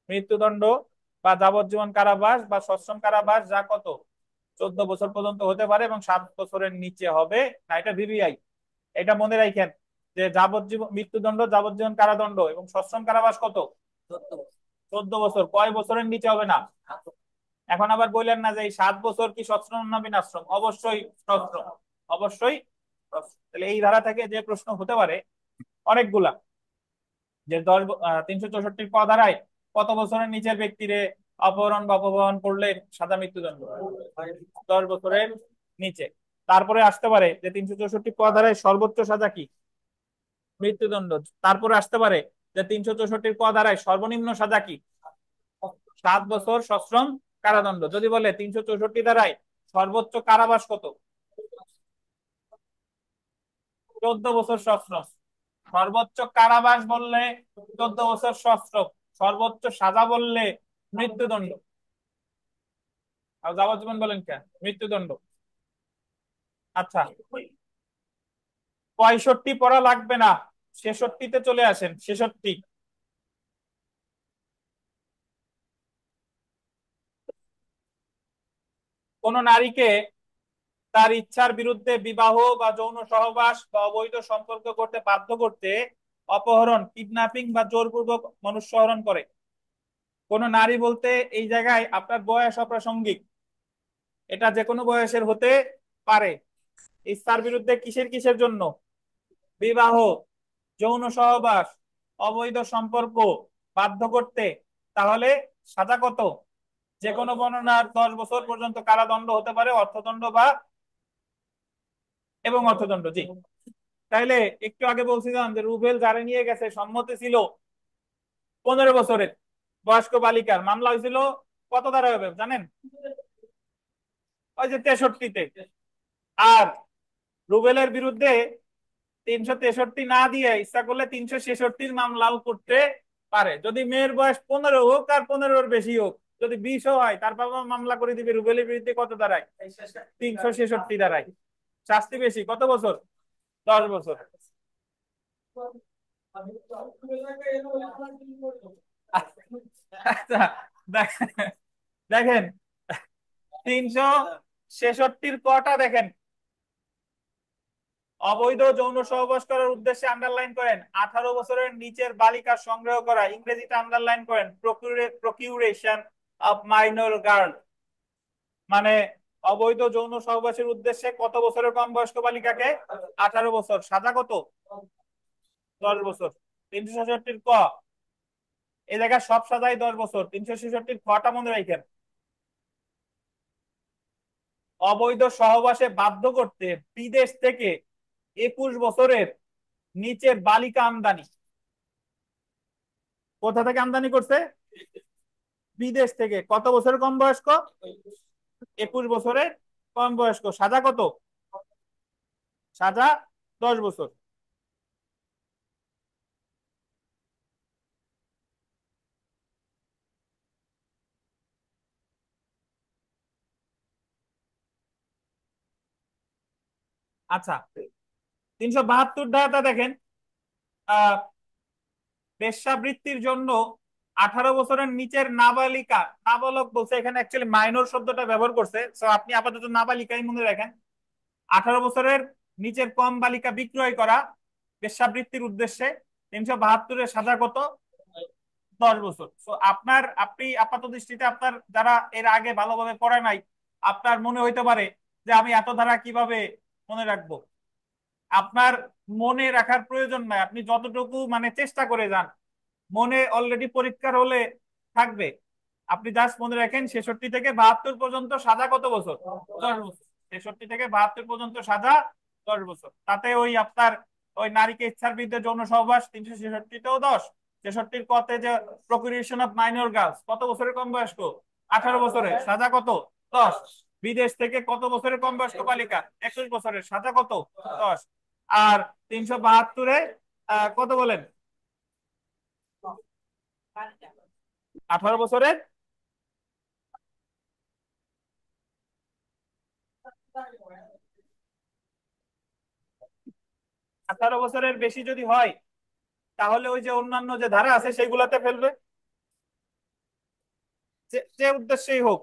মৃত্যুদণ্ড বা যাবজ্জীবন কারাবাস বা সশ্রম কারাবাস, যা কত 14 বছর পর্যন্ত হতে পারে এবং 7 বছরের নিচে হবে না। এটা ভিভিআই, এটা মনে রাখেন যে যাবজ্জীবন মৃত্যুদণ্ড, যাবজ্জীবন কারাদণ্ড এবং সশ্রম কারাবাস কত, 14 বছর, কয় বছরের নিচে হবে না। এখন আবার বললেন না যে এই 7 বছর কি সশ্রম না বিনাশ্রম, অবশ্যই সশ্রম, অবশ্যই সশ্রম। তাহলে এই ধারা থেকে যে প্রশ্ন হতে পারে অনেকগুলা, যে 364 ক ধারায় কত বছরের নিচের ব্যক্তিরে অপহরণ বা অপহরণ করলে সাজা মৃত্যুদণ্ড, 10 বছরের নিচে। তারপরে আসতে পারে যে 364 ক ধারায় সর্বোচ্চ সাজা কি, মৃত্যুদণ্ড। তারপরে আসতে পারে যে 364 ক ধারায় সর্বনিম্ন সাজা কি, 7 বছর সশ্রম কারাদণ্ড। যদি বলে 364 ধারায় সর্বোচ্চ কারাবাস কত, 14 বছর সশ্রম। সর্বোচ্চ কারাবাস বললে 14 বছর সশ্রম, সর্বোচ্চ সাজা বললে মৃত্যুদণ্ড। আর যাবজ্জীবন বলেন কেন, মৃত্যুদণ্ড। আচ্ছা, 65 পড়া লাগবে না, 66-তে চলে আসেন। 66, কোন নারীকে তার ইচ্ছার বিরুদ্ধে বিবাহ বা যৌন সহবাস বা অবৈধ সম্পর্ক করতে বাধ্য করতে অপহরণ, কিডন্যাপিং বা জোরপূর্বক মনুষ্যহরণ করে। কোন নারী বলতে এই জায়গায় আপনার বয়স অপ্রাসঙ্গিক, এটা যে কোনো বয়সের হতে পারে। ইচ্ছার বিরুদ্ধে কিসের কিসের জন্য, বিবাহ, যৌন সহবাস, অবৈধ সম্পর্ক বাধ্য করতে, তাহলে সাজা কত, যে কোনো বর্ণনার 10 বছর পর্যন্ত কারাদণ্ড হতে পারে, অর্থদণ্ড বা এবং অর্থদণ্ড। জি, তাইলে একটু আগে বলছিলাম যে রুবেল যারে নিয়ে গেছে সম্মতি ছিল 15 বছরের বয়স্ক বালিকার, মামলা হয়েছিল কত ধারা হবে জানেন, ওই যে 63-তে। আর রুবেলের বিরুদ্ধে 363 না দিয়ে ইচ্ছা করলে 366 মামলাও করতে পারে, যদি মেয়ের বয়স 15 হোক আর 15-র বেশি হোক, যদি 20 হয় তার বাবা মামলা করে দিবে রুবেলের বিরুদ্ধে, কত দাঁড়ায়, 366 দাঁড়ায়। শাস্তি বেশি, কত বছর, 10 বছর। আচ্ছা, দেখেন 366 কটা দেখেন, অবৈধ যৌন সহবাস করার উদ্দেশ্যে আন্ডারলাইন করেন 18 বছরের নিচের বালিকা সংগ্রহ করা, ইংরেজিটা আন্ডারলাইন করেন প্রকিউরেশন অফ মাইনর গার্ল, মানে অবৈধ যৌন সহবাসের উদ্দেশ্যে কত বছরের কম বয়স্ক বালিকাকে? 18 বছর। সাজা কত? 10 বছর। 366 ক, এই জায়গায় সব সাজাই 10 বছর। 366 খটা মনে রাখেন। অবৈধ সহবাসে বাধ্য করতে বিদেশ থেকে 21 বছরের নিচের বালিকা আমদানি। কোথা থেকে আমদানি করছে? বিদেশ থেকে। কত বছরের কম বয়স্ক? 21 বছরের কম বয়স্ক। সাজা কত? সাজা 10 বছর। আচ্ছা, 372 ধারাটা দেখেন। আহ বেশ্যাবৃত্তির জন্য 18 বছরের নিচের নাবালিকা, নাবালক বলছে, এখানে অ্যাকচুয়ালি মাইনর শব্দটা ব্যবহার করছে, সো আপনি আপাতত নাবালিকাই মনে রাখেন। 18 বছরের নিচের কম বালিকা বিক্রয় করা বেশ্যাবৃত্তির উদ্দেশ্যে 372-এর সাজা কত? 10 বছর। তো আপনি আপাত দৃষ্টিতে আপনার যারা এর আগে ভালোভাবে পড়ে নাই, আপনার মনে হইতে পারে যে আমি এত ধারা কিভাবে মনে রাখবো। আপনার মনে রাখার প্রয়োজন নাই, আপনি যতটুকু মানে চেষ্টা করে যান, মনে অলরেডি পরীক্ষার হলে থাকবে। আপনি জাস্ট মনে রাখেন 66 থেকে 72 পর্যন্ত সাজা কত বছর? 10 বছর। 66 থেকে 72 পর্যন্ত সাজা 10 বছর। তাতে ওই আপনার ওই নারীকে ইচ্ছার বিরুদ্ধে যৌন সহবাস 366-তেও 10। 63 কতে যে প্রকুরিয়েশন অফ মাইনর গার্লস, কত বছরের কম বয়স্ক? 18 বছরের। সাজা কত? 10। বিদেশ থেকে কত বছরের কম বয়স্ক বালিকা? 21 বছরের। সাজা কত? 10। আর 372-এ কত বলেন? 18 বছরের 18 বছরের বেশি যদি হয় তাহলে ওই যে অন্যান্য যে ধারা আছে সেগুলাতে ফেলবে, যে উদ্দেশ্যেই হোক।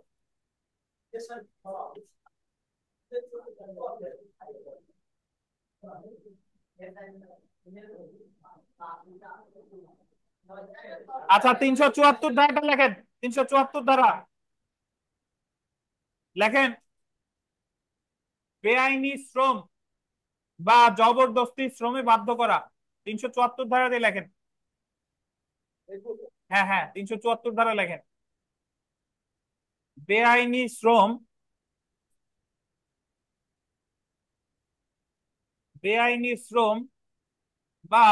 আচ্ছা, 374 ধারাটা লেখেন। 374 ধারা লেখেন। বেআইনি শ্রম বা জবরদস্তি শ্রমে বাধ্য করা। 374 ধারা দিয়ে লেখেন। হ্যাঁ হ্যাঁ, 374 ধারা লেখেন। বেআইনি শ্রম, বেআইনি শ্রম বা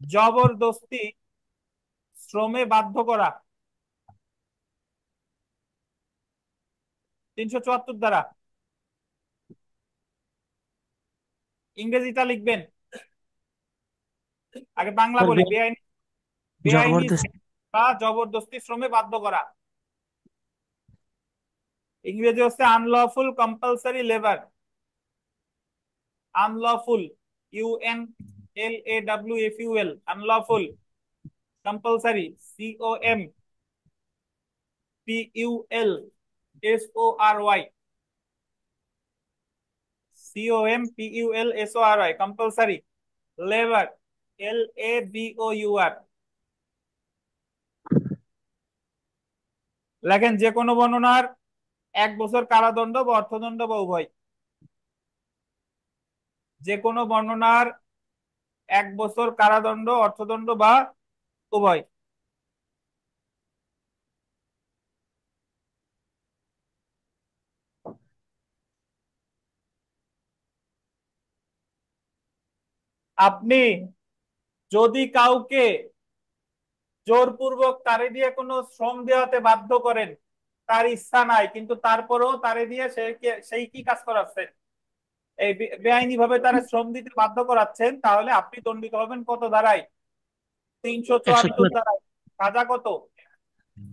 জবরদস্তি শ্রমে বাধ্য করা। 374 ধারা। ইংরেজিটা লিখবেন, আগে বাংলা বলি। বেআইনি, বেআইনি বা জবরদস্তি শ্রমে বাধ্য করা। ইংরেজি হচ্ছে unlawful compulsory labour. Unlawful, UNLAWFUL, unlawful. Compulsory, COMPULSORY, COMPULSORY, compulsory. Labour, LABOUR। লেখেন যে কোনো বর্ণনার 1 বছর কারাদণ্ড বা অর্থদণ্ড বা উভয়। যে কোনো বর্ণনার 1 বছর কারাদণ্ড, অর্থদণ্ড বা উভয়। আপনি যদি কাউকে জোরপূর্বক তারে দিয়ে কোনো শ্রম দেওয়াতে বাধ্য করেন, তার ইচ্ছা নাই কিন্তু তারপরেও তারে দিয়ে সেই কি কাজ করাচ্ছেন, এই বেআইনি ভাবে তারা শ্রম দিতে বাধ্য করাচ্ছেন, তাহলে আপনি দণ্ডিত হবেন কত ধারায়? 374 ধারায়। সাজা কত?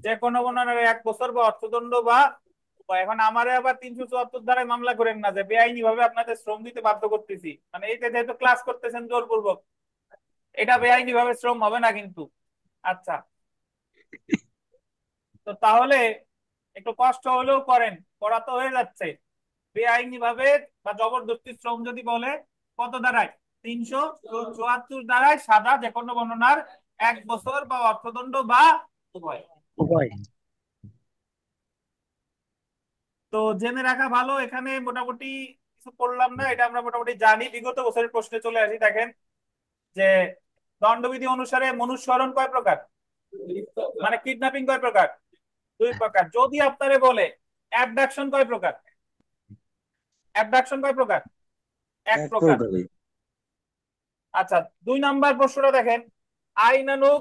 যে কোনো বর্ণনার 1 বছর বা অর্থদণ্ড বা। এখন আমারে আবার 374 ধারায় মামলা করেন না যে বেআইনি ভাবে আপনাদের শ্রম দিতে বাধ্য করতেছি, মানে এইটা যেহেতু ক্লাস করতেছেন জোরপূর্বক, এটা বেআইনি ভাবে শ্রম হবে না কিন্তু। আচ্ছা, তো তাহলে একটু কষ্ট হলেও করেন, পড়া তো হয়ে যাচ্ছে। বেআইনি ভাবে বা জবরদস্তি শ্রম যদি বলে কত ধারায়? 374 ধারায় সাজা যে কোনো বর্ণনার 1 বছর বা অর্থদণ্ড বা উভয়। উভয়। তো জেনে রাখা ভালো, এখানে মোটামুটি কিছু করলাম না, এটা আমরা মোটামুটি জানি। বিগত বছরের প্রশ্নে চলে আসি, দেখেন যে দণ্ডবিধি অনুসারে মনুষ্যহরণ কয় প্রকার, মানে কিডন্যাপিং কয় প্রকার, 2 প্রকার। যদি আপনারে বলে অ্যাবডাকশন কয় প্রকার, অ্যাবডাকশন কয় প্রকার, 1 প্রকার। প্রকারই। আচ্ছা, 2 নাম্বার প্রশ্নটা দেখেন, আইনানুগ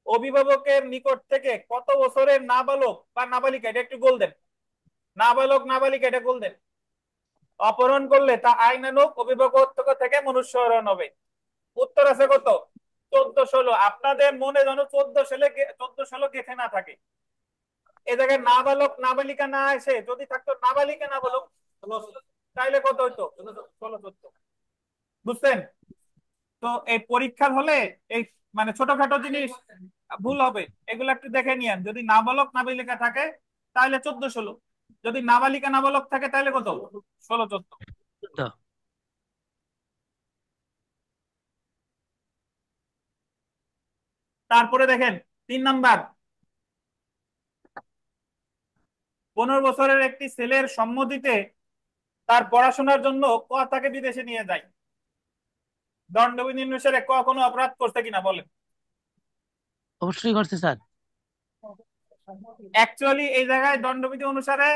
অভিভাবকের নিকট থেকে কত বছরের নাবালক বা নাবালিকা, এটা একটু গোল দেন, নাবালক নাবালিকা এটা গোল দেন, অপহরণ করলে তা আইনানুগ অভিভাবক থেকে মনুষ্যহরণ হবে। উত্তর আছে কত, 14-16। আপনাদের মনে যেন 14-16 গেথে না থাকে। এ জায়গায় নাবালক নাবালিকা না এসে যদি থাকতো নাবালিকা নাবালক, তাইলে কত হইতো, 16-14। বুঝছেন? তো এই পরীক্ষার হলে এই মানে ছোটখাটো জিনিস ভুল হবে, এগুলো একটু দেখে নিয়েন। যদি নাবালক নাবালিকা থাকে তাহলে 14-16, যদি নাবালিকা নাবালক থাকে তাহলে কত, 16-14। তারপরে দেখেন 3 নাম্বার, 15 বছরের একটি ছেলের সম্মতিতে তার পড়াশোনার জন্য ক তাকে বিদেশে নিয়ে যায়। দণ্ডবিধি অনুসারে ক কোনো অপরাধ করছে কিনা বলেন। অবশ্যই করছে স্যার। অ্যাকচুয়ালি এই জায়গায় দণ্ডবিধি অনুসারে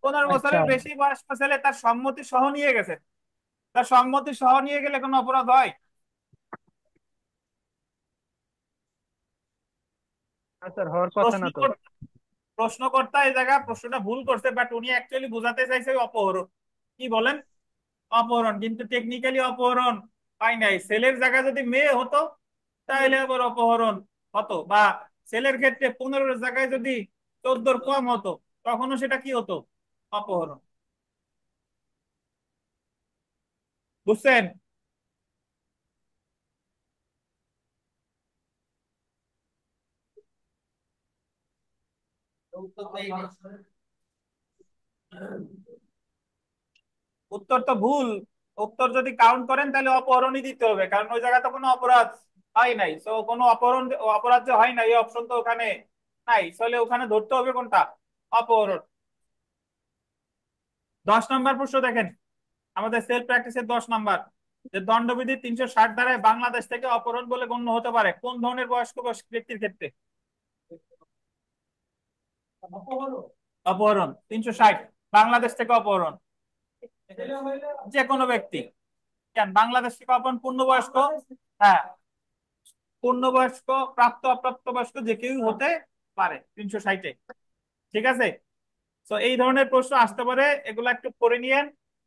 15 বছরের বেশি বয়স্ক ছেলে তার সম্মতি সহ নিয়ে গেছে, তার সম্মতি সহ নিয়ে গেলে কোনো অপরাধ হয়? স্যার হওয়ার কথা না তো। প্রশ্নকর্তা এই জায়গা প্রশ্নটা ভুল করছে, বাট উনি অ্যাকচুয়ালি বোঝাতে চাইছে অপহরণ। কি বলেন, অপহরণ, কিন্তু টেকনিক্যালি অপহরণ হয় নাই। ছেলের জায়গা যদি মেয়ে হতো তাহলে আবার অপহরণ হতো, বা ছেলের ক্ষেত্রে 15-র জায়গায় যদি 14-র কম হতো তখনও সেটা কি হতো, অপহরণ। বুঝছেন? উত্তর তো ভুল। উত্তর যদি কাউন্ট করেন তাহলে অপহরণই দিতে হবে, কারণ ওই জায়গায় তো কোনো অপরাধ হয় নাই। তো কোনো অপরাধ যে হয় নাই এই অপশন তো ওখানে নাই, তাহলে ওখানে ধরতে হবে কোনটা, অপহরণ। 10 নাম্বার প্রশ্ন দেখেন, আমাদের সেলফ প্র্যাকটিসের 10 নাম্বার, যে দণ্ডবিধি 360 ধারায় বাংলাদেশ থেকে অপহরণ বলে গণ্য হতে পারে কোন ধরনের বয়স্ক ব্যক্তির ক্ষেত্রে। অপহরণ 360, বাংলাদেশ থেকে অপহরণ, যে কোনো ব্যক্তি। কেন বাংলাদেশ থেকে অপহরণ পূর্ণবয়স্ক, হ্যাঁ পূর্ণবয়স্ক, প্রাপ্ত অপ্রাপ্ত বয়স্ক যে কেউ হতে পারে 360-এ। ঠিক আছে, তো এই ধরনের প্রশ্ন আসতে পারে, এগুলো একটু পড়ে নিয়েন।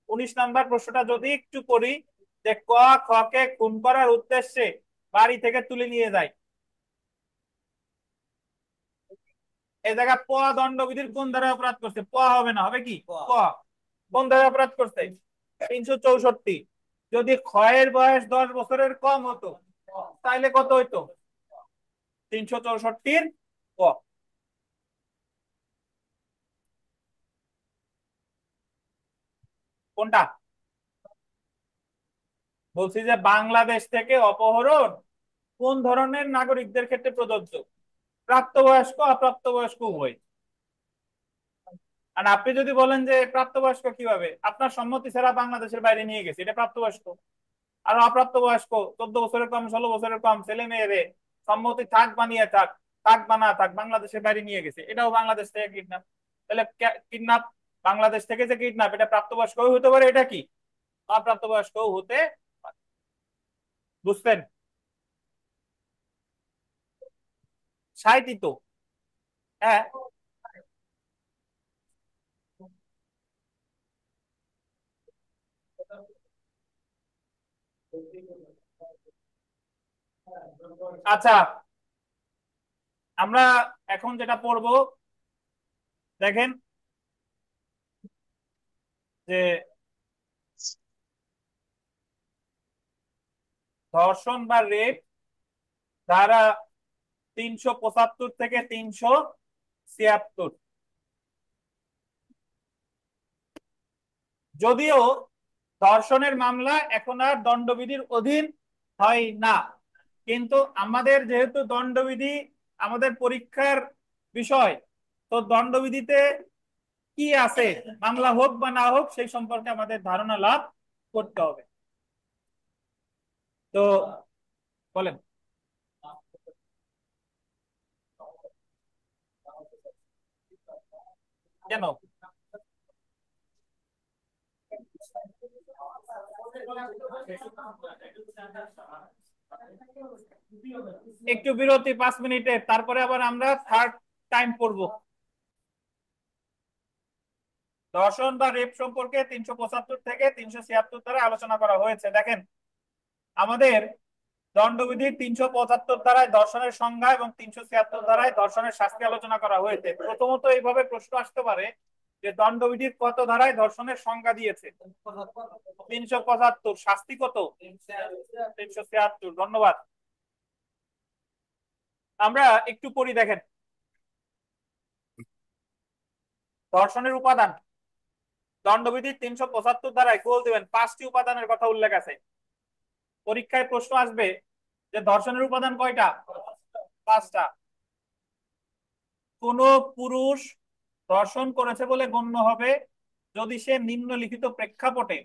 19 নাম্বার প্রশ্নটা যদি একটু পড়ি, যে ক খ কে খুন করার উদ্দেশ্যে বাড়ি থেকে তুলে নিয়ে যায়। এই জায়গায় প দণ্ডবিধির কোন ধারায় অপরাধ করছে, প হবে না, হবে কি, ক কোন ধারায় অপরাধ করছে, 364। যদি ক্ষয়ের বয়স 10 বছরের কম হতো তাহলে কত হইতো, 364-র ক। কোনটা বলছি, যে বাংলাদেশ থেকে অপহরণ কোন ধরনের নাগরিকদের ক্ষেত্রে প্রযোজ্য, প্রাপ্তবয়স্ক অপ্রাপ্তবয়স্ক উভয়। আর আপনি যদি বলেন যে প্রাপ্তবয়স্ক কিভাবে, আপনার সম্মতি ছাড়া বাংলাদেশের বাইরে নিয়ে গেছে, এটা প্রাপ্তবয়স্ক। আর অপ্রাপ্তবয়স্ক 14 বছরের কম 16 বছরের কম ছেলে মেয়েরে সম্মতি থাক বানিয়ে থাক, থাক বানা থাক, বাংলাদেশের বাইরে নিয়ে গেছে, এটাও বাংলাদেশ থেকে কিডন্যাপ। তাহলে কিডন্যাপ, বাংলাদেশ থেকে যে কিডন্যাপ, এটা প্রাপ্তবয়স্ক হতে পারে, এটা কি অপ্রাপ্তবয়স্ক হতে পারে। বুঝছেন? 60-ই তো, হ্যাঁ। আচ্ছা, আমরা এখন যেটা পড়বো দেখেন, যে ধর্ষণ বা রেপ ধারা 375 থেকে 376। যদিও ধর্ষণের মামলা এখন আর দণ্ডবিধির অধীন হয় না, কিন্তু আমাদের যেহেতু দণ্ডবিধি আমাদের পরীক্ষার বিষয়, তো দণ্ডবিধিতে কি আছে, মামলা হোক বা না হোক সেই সম্পর্কে আমাদের ধারণা লাভ করতে হবে। তো বলেন। কেন? একটু বিরতি 5 মিনিটের, তারপরে আবার আমরা থার্ড টাইম পড়ব। ধর্ষণ বা রেপ সম্পর্কে 375 থেকে 376 ধারা আলোচনা করা হয়েছে। দেখেন, আমাদের দণ্ডবিধির 375 ধারায় ধর্ষণের সংজ্ঞা এবং 376 ধারায় ধর্ষণের শাস্তি আলোচনা করা হয়েছে। প্রথমত এইভাবে প্রশ্ন আসতে পারে যে দণ্ডবিধির কত ধারায় ধর্ষণের সংজ্ঞা দিয়েছে? 375। শাস্তি কত? 376। ধন্যবাদ। আমরা একটু পড়ি, দেখেন। ধর্ষণের উপাদান দণ্ডবিধির 375 ধারায় গোল দিবেন 5টি উপাদানের কথা উল্লেখ আছে। পরীক্ষায় প্রশ্ন আসবে যে ধর্ষণের উপাদান কয়টা? 5টা। কোন পুরুষ ধর্ষণ করেছে বলে গণ্য হবে যদি সে নিম্নলিখিত প্রেক্ষাপটে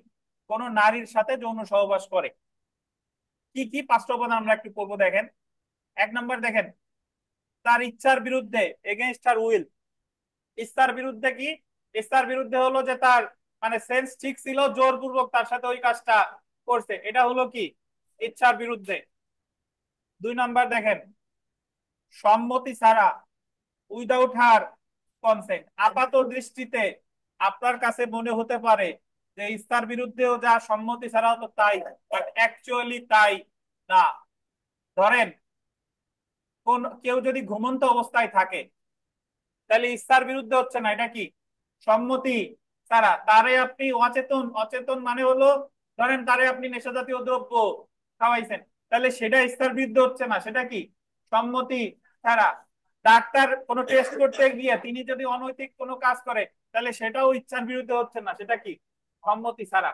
কোন নারীর সাথে যৌন সহবাস করে। কি কি 5টা উপাদান আমরা একটু পড়বো, দেখেন। 1 নম্বর দেখেন, তার ইচ্ছার বিরুদ্ধে, এগেইনস্ট হার উইল। ইচ্ছার বিরুদ্ধে কি? ইচ্ছার বিরুদ্ধে হলো যে তার মানে সেন্স ঠিক ছিল, জোরপূর্বক তার সাথে ওই কাজটা করছে, এটা হলো কি? ইচ্ছার বিরুদ্ধে। 2 নম্বর দেখেন, সম্মতি ছাড়া, উইদাউট হার কনসেন্ট। আপাত দৃষ্টিতে আপনার কাছে মনে হতে পারে যে ইচ্ছার বিরুদ্ধেও যা, সম্মতি ছাড়াও তো তাই, বাট অ্যাকচুয়ালি তাই না। ধরেন কেউ যদি ঘুমন্ত অবস্থায় থাকে, তাহলে ইচ্ছার বিরুদ্ধে হচ্ছে না, এটা কি? সম্মতি ছাড়া। তারে আপনি অচেতন, অচেতন মানে হলো ধরেন তারে আপনি নেশা জাতীয় দ্রব্য খাওয়াইছেন, তাহলে সেটা ইচ্ছার বিরুদ্ধে হচ্ছে না, সেটা কি? সম্মতি ছাড়া। ডাক্তার কোনো টেস্ট করতে গিয়ে তিনি যদি অনৈতিক কোনো কাজ করে, তাহলে সেটাও ইচ্ছার বিরুদ্ধে হচ্ছে না, সেটা কি? সম্মতি ছাড়া।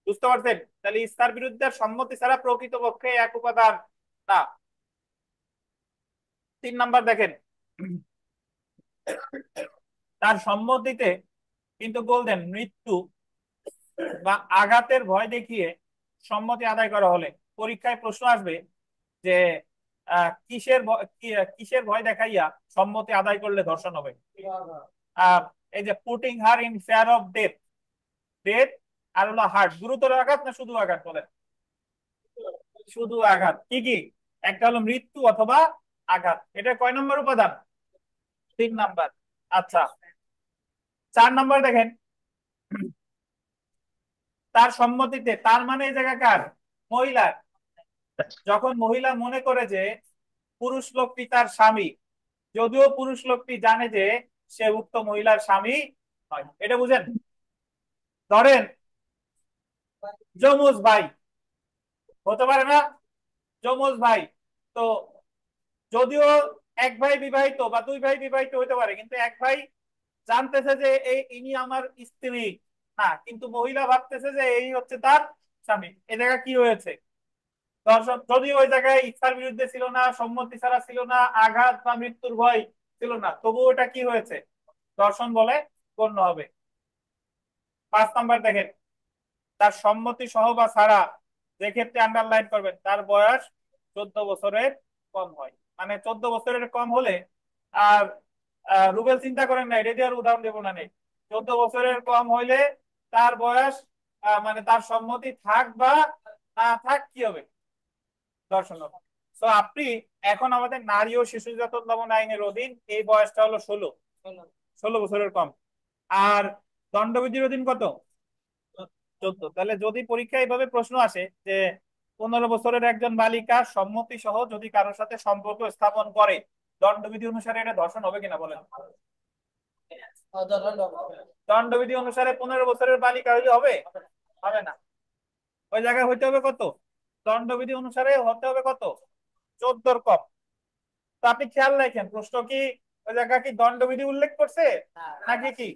বুঝতে পারছেন? তাহলে ইচ্ছার বিরুদ্ধে সম্মতি ছাড়া প্রকৃতপক্ষে এক উপাদান না। 3 নাম্বার দেখেন, তার সম্মতিতে কিন্তু বলতেন মৃত্যু বা আঘাতের ভয় দেখিয়ে সম্মতি আদায় করা হলে। পরীক্ষায় প্রশ্ন আসবে যে কিসের ভয় দেখাইয়া সম্মতি আদায় করলে ধর্ষণ হবে। এই যে putting her in fear of death, death আর হলো হার্ট। গুরুতর আঘাত না শুধু আঘাত? বলেন। শুধু আঘাত। কি কি? একটা হলো মৃত্যু অথবা আঘাত। এটা কয় নম্বর উপাদান? 3 নাম্বার। আচ্ছা, 4 নাম্বার দেখেন, তার সম্মতিতে, তার মানে এই জায়গাকার মহিলার, যখন মহিলা মনে করে যে পুরুষ লোকটি তার স্বামী, যদিও পুরুষ লোকটি জানে যে সে উক্ত মহিলার স্বামী নয়। এটা বুঝেন? ধরেন যমজ ভাই হতে পারে না? যমজ ভাই তো, যদিও এক ভাই বিবাহিত বা 2 ভাই বিবাহিত হতে পারে, কিন্তু এক ভাই জানতেছে যে ইনি আমার স্ত্রী না, কিন্তু মহিলা ভাবতেছে যে এই হচ্ছে তার স্বামী। এ জায়গা কি হয়েছে? দর্শন। যদিও ওই জায়গায় ইচ্ছার বিরুদ্ধে ছিল না, সম্মতি ছাড়া ছিল না, আঘাত বা মৃত্যুর ভয় ছিল না, তবুও এটা কি হয়েছে? দর্শন বলে গণ্য হবে। 5 নাম্বার দেখেন, তার সম্মতি সহ বা ছাড়া, যে ক্ষেত্রে আন্ডারলাইন করবেন, তার বয়স 14 বছরের কম হয়। মানে 14 বছরের কম হলে আর রুবেল চিন্তা করেন না, এটা দিয়ে আর উদাহরণ দেবো না। নেই, 14 বছরের কম হইলে তার বয়স মানে তার সম্মতি থাক বা না থাক, কি হবে? দর্শন হবে। তো আপনি এখন আমাদের নারী ও শিশু নির্যাতন দমন আইনের অধীন এই বয়সটা হলো 16 বছরের কম। আর দণ্ডবিধির অধীন কত? 14। তাহলে যদি পরীক্ষায় এইভাবে প্রশ্ন আসে যে 15 বছরের একজন বালিকা সম্মতি সহ যদি কারোর সাথে সম্পর্ক স্থাপন করে, দণ্ডবিধি অনুসারে এটা ধর্ষণ হবে কিনা বলেন? দণ্ডবিধি অনুসারে 15 বছরের বালিকা হইলে হবে? হবে না। ওই জায়গায় হইতে হবে কত? দণ্ডবিধি অনুসারে হতে হবে কত? 14 কম। তো আপনি খেয়াল রাখেন, প্রশ্ন কি ওই জায়গায় কি দণ্ডবিধি উল্লেখ করছে নাকি কি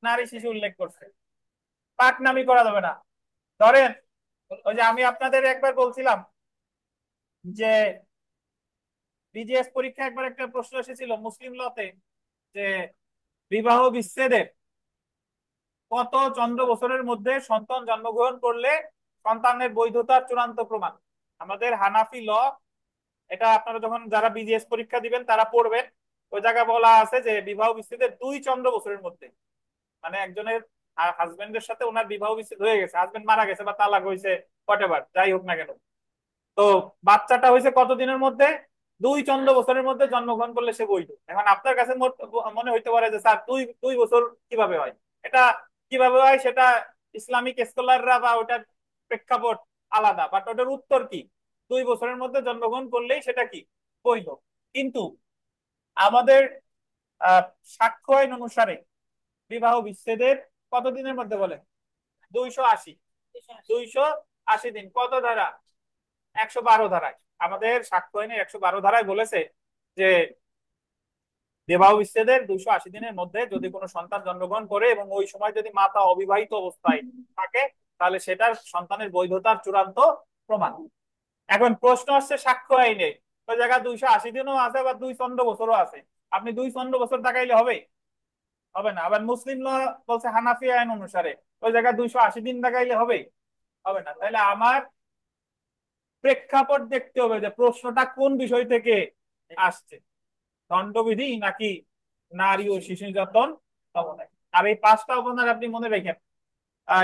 নারী শিশু উল্লেখ করছে? পাকনামি করা যাবে না। ধরেন ওই যে আমি আপনাদের একবার বলছিলাম যে বিজিএস পরীক্ষা একবার একটা প্রশ্ন এসেছিল মুসলিম লতে, যে বিবাহ বিচ্ছেদের কত চন্দ্র বছরের মধ্যে সন্তান জন্মগ্রহণ করলে সন্তানের বৈধতার চূড়ান্ত প্রমাণ? আমাদের হানাফি ল, এটা আপনারা যখন যারা বিজিএস পরীক্ষা দিবেন তারা পড়বেন, ওই জায়গায় বলা আছে যে বিবাহ বিচ্ছেদের 2 চন্দ্র বছরের মধ্যে, মানে একজনের হাজবেন্ডের সাথে ওনার বিবাহ বিচ্ছেদ হয়ে গেছে, হাজবেন্ড মারা গেছে বা তালাক হয়েছে, হোয়াটএভার যাই হোক না কেন, তো বাচ্চাটা হয়েছে কতদিনের মধ্যে? 2 চন্দ্র বছরের মধ্যে জন্মগ্রহণ করলে সে বৈধ। এখন আপনার কাছে মনে হইতে পারে যে স্যার 2 বছর কিভাবে হয়, এটা কিভাবে হয় সেটা ইসলামিক স্কলাররা বা ওটার প্রেক্ষাপট আলাদা, বাট ওটার উত্তর কি, 2 বছরের মধ্যে জন্মগ্রহণ করলেই সেটা কি বৈধ। কিন্তু আমাদের সাক্ষ্য আইন অনুসারে বিবাহ বিচ্ছেদের কত দিনের মধ্যে বলে? 280 280 দিন। কত ধারা? 112 ধারায়। আমাদের সাক্ষ্য আইনের 112 ধারায় বলেছে যে বিবাহ বিচ্ছেদের 280 দিনের মধ্যে যদি কোনো সন্তান জন্মগ্রহণ করে এবং ওই সময় যদি মাতা অবিবাহিত অবস্থায় থাকে তাহলে সেটার সন্তানের বৈধতার চূড়ান্ত প্রমাণ। এখন প্রশ্ন আসছে সাক্ষ্য আইনে ওই জায়গায় 280 দিনও আছে বা 2 চন্দ্র বছরও আছে, আপনি 2 চন্দ্র বছর তাকাইলে হবে? হবে না। আবার মুসলিম ল বলছে হানাফি আইন অনুসারে ওই জায়গায় 280 দিন তাকাইলে হবে? হবে না। তাহলে আমার প্রেক্ষাপট দেখতে হবে যে প্রশ্নটা কোন বিষয় থেকে আসছে, দণ্ডবিধি নাকি নারী ও শিশু নির্যাতন দমন। আর এই 5টা অপরাধ আপনি মনে রাখেন,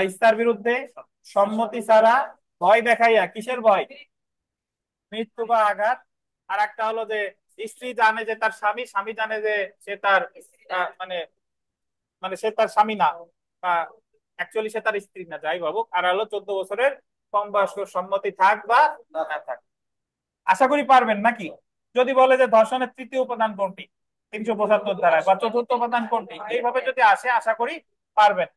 ইচ্ছার বিরুদ্ধে, সম্মতি ছাড়া, ভয় দেখাইয়া, কিসের ভয়? মৃত্যু বা আঘাত। আর একটা হলো যে স্ত্রী জানে যে তার স্বামী, স্বামী জানে যে সে তার মানে মানে সে তার স্বামী না, অ্যাকচুয়ালি সে তার স্ত্রী না, যাই ভাবুক। আর হলো 14 বছরের কম বয়স্ক, সম্মতি থাক বা না থাক। আশা করি পারবেন নাকি? যদি বলে যে ধর্ষণের 3য় উপাদান কোনটি 375 ধারায়, বা 4র্থ উপাদান কোনটি, এইভাবে যদি আসে আশা করি পারবেন।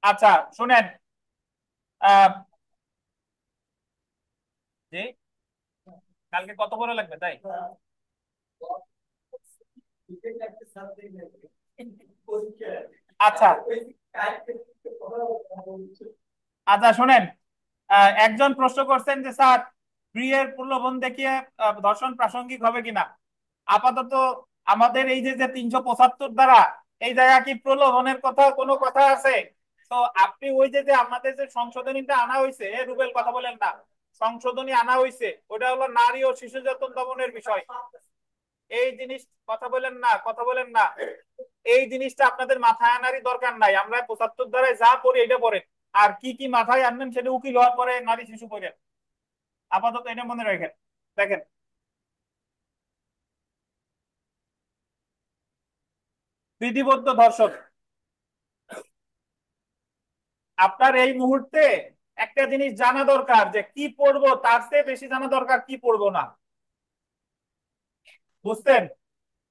আচ্ছা শুনেন, আহ জি, কালকে কত করে লাগবে তাই? আচ্ছা আচ্ছা শুনেন, একজন প্রশ্ন করছেন যে স্যার বিয়ের প্রলোভন দেখিয়ে ধর্ষণ প্রাসঙ্গিক হবে কিনা। আপাতত আমাদের এই যে 375 দ্বারা এই জায়গা কি প্রলোভনের কথা কোনো কথা আছে? তো আপনি ওই যে আমাদের যে সংশোধনীটা আনা হয়েছে, রুবেল কথা বলেন না, সংশোধনী আনা হয়েছে ওটা হলো নারী ও শিশু নির্যাতন দমনের বিষয়। এই জিনিস কথা বলেন না, কথা বলেন না, এই জিনিসটা আপনাদের মাথায় আনারই দরকার নাই। আমরা 75 ধারায় যা পড়ি এটা পড়েন, আর কি কি মাথায় আনবেন সেটা উকিল হওয়ার পরে নারী শিশু পড়েন। আপাতত এটা মনে রাখেন। দেখেন, বিধিবদ্ধ ধর্ষণ, আপনার এই মুহূর্তে একটা জিনিস জানা দরকার যে কি পড়বো, তার চেয়ে বেশি জানা দরকার কি পড়বো না। বুঝতেন?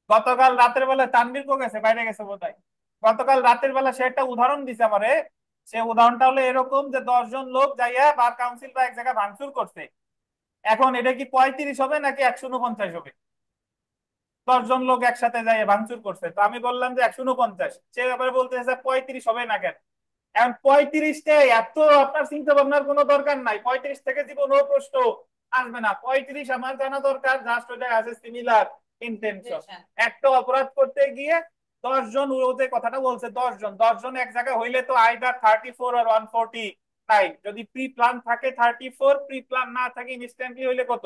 গতকাল রাতের বেলা তানভীর কো গেছে, বাইরে গেছে বোধহয়, গতকাল রাতের বেলা সে একটা উদাহরণ দিছে আমারে। সে উদাহরণটা হলো এরকম যে 10 জন লোক যাইয়া বার কাউন্সিল বা এক জায়গায় ভাঙচুর করছে। এখন এটা কি 35 হবে নাকি 149 হবে? 10 জন লোক একসাথে যাইয়া ভাঙচুর করছে, তো আমি বললাম যে 149, সে ব্যাপারে বলতেছে 35 হবে না কেন। এখন 35টা এত আপনার চিন্তা ভাবনার কোনো দরকার নাই, 35 থেকে জীবনেও প্রশ্ন আসবে না। 35 আমার জানা দরকার জাস্ট ওটা আছে সিমিলার ইন্টেনশন। একটা অপরাধ করতে গিয়ে 10 জন, ও যে কথাটা বলছে 10 জন এক জায়গায় হইলে তো আইদার 34 আর 149। যদি প্রি প্ল্যান থাকে 34, প্রি প্ল্যান না থাকে ইনস্ট্যান্টলি হইলে কত?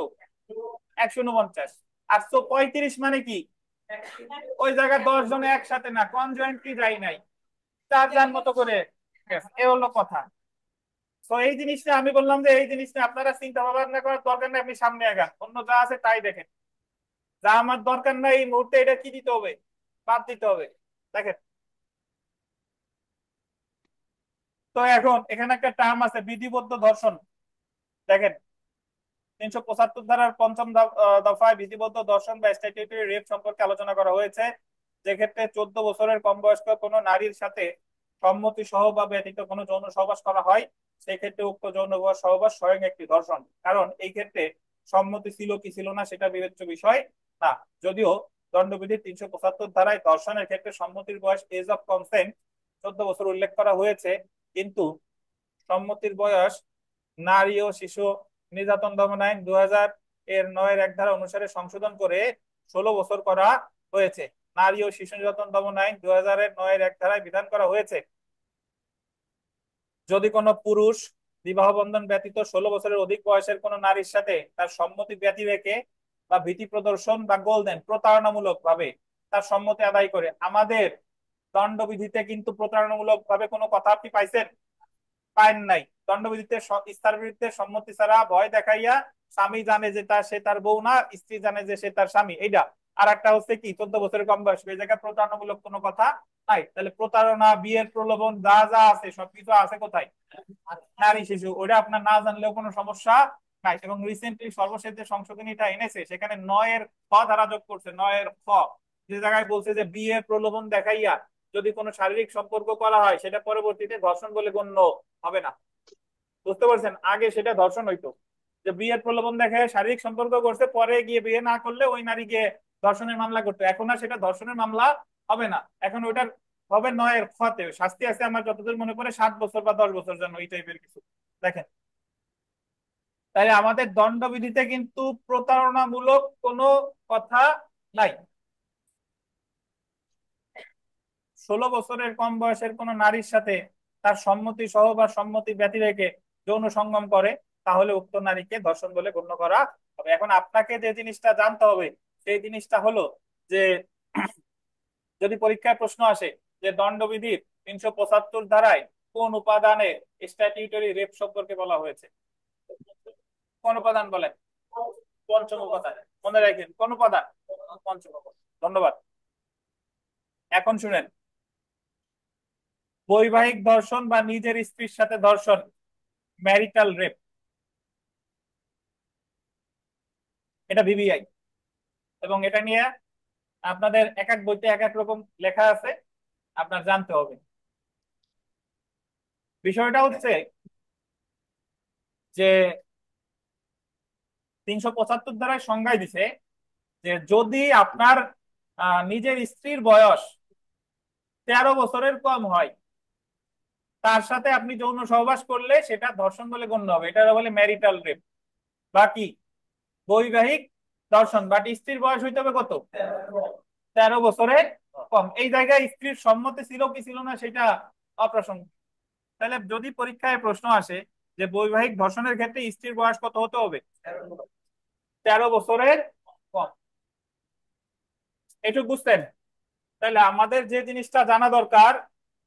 149। আর 35 মানে কি? ওই জায়গায় 10 জন একসাথে না, কনজয়েন্টলি যাই নাই, 4 জন মতো করে। এ হলো কথা। তো এই জিনিসটা আমি বললাম যে এই জিনিসটা আপনারা চিন্তা ভাবনা করার দরকার নেই, আপনি সামনে আগান, অন্য যা আছে তাই দেখেন। যা আমার দরকার নাই এই মুহূর্তে, এটা কি দিতে হবে? বাদ দিতে হবে। দেখেন, তো এখন এখানে একটা টার্ম আছে বিধিবদ্ধ ধর্ষণ। দেখেন, 375 ধারার 5ম দফায় বিধিবদ্ধ ধর্ষণ বা স্ট্যাটিউটরি রেপ সম্পর্কে আলোচনা করা হয়েছে, যে ক্ষেত্রে 14 বছরের কম বয়স্ক কোনো নারীর সাথে সম্মতি সহ বা ব্যতীত কোনো যৌন সহবাস করা হয়, সেই ক্ষেত্রে উক্ত যৌন সহবাস স্বয়ং একটি ধর্ষণ। কারণ এই ক্ষেত্রে সম্মতি ছিল কি ছিল না সেটা বিবেচ্য বিষয় না। যদিও দণ্ডবিধির 375 ধারায় ধর্ষণের ক্ষেত্রে সম্মতির বয়স এজ অফ কনসেন্ট 14 বছর উল্লেখ করা হয়েছে, কিন্তু সম্মতির বয়স নারী ও শিশু নির্যাতন দমন আইন 2000 এর 9-1 ধারা অনুসারে সংশোধন করে 16 বছর করা হয়েছে। নারী ও শিশু নির্যাতন দমন আইন 2000-এর 9-1 ধারায় বিধান করা হয়েছে, যদি কোনো পুরুষ বিবাহ বন্ধন ব্যতীত 16 বছরের অধিক বয়সের কোনো নারীর সাথে তার সম্মতি ব্যতি রেখে বা ভীতি প্রদর্শন বা গোল দেন প্রতারণামূলক ভাবে তার সম্মতি আদায় করে। আমাদের দণ্ডবিধিতে কিন্তু প্রতারণামূলক ভাবে কোনো কথা আপনি পাইছেন? পাইন নাই। দণ্ডবিধিতে স্ত্রীর বিরুদ্ধে সম্মতি ছাড়া ভয় দেখাইয়া স্বামী জানে যে সে তার বউ না, স্ত্রী জানে যে সে তার স্বামী, এইটা। আর একটা হচ্ছে কি 14 বছরের কম বয়স, এই জায়গায় প্রতারণামূলক কোনো কথা নাই। তাহলে প্রতারণা, বিয়ের প্রলোভন যা যা আছে সবকিছু আছে কোথায়? নারী শিশু। ওটা আপনার না জানলেও কোনো সমস্যা নাই। এবং রিসেন্টলি সর্বশেষ যে সংশোধনীটা এনেছে সেখানে 9-এর খ ধারা যোগ করছে। 9-এর খ যে জায়গায় বলছে যে বিয়ের প্রলোভন দেখাইয়া যদি কোনো শারীরিক সম্পর্ক করা হয় সেটা পরবর্তীতে ধর্ষণ বলে গণ্য হবে না। বুঝতে পারছেন? আগে সেটা ধর্ষণ হইতো, যে বিয়ের প্রলোভন দেখে শারীরিক সম্পর্ক করছে, পরে গিয়ে বিয়ে না করলে ওই নারীকে ধর্ষণের মামলা করতো। এখন আর সেটা ধর্ষণের মামলা হবে না, এখন ওইটার হবে 9-এর খতে শাস্তি আছে আমার যতদূর মনে পড়ে 7 বছর বা 10 বছর জন্য, এই টাইপের কিছু। দেখেন, তাই আমাদের দণ্ডবিধিতে কিন্তু প্রতারণামূলক কোনো কথা নাই। 16 বছরের কম বয়সের কোন নারীর সাথে তার সম্মতি সহ বা সম্মতি ব্যতি রেখে যৌন সঙ্গম করে তাহলে উক্ত নারীকে ধর্ষণ বলে গণ্য করা হবে। এখন আপনাকে যে জিনিসটা জানতে হবে সেই জিনিসটা হলো যে যদি পরীক্ষায় প্রশ্ন আসে যে দণ্ডবিধির 375 ধারায় কোন উপাদানে স্ট্যাটিউটরি রেপ সম্পর্কে বলা হয়েছে, কোন উপাদান বলেন? পঞ্চম উপাদান। মনে রাখেন কোন উপাদান? পঞ্চম উপাদান। ধন্যবাদ। এখন শুনেন, বৈবাহিক ধর্ষণ বা নিজের স্ত্রীর সাথে ধর্ষণ, ম্যারিটাল রেপ, এটা বিবিআই, এবং এটা নিয়ে আপনাদের এক এক বইতে এক এক রকম লেখা আছে, আপনার জানতে হবে। বিষয়টা হচ্ছে যে 375 ধারায় সংজ্ঞায় দিছে যে যদি আপনার নিজের স্ত্রীর বয়স 13 বছরের কম হয়, তার সাথে আপনি যৌন সহবাস করলে সেটা ধর্ষণ বলে গণ্য হবে, এটা বলে ম্যারিটাল রেপ। বাকি বৈবাহিক ধর্ষণ, বাট স্ত্রীর বয়স হইতে হবে কত? 13 বছরের কম। এই জায়গায় স্ত্রীর সম্মতি ছিল কি ছিল না সেটা অপ্রাসঙ্গিক। তাহলে যদি পরীক্ষায় প্রশ্ন আসে যে বৈবাহিক ধর্ষণের ক্ষেত্রে স্ত্রীর বয়স কত হতে হবে? 13 বছরের কম। এটুকু বুঝতেন? তাহলে আমাদের যে জিনিসটা জানা দরকার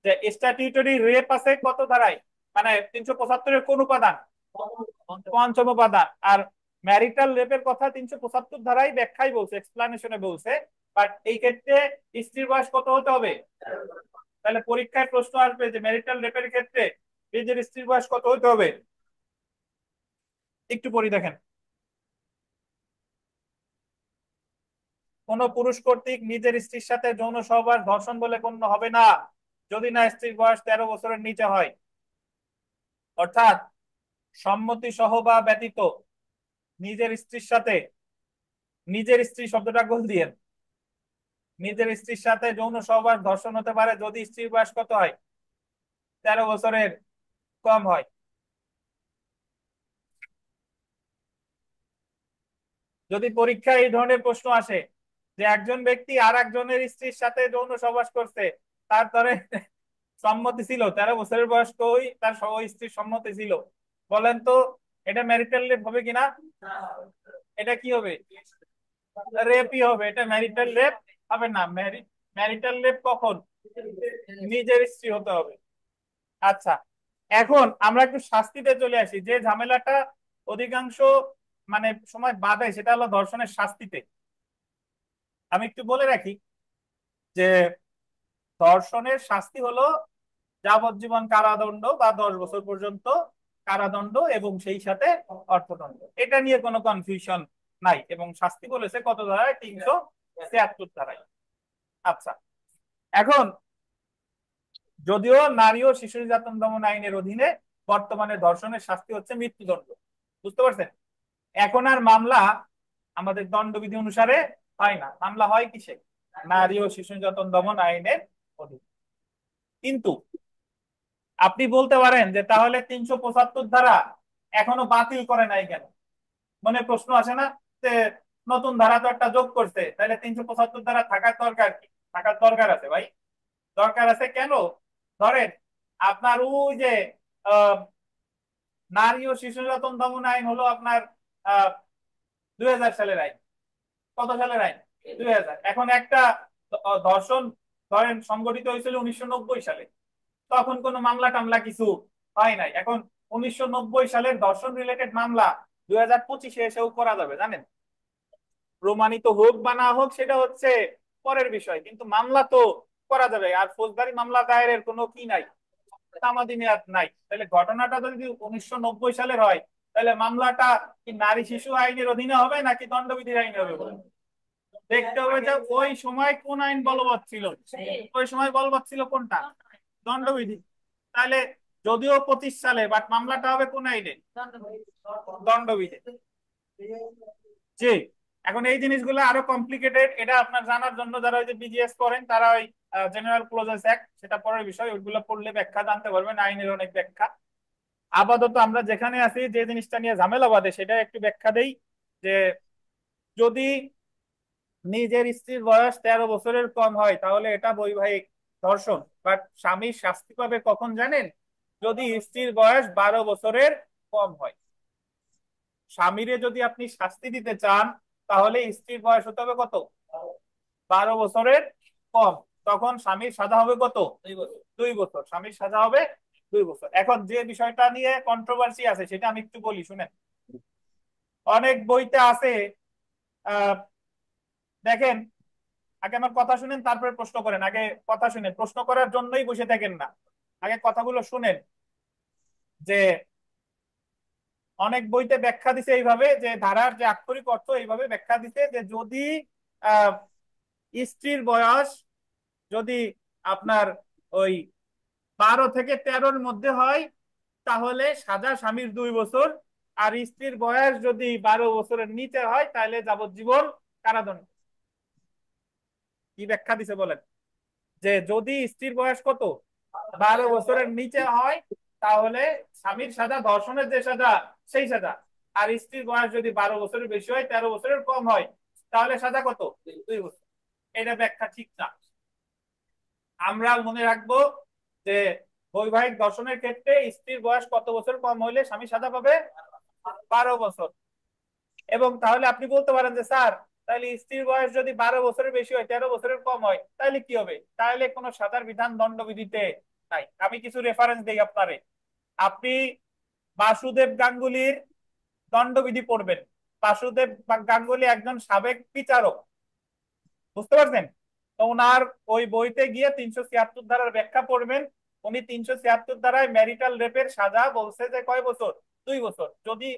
যে স্ট্যাটিউটরি রেপ আছে কত ধারায়, মানে 375-এর কোন উপাদান? পঞ্চম উপাদান। আর ম্যারিটাল রেপের কথা 375 ধারায় ব্যাখ্যায় বলছে, এক্সপ্লানেশনে বলছে। বাট এই ক্ষেত্রে স্ত্রীর বয়স কত হতে হবে? তাহলে পরীক্ষায় প্রশ্ন আসবে যে ম্যারিটাল রেপের ক্ষেত্রে নিজের স্ত্রীর বয়স কত হতে হবে? একটু পড়ি দেখেন, কোন পুরুষ কর্তৃক নিজের স্ত্রীর সাথে যৌন সহবাস ধর্ষণ বলে গণ্য হবে না যদি না স্ত্রীর বয়স 13 বছরের নিচে হয়। অর্থাৎ সম্মতি সহ বা ব্যতীত নিজের স্ত্রীর সাথে, নিজের স্ত্রী শব্দটা গোল দিয়ে, নিজের স্ত্রীর সাথে যৌন সহবাস ধর্ষণ হতে পারে যদি স্ত্রীর বয়স কত হয়? 13 বছরের কম হয়। যদি পরীক্ষায় এই ধরনের প্রশ্ন আসে যে একজন ব্যক্তি আর একজনের স্ত্রীর সাথে যৌন সহবাস করছে, তার ধরে সম্মতি ছিল, 13 বছরের বয়স তো ওই তার স্ত্রীর সম্মতি ছিল, বলেন তো এটা ম্যারিটাল রেপ হবে কিনা? এটা কি হবে? রেপই হবে। এটা ম্যারিটাল রেপ হবে না। ম্যারিটাল রেপ কখন? নিজের স্ত্রী হতে হবে। আচ্ছা, এখন আমরা একটু শাস্তিতে চলে আসি। যে ঝামেলাটা অধিকাংশ মানে সময় বাধে সেটা হলো ধর্ষণের শাস্তিতে। আমি একটু বলে রাখি যে ধর্ষণের শাস্তি হলো যাবজ্জীবন কারাদণ্ড বা 10 বছর পর্যন্ত কারাদণ্ড এবং সেই সাথে অর্থদণ্ড। এটা নিয়ে কোনো কনফিউশন নাই। এবং শাস্তি বলেছে কত ধারায়? 376 ধারায়। আচ্ছা, এখন যদিও নারী ও শিশু নির্যাতন দমন আইনের অধীনে বর্তমানে ধর্ষণের শাস্তি হচ্ছে মৃত্যুদণ্ড, বুঝতে পারছেন? এখন আর মামলা আমাদের দণ্ডবিধি অনুসারে হয় না, মামলা হয় কিসে? নারী ও শিশু নির্যাতন দমন আইনের অধীনে। কিন্তু আপনি বলতে পারেন যে তাহলে 375 ধারা এখনো বাতিল করে নাই কেন? মনে প্রশ্ন আসে না যে নতুন ধারা তো একটা যোগ করছে, তাহলে 375 ধারা থাকার দরকার কি? থাকার দরকার আছে ভাই, দরকার আছে কেন? ধরেন আপনার ওই যে আহ, নারী ও শিশু নির্যাতন দমন আইন হলো আপনার 2000 সালের আইন। কত সালের আইন? 2000। এখন একটা ধর্ষণ ধরেন সংগঠিত হয়েছিল 1990 সালে, তখন কোনো মামলা টামলা কিছু হয় নাই। এখন 1990 সালের ধর্ষণ রিলেটেড মামলা 2025-এ এসেও করা যাবে, জানেন? প্রমাণিত হোক বা না হোক সেটা হচ্ছে পরের বিষয়, কিন্তু মামলা তো করা যাবে। আর ফৌজদারি মামলা দায়েরের কোনো কি নাই, তামাদি মেয়াদ নাই। তাহলে ঘটনাটা যদি 1990 সালের হয়, তাহলে মামলাটা কি নারী শিশু আইনের অধীনে হবে নাকি দণ্ডবিধির আইনে হবে? দেখতে হবে যে ওই সময় কোন আইন বলবৎ ছিল। ওই সময় বলবৎ ছিল কোনটা? দণ্ডবিধি। তাহলে যদিও 25 সালে, বাট মামলাটা হবে কোন আইনে? দণ্ডবিধি। জি। এখন এই জিনিসগুলো আরো কমপ্লিকেটেড, এটা আপনার জানার জন্য যারা ওই যে বিজিএস করেন তারা ওই জেনারেল ক্লোজেস অ্যাক্ট, সেটা পরের বিষয়, ওইগুলো পড়লে ব্যাখ্যা জানতে পারবেন, আইনের অনেক ব্যাখ্যা। আপাতত আমরা যেখানে আছি, যে জিনিসটা নিয়ে ঝামেলা বাঁধে সেটা একটু ব্যাখ্যা দেই। যে যদি নিজের স্ত্রীর বয়স 13 বছরের কম হয় তাহলে এটা বৈবাহিক ধর্ষণ। বাট স্বামী শাস্তি পাবে কখন জানেন? যদি স্ত্রীর বয়স 12 বছরের কম হয়। স্বামীরে যদি আপনি শাস্তি দিতে চান তাহলে স্ত্রীর বয়স হতে হবে কত? 12 বছরের কম। তখন স্বামীর সাজা হবে কত? 2 বছর। স্বামীর সাজা হবে 2 বছর। এখন যে বিষয়টা নিয়ে কন্ট্রোভার্সি আছে সেটা আমি একটু বলি, শুনেন। অনেক বইতে আছে, দেখেন, আগে আমার কথা শুনেন তারপরে প্রশ্ন করেন। আগে কথা শুনেন, প্রশ্ন করার জন্যই বসে থাকেন না, আগে কথাগুলো শুনেন। যে অনেক বইতে ব্যাখ্যা দিছে এইভাবে, যে ধারার যে আক্ষরিক অর্থ এইভাবে ব্যাখ্যা দিছে যে যদি আহ স্ত্রীর বয়স যদি আপনার ওই 12 থেকে 13-র মধ্যে হয় তাহলে সাজা স্বামীর 2 বছর, আর স্ত্রীর বয়স যদি 12 বছরের নিচে হয় তাহলে যাবজ্জীবন কারাদণ্ড। কি ব্যাখ্যা দিছে বলেন? যে যদি স্ত্রীর বয়স কত 12 বছরের নিচে হয় তাহলে স্বামীর সাজা ধর্ষণের যে সাজা সেই সাজা, আর স্ত্রীর বয়স যদি 12 বছরের বেশি হয়, 13 বছরের কম হয়, তাহলে সাজা কত? 2 বছর। এটা ব্যাখ্যা ঠিক না। আমরা মনে রাখবো যে বৈবাহিক ধর্ষণের ক্ষেত্রে স্ত্রীর বয়স কত বছর কম হইলে স্বামী সাজা পাবে? 12 বছর। এবং তাহলে আপনি বলতে পারেন যে স্যার, তাহলে স্ত্রীর বয়স যদি 12 বছরের বেশি হয়, 13 বছরের কম হয়, তাহলে কি হবে? তাহলে কোনো সাজার বিধান দণ্ডবিধিতে নাই। আমি কিছু রেফারেন্স দিই আপনারে। আপনি বাসুদেব গাঙ্গুলির দণ্ডবিধি পড়বেন। বাসুদেব গাঙ্গুলি একজন সাবেক বিচারক, বুঝতে পারছেন? তো ওনার ওই বইতে গিয়ে 376 ধারার ব্যাখ্যা পড়বেন। উনি 376 ধারায় ম্যারিটাল রেপের সাজা বলছে যে কয় বছর? 2 বছর। যদি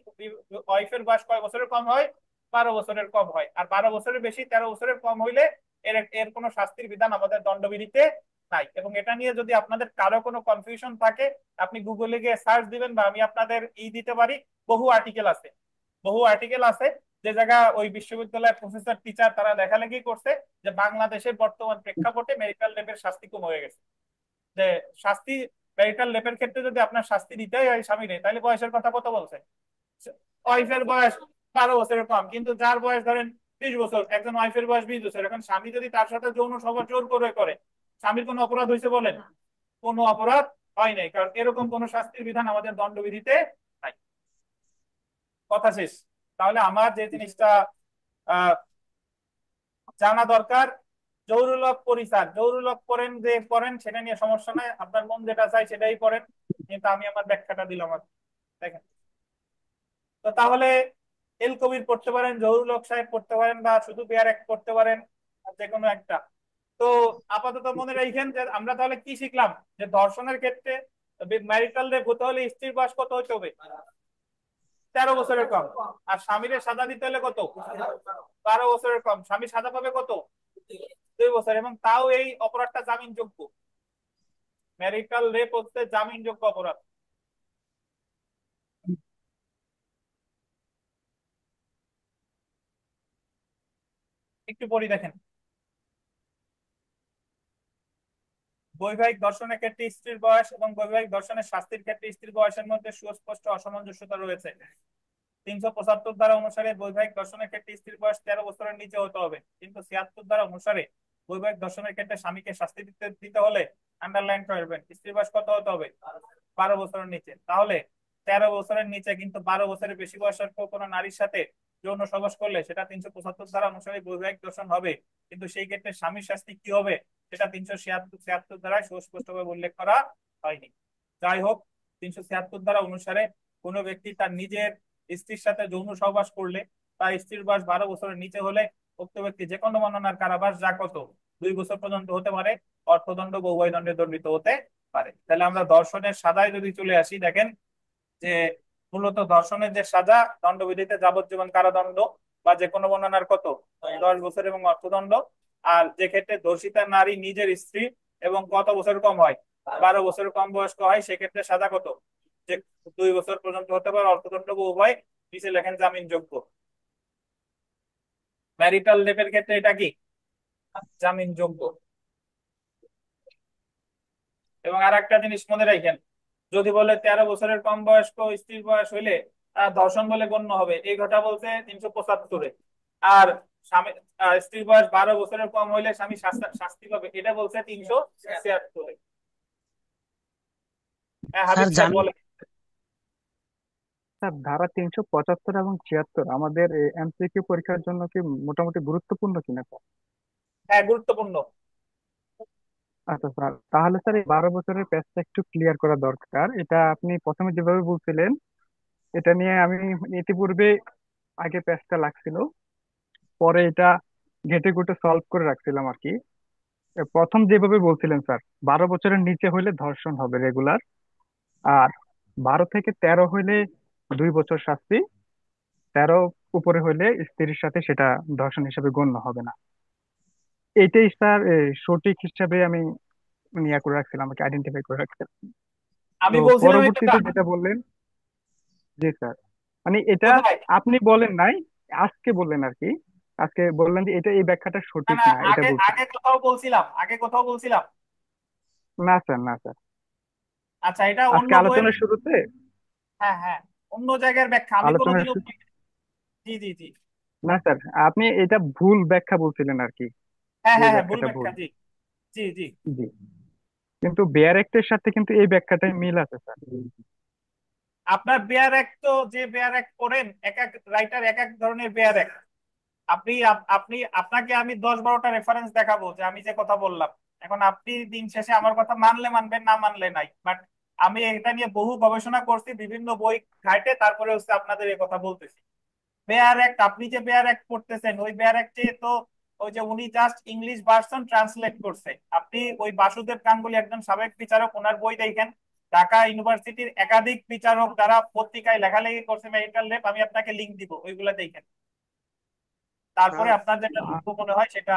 ওয়াইফের বয়স কয় বছরের কম হয়? 12 বছরের কম হয়। আর 12 বছরের বেশি, 13 বছরের কম হইলে এর এর কোনো শাস্তির বিধান আমাদের দণ্ডবিধিতে নাই। এবং এটা নিয়ে যদি আপনাদের কারো কোনো কনফিউশন থাকে, আপনি গুগলে গিয়ে সার্চ দিবেন, বা আমি আপনাদের দিতে পারি, বহু আর্টিকেল আছে, বহু আর্টিকেল আছে যে জায়গা ওই বিশ্ববিদ্যালয়ের প্রফেসর টিচার তারা লেখালেখি করছে যে বাংলাদেশের বর্তমান প্রেক্ষাপটে মেরিটাল রেপের শাস্তি কম হয়ে গেছে। যে শাস্তি মেরিটাল রেপের ক্ষেত্রে যদি আপনার শাস্তি দিতেই হয় স্বামীরে, তাহলে বয়সের কথা কত বলছে? ওয়াইফের বয়স 12 বছরের কম, কিন্তু যার বয়স ধরেন 20 বছর, একজন ওয়াইফের বয়স 20 বছর, এখন স্বামী যদি তার সাথে যৌন সহবাস জোর করে, স্বামীর কোনো অপরাধ হয়েছে বলেন? কোনো অপরাধ হয় নাই, কারণ এরকম কোন শাস্তির বিধান আমাদের দণ্ডবিধিতে নাই। কথা শেষ। তাহলে আমার যে জিনিসটা আহ জানা দরকার, জহুরুল হক পরিচার, জহুরুল হক পড়েন, যে পড়েন সেটা নিয়ে সমস্যা নাই, আপনার মন যেটা চাই সেটাই পড়েন, কিন্তু আমি আমার ব্যাখ্যাটা দিলাম। দেখেন তো, তাহলে এল কবির পড়তে পারেন, জহুরুল হক সাহেব পড়তে পারেন, বা শুধু পেয়ার এক পড়তে পারেন, যে কোনো একটা। তো আপাতত মনে রাখেন যে আমরা তাহলে কি শিখলাম? যে ধর্ষণের ক্ষেত্রে ম্যারিটাল রেপ হতে হলে স্ত্রীর বয়স কত হতে হবে? 13 বছরের কম। আর স্বামীর সাজা দিতে হলে কত? 12 বছরের কম। স্বামী সাজা পাবে কত? 2 বছর। এবং তাও এই অপরাধটা জামিনযোগ্য। ম্যারিটাল রেপ হচ্ছে জামিনযোগ্য অপরাধ। একটু পড়ি, দেখেন। বৈবাহিক ধর্ষণের ক্ষেত্রে স্ত্রীর বয়স এবং বৈবাহিক ধর্ষণের শাস্তির ক্ষেত্রে স্ত্রীর বয়সের মধ্যে সুস্পষ্ট অসামঞ্জস্যতা রয়েছে। 375 ধারা অনুসারে বৈবাহিক দর্শনের ক্ষেত্রে স্ত্রীর বয়স 13 বছরের নিচে হতে হবে, কিন্তু 76 ধারা অনুসারে বৈবাহিক দর্শনের ক্ষেত্রে স্বামীকে শাস্তি দিতে হলে আন্ডারলাইন করবেন স্ত্রীর বয়স কত হতে হবে, 12 বছরের নিচে। তাহলে 13 বছরের নিচে কিন্তু 12 বছরের বেশি বয়সের কোনো নারীর সাথে যৌন সহবাস করলে সেটা 375 ধারা অনুসারে বৈবাহিক দর্শন হবে, কিন্তু সেই ক্ষেত্রে স্বামীর শাস্তি কি হবে সেটা 376 ধারায় সুস্পষ্টভাবে উল্লেখ করা হয়নি। যাই হোক, 376 ধারা অনুসারে কোনো ব্যক্তি তার নিজের স্ত্রীর সাথে যৌন সহবাস করলে তার স্ত্রীর বয়স 12 বছরের নিচে হলে উক্ত ব্যক্তি যে কোনো বর্ণনার কারাবাস যা কত 2 বছর পর্যন্ত হতে পারে, অর্থদণ্ড বা উভয় দণ্ডে দণ্ডিত হতে পারে। তাহলে আমরা দর্শনের সাজায় যদি চলে আসি, দেখেন যে মূলত ধর্ষণের যে সাজা দণ্ডবিধিতে যাবজ্জীবন কারাদণ্ড বা যে কোনো বর্ণনার কত 10 বছর এবং অর্থদণ্ড। আর যে ক্ষেত্রে ধর্ষিতা নারী নিজের স্ত্রী এবং কত বছর কম হয় 12 বছর কম বয়স্ক হয়, সেক্ষেত্রে সাজা কত যে 2 বছর পর্যন্ত হতে পারে, অর্থদণ্ড বা উভয়। নিচে লেখেন জামিনযোগ্য। ম্যারিটাল রেপের ক্ষেত্রে এটা কি জামিনযোগ্য। এবং আর একটা জিনিস মনে রাখেন, যদি বলে 13 বছরের কম বয়স্ক স্ত্রীর বয়স হইলে ধর্ষণ বলে গণ্য হবে, এই কথা বলছে 375-এ। আর স্বামী স্ত্রীর বয়স 12 বছরের কম হইলে স্বামী শাস্তি পাবে, এটা বলছে 376-এ। হ্যাঁ হাবিব সাহেব বলেন। স্যার ধারা 375 এবং 76 আমাদের এমসিকিউ পরীক্ষার জন্য কি মোটামুটি গুরুত্বপূর্ণ কিনা স্যার? হ্যাঁ গুরুত্বপূর্ণ। আচ্ছা স্যার, তাহলে স্যার এই 12 বছরের প্যাচটা একটু ক্লিয়ার করা দরকার। এটা আপনি প্রথমে যেভাবে বলছিলেন এটা নিয়ে আমি ইতিপূর্বে আগে প্যাচটা লাগছিল, পরে এটা ঘেটে ঘুটে সলভ করে রাখছিলাম আর কি। প্রথম যেভাবে বলছিলেন স্যার 12 বছরের নিচে হইলে ধর্ষণ হবে রেগুলার, আর 12 থেকে 13 হইলে 2 বছর শাস্তি, 13 উপরে হইলে স্ত্রীর সাথে সেটা ধর্ষণ হিসাবে গণ্য হবে না। এটাই স্যার সঠিক হিসাবে আমি ইয়া করে রাখছিলাম, আমাকে আইডেন্টিফাই করে রাখছিলাম। আমি তো বলছিলাম পরবর্তীতে যেটা বললেন, জি স্যার, মানে এটা কোথায় আপনি বলেন নাই, আজকে বললেন আর কি। আজকে বললেন যে এটা এই ব্যাখ্যাটা না সঠিক না, না, এটা আগে বলছেন। আগে কোথাও বলছিলাম, আগে কোথাও বলছিলাম। না স্যার, না স্যার, আচ্ছা, এটা অন্য আজকে বইয়ের। আলোচনার শুরুতে, হ্যাঁ হ্যাঁ, অন্য জায়গার ব্যাখ্যা আমি আলোচনার কোনোদিনও বলি। জি জি জি। না স্যার, আপনি এটা ভুল ব্যাখ্যা বলছিলেন আর কি, হ্যাঁ যে হ্যাঁ হ্যাঁ, ভুল ব্যাখ্যাটা ভুল। ব্যাখ্যা। জি জি জি। জি, কিন্তু বেয়ার অ্যাক্টের সাথে কিন্তু এই ব্যাখ্যাটাই মিল আছে স্যার। আপনার বেয়ার অ্যাক্ট তো, যে বেয়ার অ্যাক্ট করেন এক এক রাইটার এক এক ধরনের বেয়ার অ্যাক্ট। আপনি আপনাকে আমি 10-12টা রেফারেন্স দেখাবো যে আমি যে কথা বললাম। এখন আপনি দিন শেষে আমার কথা মানলে মানবেন, না মানলে নাই, বাট আমি এটা নিয়ে বহু গবেষণা করছি, বিভিন্ন বই ঘাটে, তারপরে হচ্ছে আপনাদের এই কথা বলতেছি। বেয়ার অ্যাক্ট, আপনি যে বেয়ার অ্যাক্ট করতেছেন ওই বেয়ার অ্যাক্টে তো ওই যে উনি জাস্ট ইংলিশ ভার্সন ট্রান্সলেট করছে। আপনি ওই বাসুদেব গাঙ্গুলি একজন সাবেক বিচারক, ওনার বই দেখেন। ঢাকা ইউনিভার্সিটির একাধিক বিচারক যারা পত্রিকায় লেখালেখি করছে ম্যারিটাল রেপ, আমি আপনাকে লিঙ্ক দিব, ওইগুলা দেখেন। তারপরে স্যার আপনার যেটা যোগ্য মনে হয় সেটা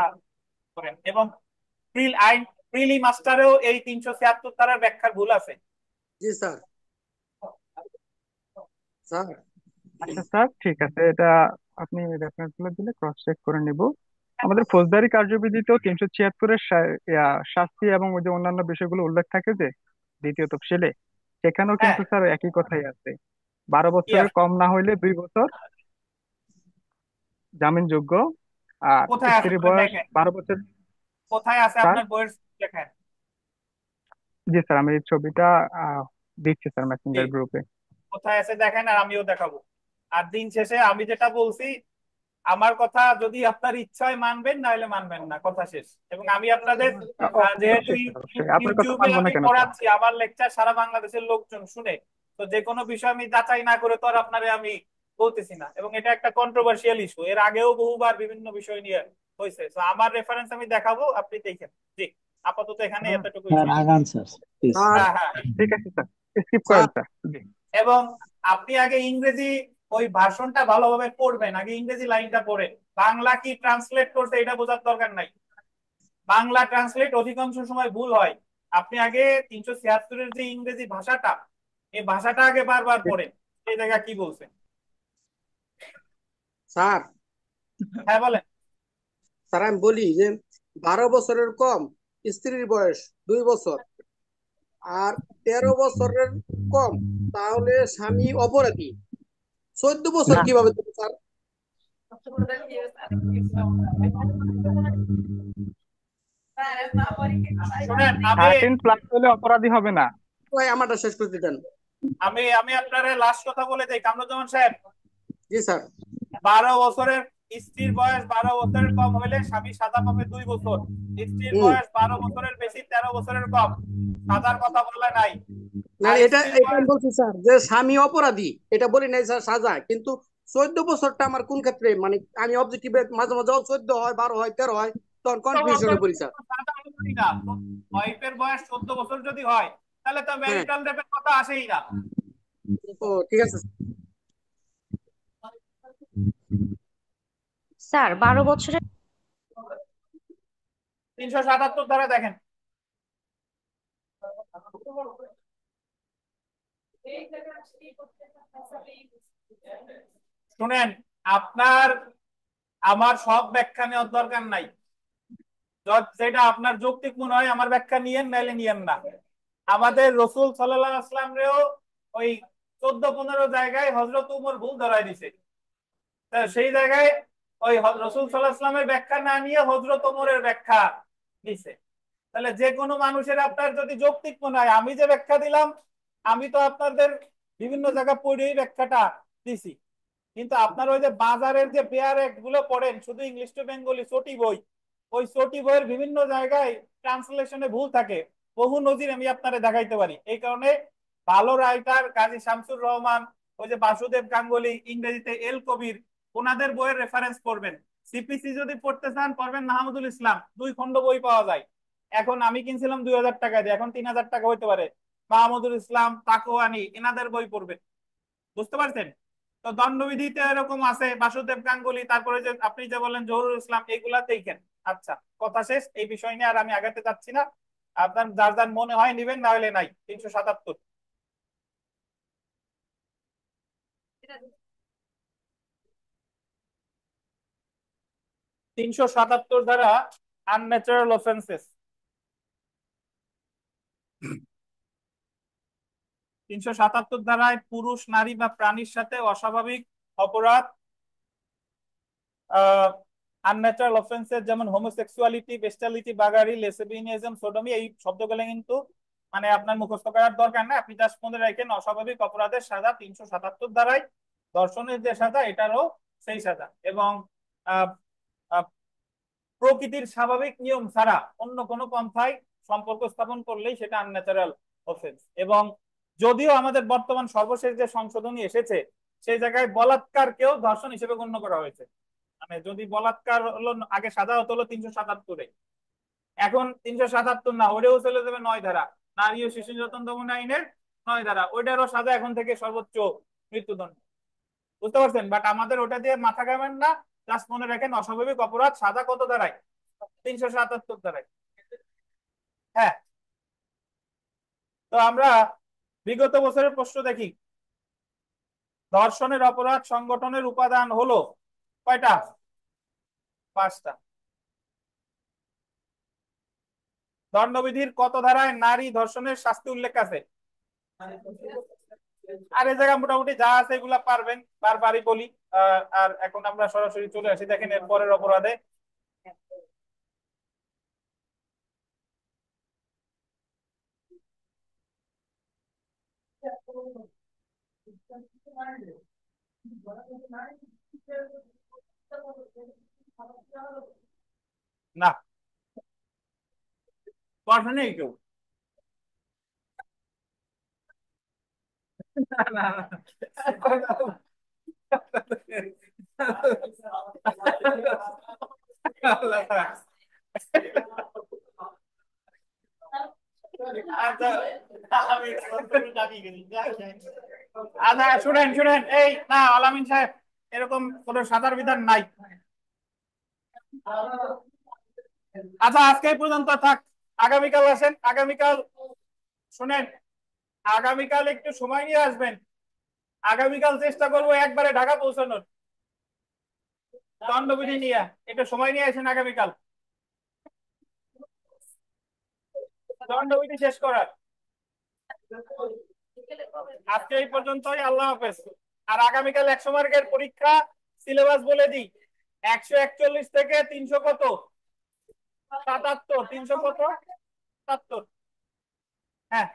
করেন। এবং আইন প্রিলি মাস্টারেও এই 376 ধারার ব্যাখ্যার ভুল আছে। জি স্যার। স্যার আচ্ছা স্যার, ঠিক আছে, এটা আপনি রেফারেন্স গুলো দিলে ক্রস চেক করে নিব। আমাদের ফৌজদারি কার্যবিধিতেও 376-এর শাস্তি এবং ওই যে অন্যান্য বিষয়গুলো উল্লেখ থাকে যে দ্বিতীয় তফসিলে, সেখানেও হ্যাঁ, কিন্তু স্যার একই কথাই আছে। 12 কি বছরের আছে? কম না হইলে 2 বছর জামিনযোগ্য, আর কোথায় আছে স্ত্রী বলে বয়স দেখেন, 12 বছর। কোথায় আছে স্যার, আপনার বইয়ের লেখেন। জি স্যার, আমি এই ছবিটা দিচ্ছি স্যার জি, মেসেঞ্জার গ্রুপে। কোথায় আছে দেখেন, আর আমিও দেখাবো। আর দিন শেষে আমি যেটা বলছি, আমার কথা যদি আপনার ইচ্ছায় মানবেন, না হলে মানবেন না, কথা শেষ। এবং আমি আপনাদের যেহেতু অবশ্যই স্যার, অবশ্যই আপনার কথা ইউটিউবে মানবো না আমি কেন স্যার? পড়াচ্ছি, আমার লেকচার সারা বাংলাদেশের লোকজন শুনে, তো যে কোনো বিষয় আমি যাচাই না করে তো আর আপনারে আমি বলতেছি না। এবং এটা একটা কন্ট্রোভার্সিয়াল ইস্যু, এর আগেও বহুবার বিভিন্ন বিষয় নিয়ে হয়েছে। তো আমার রেফারেন্স আমি দেখাবো, আপনি দেখেন। জি, আপাতত এখানে এতটুকুই স্যার ছিল। আগান স্যার প্লিজ। স্যার হ্যাঁ হ্যাঁ। ঠিক আছে স্যার, স্কিপ স্যার করেন স্যার। জি এবং আপনি আগে ইংরেজি ওই ভাষণটা ভালোভাবে পড়বেন, আগে ইংরেজি লাইনটা পড়েন। বাংলা কি ট্রান্সলেট করতে এটা বোঝার দরকার নাই। বাংলা ট্রান্সলেট অধিকাংশ সময় ভুল হয়। আপনি আগে 376-এর যে ইংরেজি ভাষাটা, এই ভাষাটা আগে বারবার পড়েন, এই জায়গা কি বলছে। স্যার হ্যাঁ বলেন। স্যার আমি বলি যে 12 বছরের কম স্ত্রীর বয়স 2 বছর, আর 13 বছরের কম তাহলে স্বামী অপরাধী, 14 বছর না কিভাবে দেবে স্যার? শুনেন, আমি 13+ হলে অপরাধী হবে না। ভাই আমারটা শেষ করতে দেন। আমি আমি আপনার লাস্ট কথা বলে দেই কামরুজ্জামান সাহেব। জি স্যার। 12 বছরের স্ত্রীর বয়স 12 বছরের কম হলে স্বামী সাজা পাবে 2 বছর। স্ত্রীর হুম। বয়স 12 বছরের বেশি 13 বছরের কম, সাজার কথা বলা নাই। না আর এটা স্ত্রীর এটা আমি বয়স বলছি স্যার যে স্বামী অপরাধী, এটা বলি নাই স্যার সাজা, কিন্তু 14 বছরটা আমার কোন ক্ষেত্রে, মানে আমি অবজেক্টিভ মাঝে মাঝে 14 হয়, 12 হয়, 13 হয়, তখন কনফিউশনে পড়ি স্যার। সাজা হলোই না। ওয়াইফের বয়স 14 বছর যদি হয় তাহলে তো হ্যাঁ। ম্যারিটাল রেপের কথা আসেই না। ও ঠিক আছে। স্যার 12 বছরের 377 ধারা দেখেন। শুনেন, আপনার আমার সব ব্যাখ্যা নেওয়ার দরকার নাই। যেটা আপনার যৌক্তিক মনে হয় আমার ব্যাখ্যা নিয়েন, নাইলে নিয়েন না। আমাদের রসুল সাল্লাল্লাহু আলাইহি ওয়াসাল্লামরেও ওই 14-15 জায়গায় হযরত উমর ভুল ধরাই দিছে। তা সেই জায়গায় ওই রসুল সাল্লাল্লাহু আলাইহি ওয়াসাল্লামের ব্যাখ্যা না নিয়ে হযরত উমরের ব্যাখ্যা দিছে। তাহলে যে কোনো মানুষের আপনার যদি যৌক্তিক মনে হয়, আমি যে ব্যাখ্যা দিলাম, আমি তো আপনাদের বিভিন্ন জায়গা পড়েই ব্যাখ্যাটা দিছি। কিন্তু আপনার ওই যে বাজারের যে পেয়ার গুলো পড়েন শুধু ইংলিশ টু বেঙ্গলি চটি বই, ওই চটি বইয়ের বিভিন্ন জায়গায় ট্রান্সলেশনে ভুল থাকে। বহু নজির আমি আপনারে দেখাইতে পারি। এই কারণে ভালো রাইটার কাজী শামসুর রহমান, ওই যে বাসুদেব গাঙ্গুলি, ইংরেজিতে এল কবির, ওনাদের বইয়ের রেফারেন্স করবেন। সিপিসি যদি পড়তে চান পড়বেন মাহমুদুল ইসলাম, 2 খণ্ড বই পাওয়া যায়। এখন আমি কিনছিলাম 2000 টাকা দিয়ে, এখন 3000 টাকা হইতে পারে। মাহমুদুল ইসলাম, তাকওয়ানি, এনাদের বই পড়বেন। বুঝতে পারছেন? তো দণ্ডবিধিতে এরকম আছে, বাসুদেব গাঙ্গুলি, তারপরে যে আপনি যে বলেন জহুরুল ইসলাম, এগুলা দেখেন। আচ্ছা, কথা শেষ। এই বিষয় নিয়ে আর আমি আগাতে চাচ্ছি না। আপনার যার যার মনে হয় নিবেন, না হলে নাই। 377 377 ধারা আনন্যাচারাল অফেন্সেস। 377 ধারায় পুরুষ, নারী বা প্রাণীর সাথে অস্বাভাবিক অপরাধ, আনন্যাচারাল অফেন্সেস যেমন হোমোসেক্সুয়ালিটি, বেস্টালিটি, বাগারি, লেসবিয়ানিজম, সোডমি, এই শব্দগুলো কিন্তু মানে আপনার মুখস্থ করার দরকার নাই। আপনি জাস্ট মনে রাখেন অস্বাভাবিক অপরাধের সাজা 377 ধারায়, ধর্ষণের যে সাজা এটারও সেই সাজা। এবং আহ, আহ, প্রকৃতির স্বাভাবিক নিয়ম ছাড়া অন্য কোনো পন্থায় সম্পর্ক স্থাপন করলেই সেটা আনন্যাচারাল অফেন্স। এবং যদিও আমাদের বর্তমান সর্বশেষ যে সংশোধনী এসেছে সেই জায়গায় বলাৎকারকেও ধর্ষণ হিসেবে গণ্য করা হয়েছে। মানে যদি বলাৎকার হলো, আগে সাজা হতো হলো 377, এখন 377 না, ওটাও চলে যাবে 9 ধারা, নারী ও শিশু নির্যাতন দমন আইনের 9 ধারা, ওইটারও সাজা এখন থেকে সর্বোচ্চ মৃত্যুদণ্ড। বুঝতে পারছেন? বাট আমাদের ওটা দিয়ে মাথা ঘামেন না, জাস্ট মনে রাখেন অস্বাভাবিক অপরাধ সাজা কত ধারায়? 377 ধারায়। হ্যাঁ। তো আমরা বিগত বছরের প্রশ্ন দেখি। ধর্ষণের অপরাধ সংগঠনের উপাদান হলো কয়টা? 5টা। দণ্ডবিধির কত ধারায় নারী ধর্ষণের শাস্তি উল্লেখ আছে? আর এই জায়গায় মোটামুটি যা আছে এগুলা পারবেন, বারবারই বলি। আর এখন আমরা সরাসরি চলে আসি, দেখেন এর পরের অপরাধে। না, পড়ে নেই কেউ। না, না, না। আচ্ছা, আচ্ছা, শুনেন শুনেন, এই না আলামিন সাহেব, এরকম কোন সাদার বিধান নাই। আচ্ছা, আজকে এই পর্যন্ত থাক। আগামীকাল আসেন। আগামীকাল শুনেন, আগামীকাল একটু সময় নিয়ে আসবেন। আগামীকাল চেষ্টা করবো একবারে ঢাকা পৌঁছানোর, দণ্ডবিধি নিয়ে। একটু সময় নিয়ে আসেন আগামীকাল, দণ্ডবিধি শেষ করার। আজকে এই পর্যন্তই। আল্লাহ হাফেজ। আর আগামীকাল 100 মার্কের পরীক্ষা, সিলেবাস বলে দিই। 141 থেকে 300 কত, 77, 300 কত, 77। হ্যাঁ